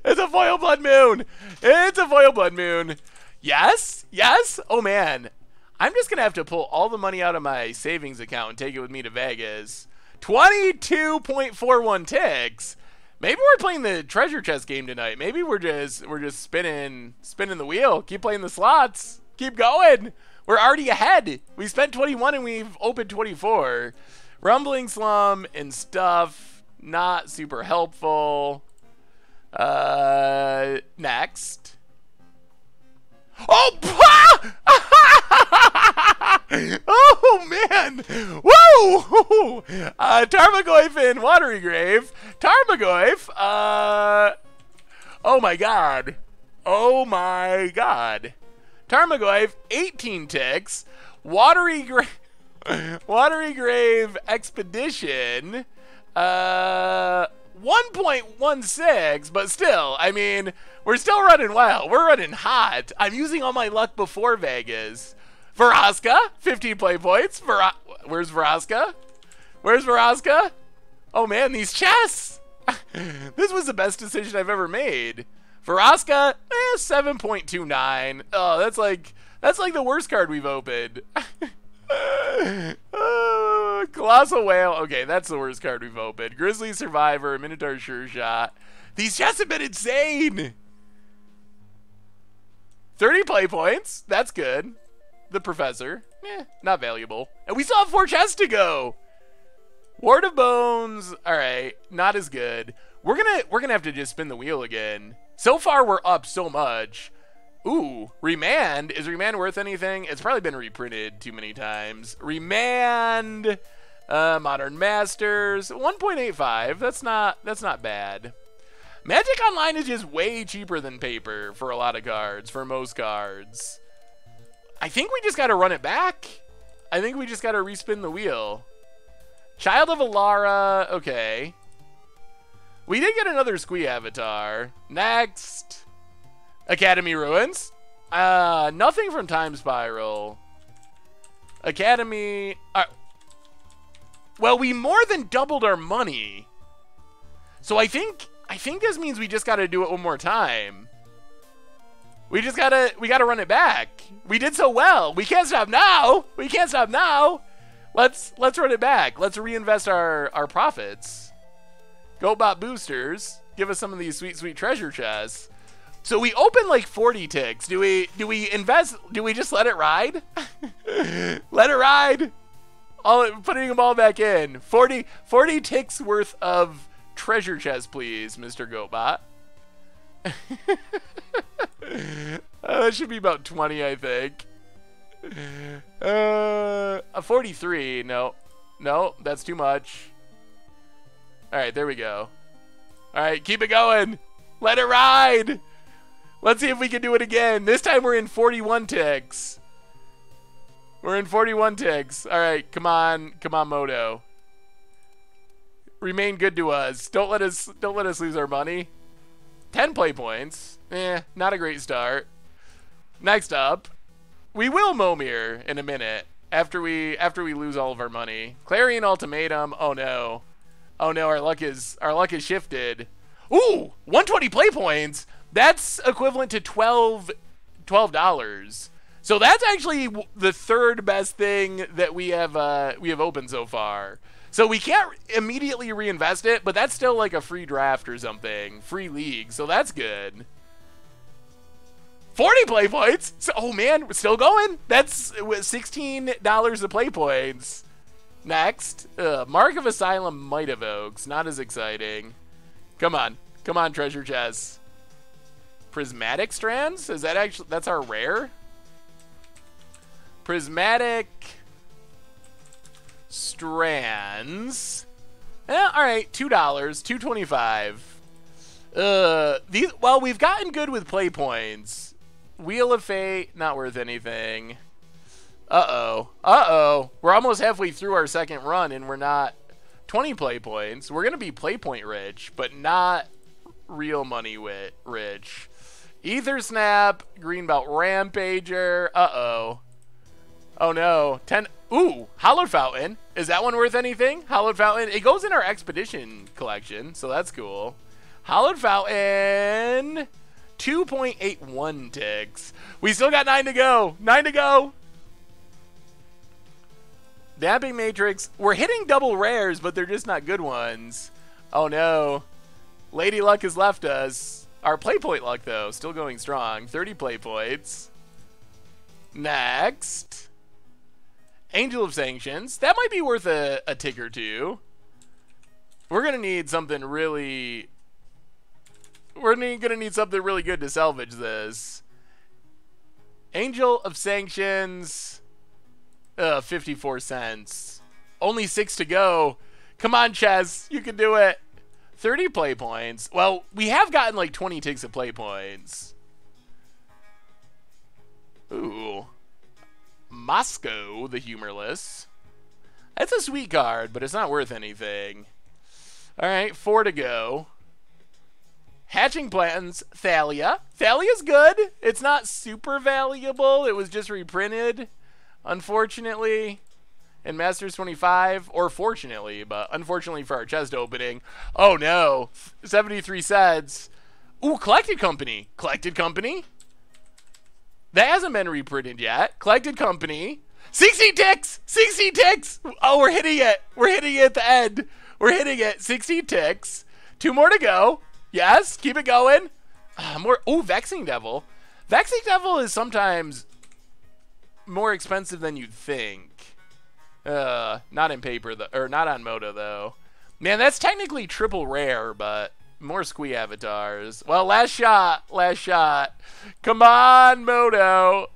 It's a foil Blood Moon. It's a foil Blood Moon. Yes, yes. Oh, man. I'm just going to have to pull all the money out of my savings account and take it with me to Vegas. 22.41 ticks. Maybe we're playing the treasure chest game tonight. Maybe we're just spinning the wheel. Keep playing the slots. Keep going. We're already ahead. We spent 21 and we've opened 24. Rumbling Slum and stuff. Not super helpful. Next. Oh! Oh, man. Woo! Tarmogoyf and Watery Grave. Tarmogoyf. Oh, my God. Oh, my God. Tarmogoyf, 18 ticks. Watery Grave Expedition. 1.16, but still, I mean, we're still running well. We're running hot. I'm using all my luck before Vegas. Vraska, 15 play points. Where's Vraska? Where's Vraska? Oh man, these chests! This was the best decision I've ever made. Vraska, 7.29. Oh, that's like the worst card we've opened. Colossal Whale. Okay, that's the worst card we've opened. Grizzly Survivor, Minotaur Sure Shot. These chests have been insane. 30 play points. That's good. The Professor. Not valuable. And we still have 4 chests to go. Ward of Bones. All right, not as good. We're gonna have to just spin the wheel again. So far, we're up so much. Ooh, Remand. Is Remand worth anything? It's probably been reprinted too many times. Remand. Modern Masters. 1.85. That's not bad. Magic Online is just way cheaper than paper for a lot of cards, for most cards. I think we just got to run it back. I think we just got to respin the wheel. Child of Alara. Okay. We did get another Squee avatar. Next. Academy Ruins. Nothing from Time Spiral. Academy. Well, we more than doubled our money. So I think this means we just got to do it one more time. We gotta run it back. We did so well. We can't stop now. We can't stop now. Let's run it back. Let's reinvest our profits. GoBot boosters. Give us some of these sweet, sweet treasure chests. So we open like 40 ticks. Do we invest? Do we just let it ride? Let it ride. Putting them all back in. 40 ticks worth of treasure chest, please, Mr. GoBot. That should be about 20, I think. A 43. No, that's too much. All right, there we go. All right, keep it going. Let it ride. Let's see if we can do it again. This time we're in 41 ticks. We're in 41 ticks. All right, come on, Moto. Remain good to us. Don't let us lose our money. 10 play points. Not a great start. Next up, we will Momir in a minute after we lose all of our money. Clarion Ultimatum. Oh no. Oh no, our luck is shifted. Ooh, 120 play points. That's equivalent to $12. So that's actually the third best thing that we have opened so far. So we can't immediately reinvest it, but that's still like a free draft or something, free league. So that's good. 40 play points. So, oh man, we're still going. That's $16 of play points. Next, Mark of Asylum Might Evokes. Not as exciting. Come on, treasure chest. Prismatic Strands? Is that actually, that's our rare? Prismatic Strands. All right, $2, $2.25. These, well, we've gotten good with play points. Wheel of Fate, not worth anything. Uh-oh. We're almost halfway through our second run, and we're not 20 play points. We're going to be play point rich, but not real money rich. Ether Snap, Greenbelt Rampager. Uh-oh. Oh, no. 10. Ooh, Hallowed Fountain. Is that one worth anything? Hallowed Fountain. It goes in our Expedition collection, so that's cool. Hallowed Fountain. 2.81 ticks. We still got 9 to go. 9 to go. Damping Matrix. We're hitting double rares, but they're just not good ones. Oh, no. Lady Luck has left us. Our play point luck, though, still going strong. 30 play points. Next. Angel of Sanctions. That might be worth a tick or two. We're going to need something really... We're going to need something really good to salvage this. Angel of Sanctions. 54 cents. Only 6 to go. Come on, Ches. You can do it. 30 play points. Well, we have gotten like 20 ticks of play points. Ooh. Moscow, the Humorless. That's a sweet card, but it's not worth anything. All right, 4 to go. Hatching Plans, Thalia. Thalia's good. It's not super valuable. It was just reprinted, unfortunately, in Masters 25. Or fortunately, but unfortunately for our chest opening. Oh, no. 73 cents. Ooh, Collected Company. Collected Company. That hasn't been reprinted yet. Collected Company. 60 ticks! 60 ticks! Oh, we're hitting it. We're hitting it at the end. We're hitting it. 60 ticks. 2 more to go. Yes, keep it going. More. Oh, Vexing Devil. Vexing Devil is sometimes more expensive than you'd think. Not in paper, or not on Moto, though. Man, that's technically triple rare, but more squee avatars. Well, last shot. Last shot. Come on, Moto.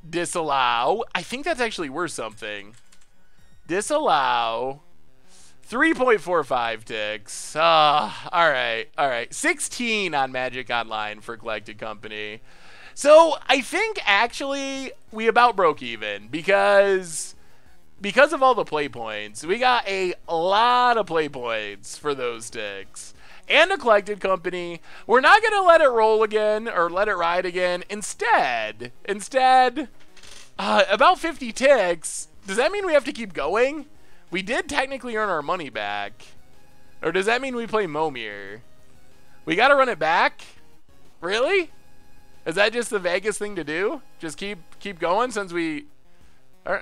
Disallow. I think that's actually worth something. Disallow. 3.45 ticks. All right. 16 on Magic Online for Collected Company. So I think actually we about broke even because of all the play points. We got a lot of play points for those ticks. And a Collected Company. We're not going to let it roll again or let it ride again. Instead, about 50 ticks. Does that mean we have to keep going? We did technically earn our money back. Or does that mean we play Momir? We got to run it back? Really? Is that just the Vegas thing to do? Just keep going since we... All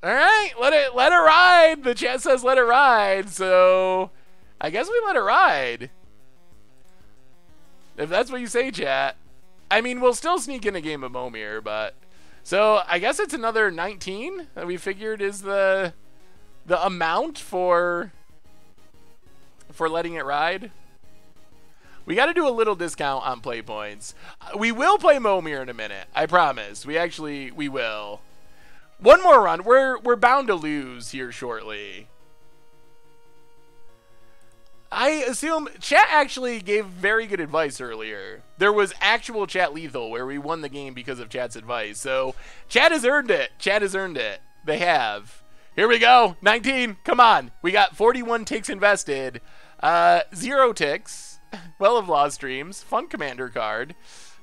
right, let it ride. The chat says let it ride, so I guess we let it ride. If that's what you say, chat. I mean, we'll still sneak in a game of Momir, but... So I guess it's another 19 that we figured is the amount for letting it ride. We got to do a little discount on play points. We will play Momir in a minute. I promise. We will. One more run. We're bound to lose here shortly. I assume chat actually gave very good advice earlier. There was actual chat lethal where we won the game because of chat's advice. So chat has earned it. Chat has earned it. They have. Here we go. 19. Come on. We got 41 ticks invested. 0 ticks. Well of Lost Dreams. Fun commander card.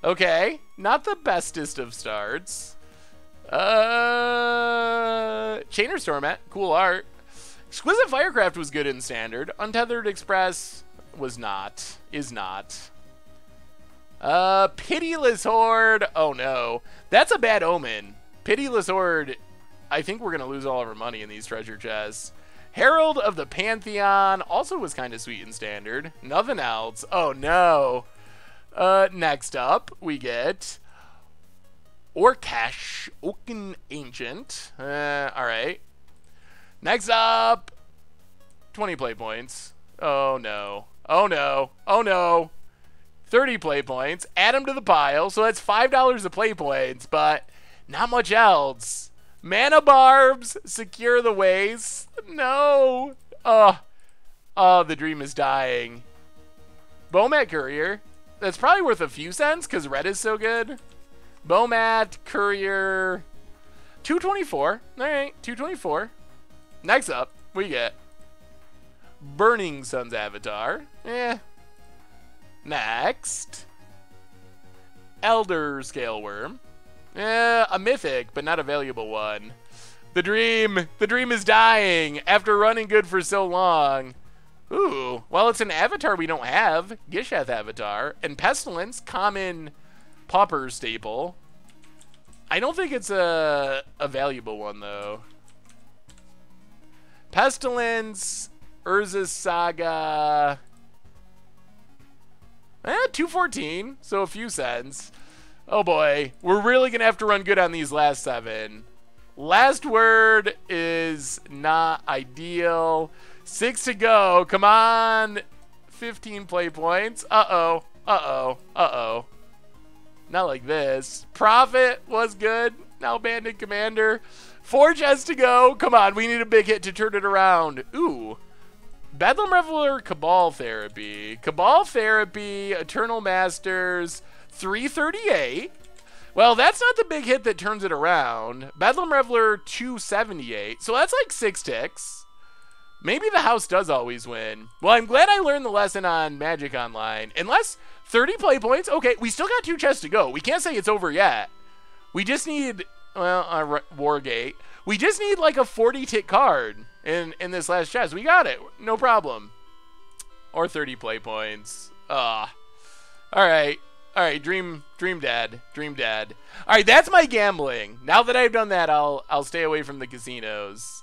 Okay. Not the bestest of starts. Chainer Stormat. Cool art. Exquisite Firecraft was good in Standard. Untethered Express was not. Is not. Pitiless Horde. Oh no. That's a bad omen. Pitiless Horde. I think we're going to lose all of our money in these treasure chests. Herald of the Pantheon also was kind of sweet in Standard. Nothing else. Oh, no. Next up, we get Orcash, Oaken Ancient. Alright. Next up, 20 play points. Oh no. Oh no. Oh no. 30 play points. Add them to the pile. So that's $5 of play points, but not much else. Mana Barbs, secure the waste. No. Oh, the dream is dying. Bomat Courier. That's probably worth a few cents because red is so good. Bomat Courier. 224. Alright, 224. Next up, we get Burning Sun's Avatar. Next, Elder Scaleworm. A mythic, but not a valuable one. The dream is dying after running good for so long. Ooh, well, it's an avatar we don't have. Gisheth Avatar. And Pestilence, common pauper staple. I don't think it's a valuable one, though. Pestilence, Urza's Saga. 214, so a few cents. Oh boy, we're really gonna have to run good on these last 7. Last word is not ideal. 6 to go. Come on. 15 play points. Uh-oh. Uh-oh. Uh-oh. Not like this. Prophet was good. Now Bandit Commander. 4 chests to go. Come on, we need a big hit to turn it around. Ooh. Bedlam Reveler, Cabal Therapy. Cabal Therapy, Eternal Masters, 338. Well, that's not the big hit that turns it around. Bedlam Reveler, 278. So that's like 6 ticks. Maybe the house does always win. Well, I'm glad I learned the lesson on Magic Online. Unless 30 play points. Okay, we still got 2 chests to go. We can't say it's over yet. We just need, well, Wargate. We just need like a 40-tick card in this last chest. We got it. No problem. Or 30 play points. All right. All right, Dream Dad. Dream Dad. All right, that's my gambling. Now that I've done that, I'll stay away from the casinos.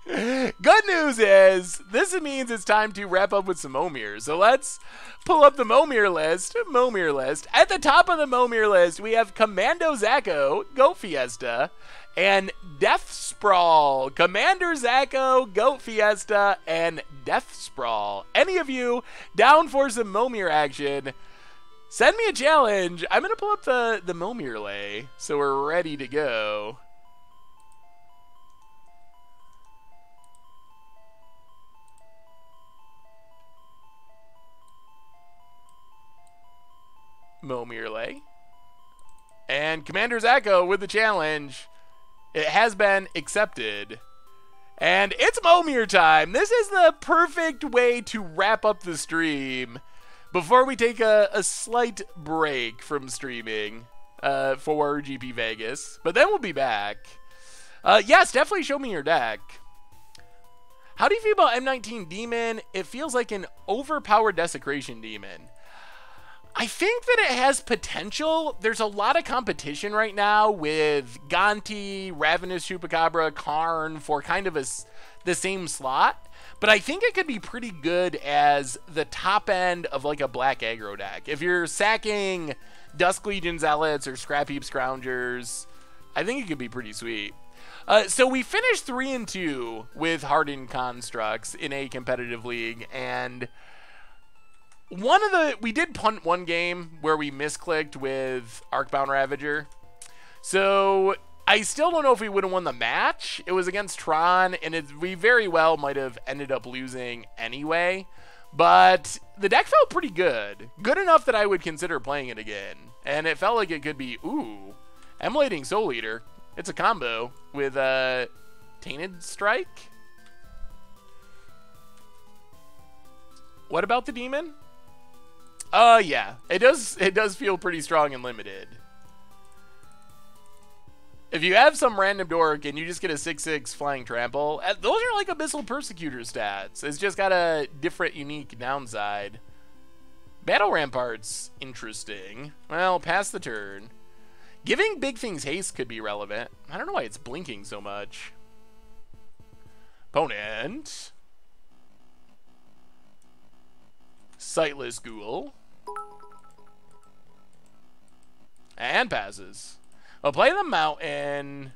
Good news is, this means it's time to wrap up with some Momir. So let's pull up the Momir list. At the top of the Momir list, we have Commando Zacho, Goat Fiesta, and Death Sprawl. Commander Zacho, Goat Fiesta, and Death Sprawl. Any of you down for some Momir action? Send me a challenge. I'm going to pull up the Momir lay, so we're ready to go. Momir lay. And Commander Zacho with the challenge. It has been accepted. And it's Momir time. This is the perfect way to wrap up the stream before we take a slight break from streaming for GP Vegas. But then we'll be back. Yes, definitely show me your deck. How do you feel about M19 Demon? It feels like an overpowered Desecration Demon. I think that it has potential. There's a lot of competition right now with Gonti, Ravenous Chupacabra, Karn for kind of the same slot. But I think it could be pretty good as the top end of like a black aggro deck. If you're sacking Dusk Legion Zealots or Scrap Heap Scroungers, I think it could be pretty sweet. So we finished 3-2 with Hardened Karnstructs in a competitive league, and we did punt one game where we misclicked with Arcbound Ravager. So I still don't know if we would have won the match. It was against Tron, and we very well might have ended up losing anyway. But the deck felt pretty good. Good enough that I would consider playing it again. And it felt like it could be, ooh, Emulating Soul Eater. It's a combo with Tainted Strike. What about the Demon? Yeah, it does feel pretty strong and limited. If you have some random dork and you just get a 6/6 flying trample, those are like Abyssal Persecutor stats. It's just got a different, unique downside. Battle Rampart's interesting. Well, pass the turn. Giving big things haste could be relevant. I don't know why it's blinking so much. Opponent. Sightless Ghoul. And passes. Well, play the mountain.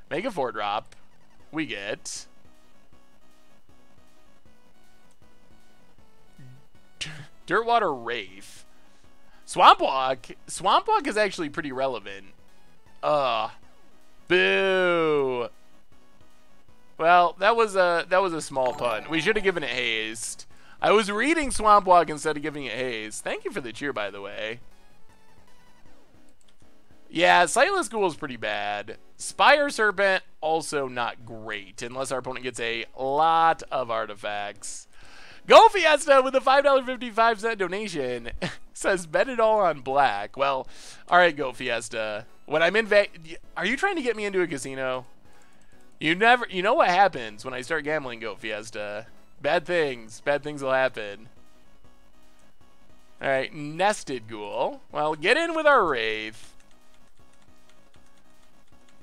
Make a 4-drop. We get... Dirtwater Wraith. Swamp Walk. Swamp Walk is actually pretty relevant. Boo. Well, that was a small pun. We should have given it haste. I was reading Swamp Walk instead of giving it haste. Thank you for the cheer, by the way. Yeah, Sightless Ghoul is pretty bad. Spire Serpent, also not great, unless our opponent gets a lot of artifacts. Go Fiesta with a $5.55 donation. Says, bet it all on black. Well, all right, Go Fiesta. When I'm in are you trying to get me into a casino? You know what happens when I start gambling, Go Fiesta. Bad things will happen. All right, Nested Ghoul. Well, get in with our Wraith.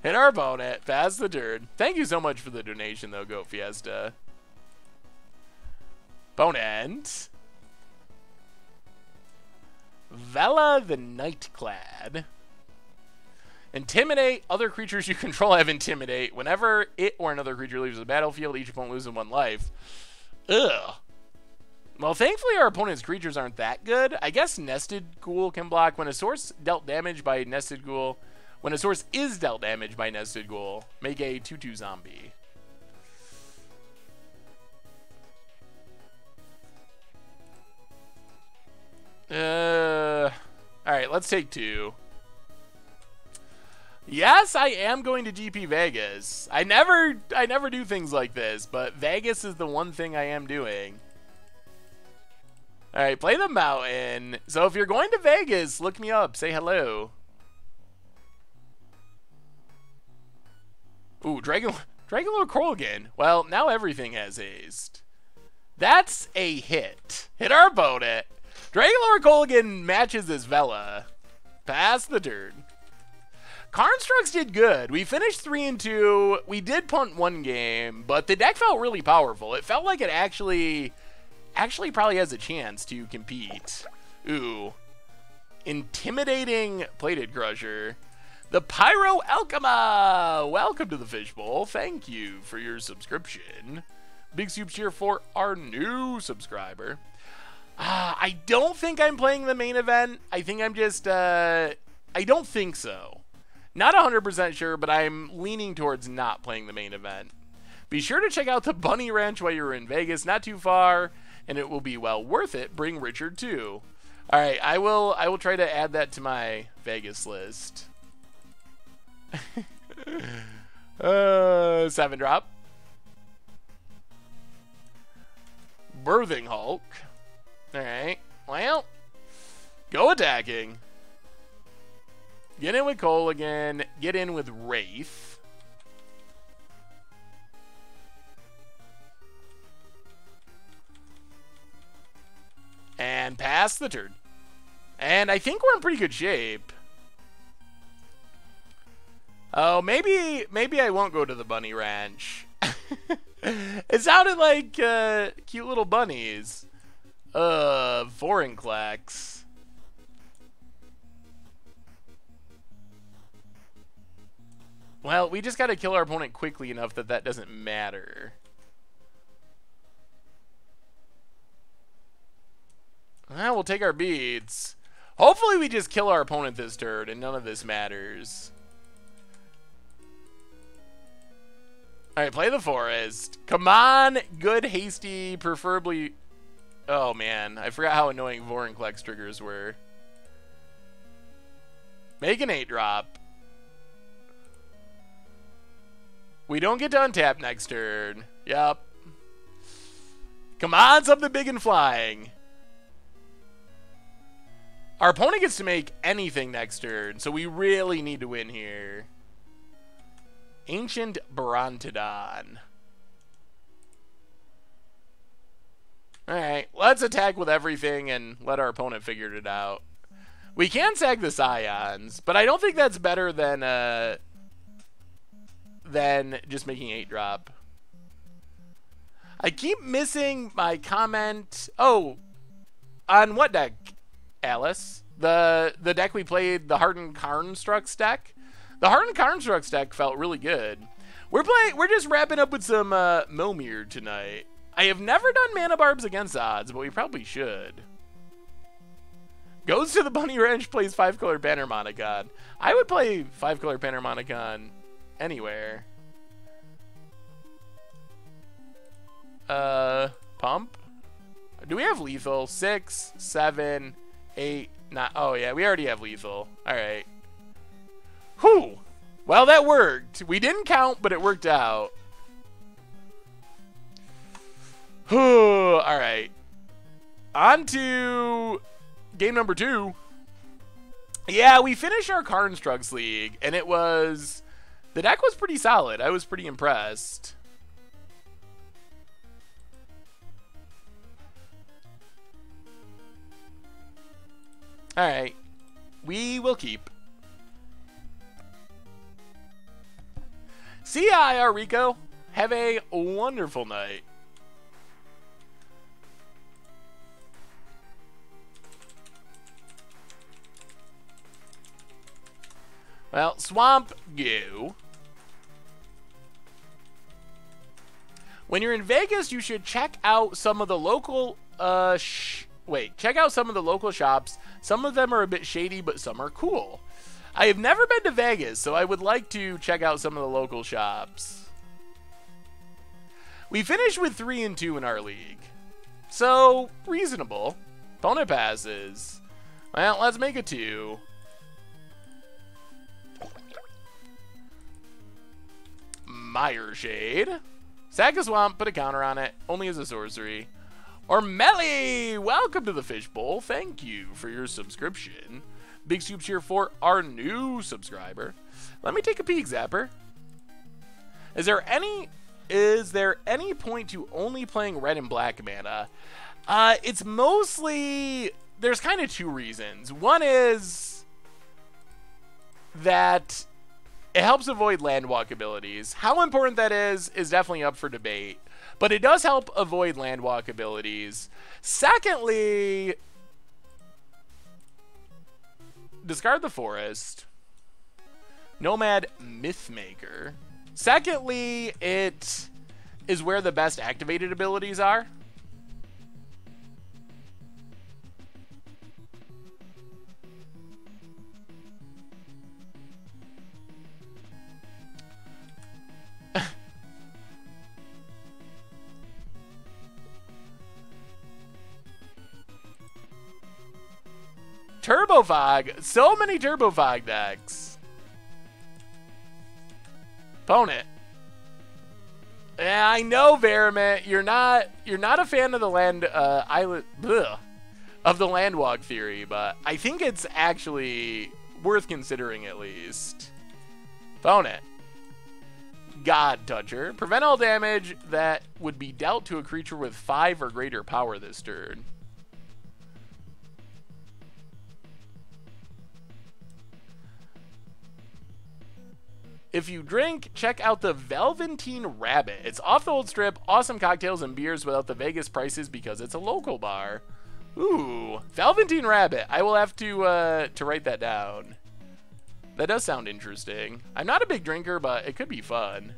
Hit our opponent, pass the turn. Thank you so much for the donation, though, Go Fiesta. Opponent. Vela the Nightclad. Intimidate. Other creatures you control have Intimidate. Whenever it or another creature leaves the battlefield, each opponent loses 1 life. Ugh. Well, thankfully our opponent's creatures aren't that good. I guess Nested Ghoul can block. When a source dealt damage by Nested Ghoul... When a source is dealt damage by Nested Ghoul, make a 2/2 zombie. Alright, let's take 2. Yes, I am going to GP Vegas. I never do things like this, but Vegas is the one thing I am doing. Alright, play the mountain. So if you're going to Vegas, look me up. Say hello. Ooh, Dragonlord Krogan. Well, now everything has haste. That's a hit. Hit our opponent. Dragonlord Krogan matches his Vela. Pass the turn. Karnstructs did good. We finished 3-2. We did punt 1 game, but the deck felt really powerful. It felt like it actually probably has a chance to compete. Ooh. Intimidating Plated Crusher. The Pyro Alchema! Welcome to the Fishbowl. Thank you for your subscription. Big soup cheer for our new subscriber. I don't think I'm playing the main event. I think I'm just, I don't think so. Not 100% sure, but I'm leaning towards not playing the main event. Be sure to check out the Bunny Ranch while you're in Vegas. Not too far, and it will be well worth it. Bring Richard too. All right, I will try to add that to my Vegas list. 7-drop. Birthing Hulk. Alright. Well, go attacking. Get in with Cole again. Get in with Wraith. And pass the turn. And I think we're in pretty good shape. Oh, maybe I won't go to the Bunny Ranch. It sounded like cute little bunnies. Vorinclex. Well, we just gotta kill our opponent quickly enough that that doesn't matter. Well, we'll take our beads. Hopefully we just kill our opponent this turn and none of this matters. Alright, play the forest. Come on, good hasty, preferably... Oh man, I forgot how annoying Vorinclex triggers were. Make an 8-drop. We don't get to untap next turn. Yup. Come on, something big and flying. Our opponent gets to make anything next turn, so we really need to win here. Ancient Brontodon. Alright, let's attack with everything and let our opponent figure it out. We can sag the Scions, but I don't think that's better than just making 8-drop. I keep missing my comment. Oh, on what deck? Alice. The deck we played, the Hardened Karnstructs deck. The Hardened Karnstructs deck felt really good. We're just wrapping up with some Momir tonight. I have never done Mana Barbs against odds, but we probably should. Goes to the Bunny Ranch, plays 5-color Bannermonicon. I would play 5-color Bannermonicon anywhere. Pump? Do we have lethal? 6, 7, 8, 9. Oh, yeah, we already have lethal. Alright. Whew! Well, that worked. We didn't count, but it worked out. Alright. On to game number 2. Yeah, we finished our Karnstructs League, and it was... The deck was pretty solid. I was pretty impressed. Alright. We will keep. See ya, IR Rico. Have a wonderful night. Well, Swamp Goo. When you're in Vegas, you should check out some of the local, check out some of the local shops. Some of them are a bit shady, but some are cool. I have never been to Vegas, so I would like to check out some of the local shops. We finished with 3 and 2 in our league. So, reasonable. Opponent passes. Well, let's make a 2. Mire Shade. Sack a Swamp, put a counter on it. Only as a sorcery. Or Melly! Welcome to the Fishbowl. Thank you for your subscription. Big Scoops here for our new subscriber. Let me take a peek, Zapper. Is there any point to only playing red and black mana? It's mostly... There's kind of 2 reasons. One is that it helps avoid landwalk abilities. How important that is definitely up for debate. But it does help avoid landwalk abilities. Secondly, discard the forest. Nomad Mythmaker. Secondly, it is where the best activated abilities are. Turbo Fog. So many Turbo Fog decks. Opponent. Yeah, I know, Verimit. You're not a fan of the land island of the landwalk theory, but I think it's actually worth considering at least. Opponent. God Toucher. Prevent all damage that would be dealt to a creature with 5 or greater power this turn. If you drink, check out the Velveteen Rabbit. It's off the old strip, awesome cocktails and beers without the Vegas prices because it's a local bar. Ooh, Velveteen Rabbit. I will have to write that down. That does sound interesting. I'm not a big drinker, but it could be fun.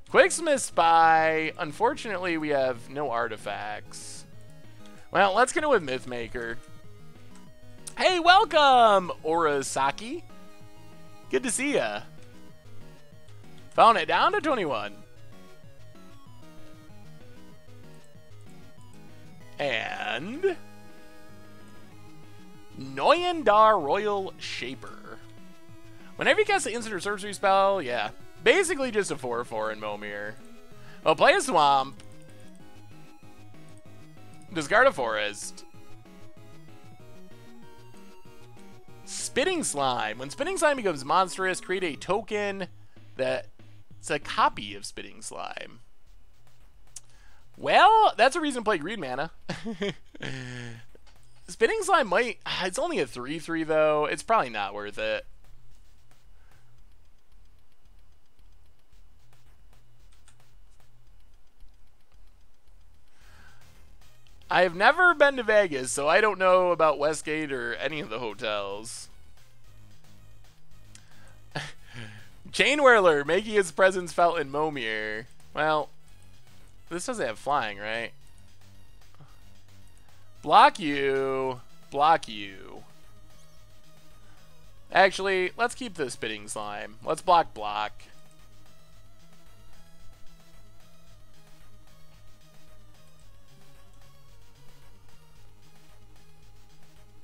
Quicksmith Spy. Unfortunately, we have no artifacts. Well, let's get it with Mythmaker. Hey, welcome, Orasaki. Good to see ya. Found it down to 21. And Noyandar Royal Shaper. Whenever you cast an instant or sorcery spell, yeah. Basically just a 4/4 in Momir. Well, play a Swamp. Discard a Forest. Spitting Slime. When Spitting Slime becomes monstrous, create a token that's a copy of Spitting Slime. Well, that's a reason to play green mana. Spitting Slime might... It's only a 3/3 though. It's probably not worth it. I have never been to Vegas, so I don't know about Westgate or any of the hotels. Chain Whirler making his presence felt in Momir. Well, this doesn't have flying, right? Block you. Block you. Actually, let's keep the Spitting Slime. Let's block.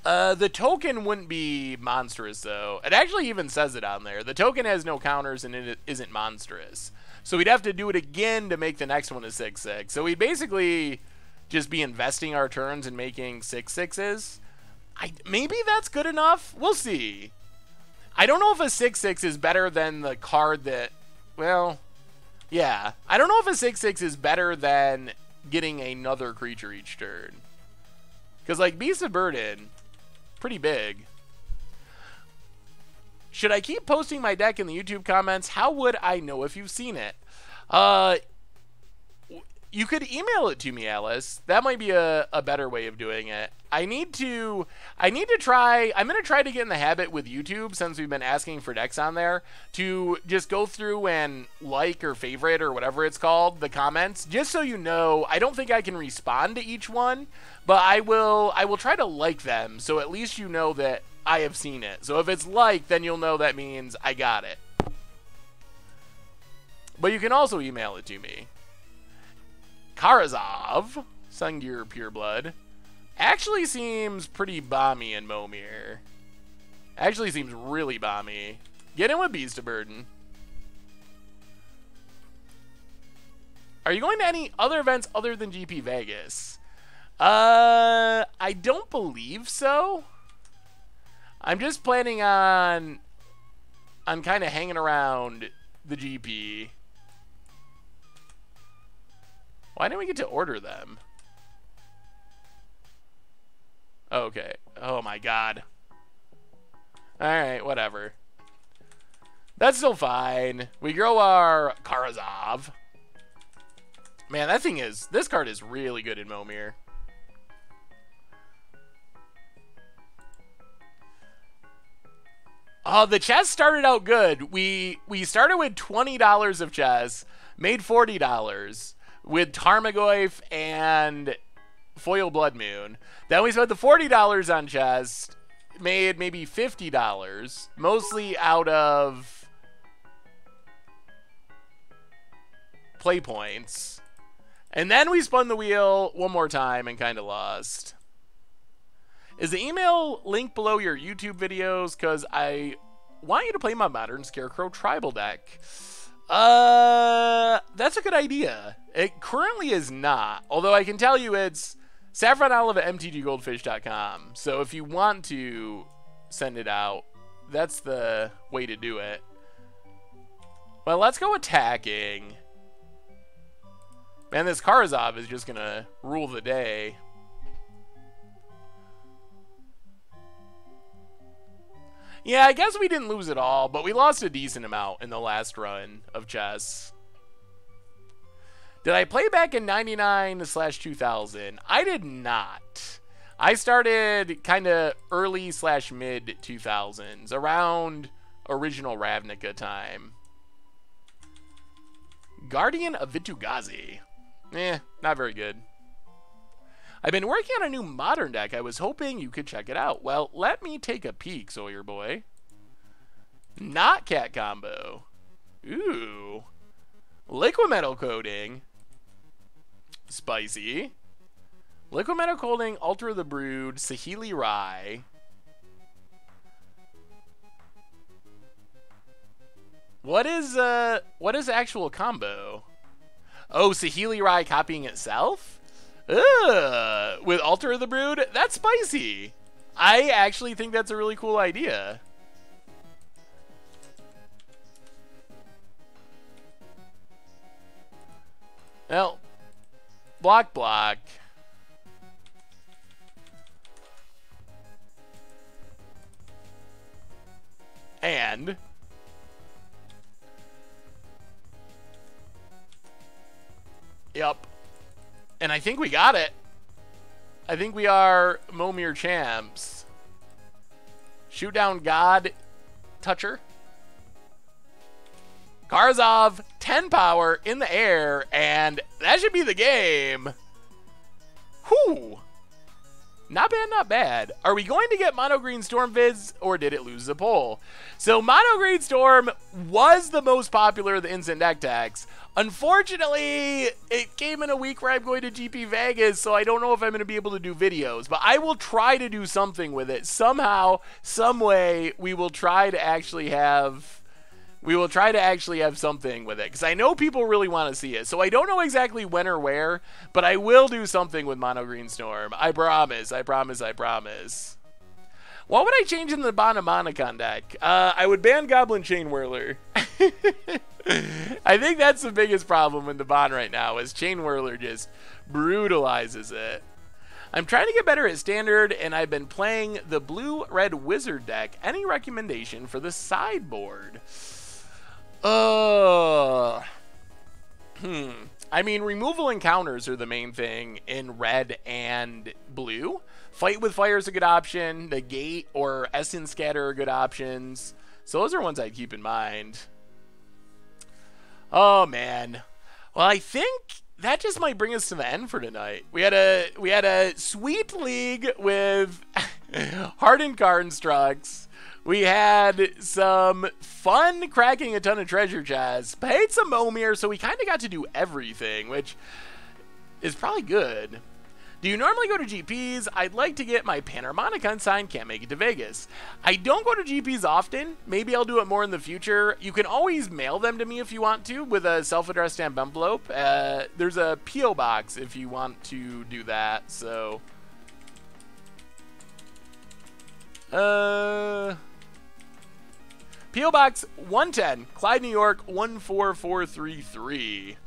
The token wouldn't be monstrous, though. It actually even says it on there. The token has no counters and it isn't monstrous. So we'd have to do it again to make the next one a 6/6. So we'd basically just be investing our turns and making 6/6s. Maybe that's good enough? We'll see. I don't know if a 6/6 is better than the card that... Well, yeah. I don't know if a 6/6 is better than getting another creature each turn. Because, like, Beast of Burden... pretty big. Should I keep posting my deck in the YouTube comments? How would I know if you've seen it? You could email it to me, Alice. That might be a better way of doing it. I'm going to try to get in the habit with YouTube, since we've been asking for decks on there, to just go through and like or favorite or whatever it's called, the comments, just so you know. I don't think I can respond to each one, but I will try to like them, so at least you know that I have seen it. So if it's like, then you'll know that means I got it. But you can also email it to me. Karazov, Sungir Pureblood, actually seems pretty bomby in Momir. Actually seems really bomby. Get in with Beast of Burden. Are you going to any other events other than GP Vegas? I don't believe so. I'm just planning on kind of hanging around the GP. Why didn't we get to order them? Okay. Oh my god. Alright, whatever. That's still fine. We grow our Karazov. Man, this card is really good in Momir. Oh, the chest started out good. We started with $20 of chess, made $40 with Tarmogoyf and Foil Blood Moon. Then we spent the $40 on chest, made maybe $50, mostly out of play points. And then we spun the wheel one more time and kind of lost. Is the email link below your YouTube videos? Because I want you to play my Modern Scarecrow tribal deck. That's a good idea. It currently is not. Although I can tell you it's saffronolive at mtggoldfish.com. So if you want to send it out, that's the way to do it. Well, let's go attacking. Man, this Karazov is just going to rule the day. Yeah, I guess we didn't lose it all, but we lost a decent amount in the last run of chess. Did I play back in 99/2000? I did not. I started kind of early/mid 2000s, around original Ravnica time. Guardian of Vitu-Ghazi. Not very good. I've been working on a new modern deck. I was hoping you could check it out. Well, let me take a peek, Sawyer boy. Not cat combo. Ooh. Liquid metal coating. Spicy. Liquid metal coating, Altar of the Brood, Saheeli Rai. What is actual combo? Oh, Saheeli Rai copying itself? Ugh, with Altar of the Brood? That's spicy. I actually think that's a really cool idea. Well, block. And yep. And I think we got it. I think we are Momir champs. Shoot down God Toucher. Karzov, 10 power in the air, and that should be the game. Whew. Not bad, not bad. Are we going to get Mono Green Storm Viz, or did it lose the poll? So Mono Green Storm was the most popular of the instant deck techs. Unfortunately, it came in a week where I'm going to GP Vegas, so I don't know if I'm going to be able to do videos, but I will try to do something with it. Somehow, some way, we will try to actually have something with it, because I know people really want to see it. So I don't know exactly when or where, but I will do something with Mono Green Storm. I promise, I promise, I promise. What would I change in the Monomon deck? I would ban Goblin Chain Whirler. I think that's the biggest problem in the Bond right now, is Chain Whirler just brutalizes it. I'm trying to get better at Standard, and I've been playing the Blue-Red Wizard deck. Any recommendation for the sideboard? I mean, removal encounters are the main thing in red and blue. Fight with Fire is a good option. Negate or Essence Scatter are good options. So those are ones I'd keep in mind. Oh, man. Well, I think that just might bring us to the end for tonight. We had a sweet league with Hardened Karnstructs. We had some fun cracking a ton of treasure chests. Paid some Momir, so we kind of got to do everything, which is probably good. Do you normally go to GPs? I'd like to get my Panharmonicon signed, can't make it to Vegas. I don't go to GPs often. Maybe I'll do it more in the future. You can always mail them to me if you want to with a self-addressed stamp envelope. There's a P.O. box if you want to do that, so... P.O. Box 110, Clyde, New York 14433.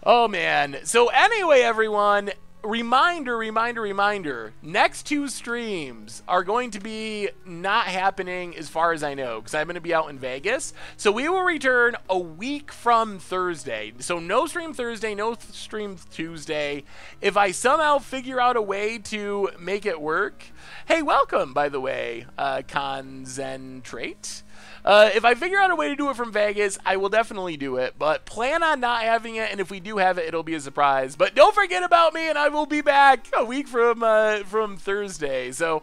Oh, man. So anyway, everyone, reminder. Next 2 streams are going to be not happening as far as I know, because I'm going to be out in Vegas. So we will return a week from Thursday. So no stream Thursday, no stream Tuesday. If I somehow figure out a way to make it work... Hey, welcome, by the way, Concentrate. If I figure out a way to do it from Vegas, I will definitely do it, but plan on not having it, and if we do have it, it'll be a surprise. But don't forget about me, and I will be back a week from Thursday. So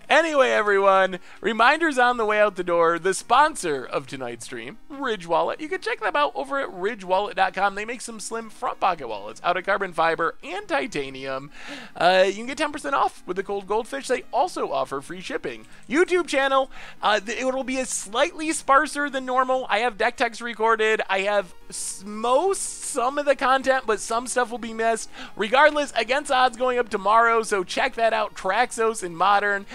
anyway, everyone, reminders on the way out the door. The sponsor of tonight's stream, Ridge Wallet. You can check them out over at ridgewallet.com. They make some slim front pocket wallets out of carbon fiber and titanium. You can get 10% off with the cold goldfish. They also offer free shipping. YouTube channel, it will be a slightly sparser than normal. I have deck techs recorded. I have some of the content, but some stuff will be missed. Regardless, Against Odds going up tomorrow, so check that out. Traxos in Modern.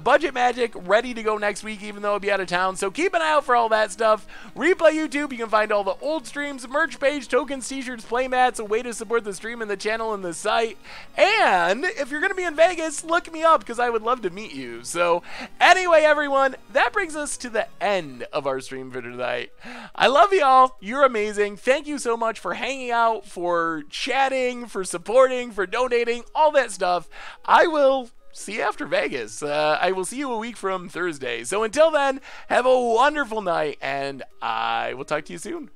Budget Magic ready to go next week, even though I'll be out of town. So keep an eye out for all that stuff. Replay YouTube, you can find all the old streams, merch page, tokens, t-shirts, playmats, a way to support the stream and the channel and the site. And if you're going to be in Vegas, look me up, because I would love to meet you. So anyway, everyone, that brings us to the end of our stream for tonight. I love y'all. You're amazing. Thank you so much for hanging out, for chatting, for supporting, for donating, all that stuff. I will see you after Vegas. I will see you a week from Thursday. So until then, have a wonderful night, and I will talk to you soon.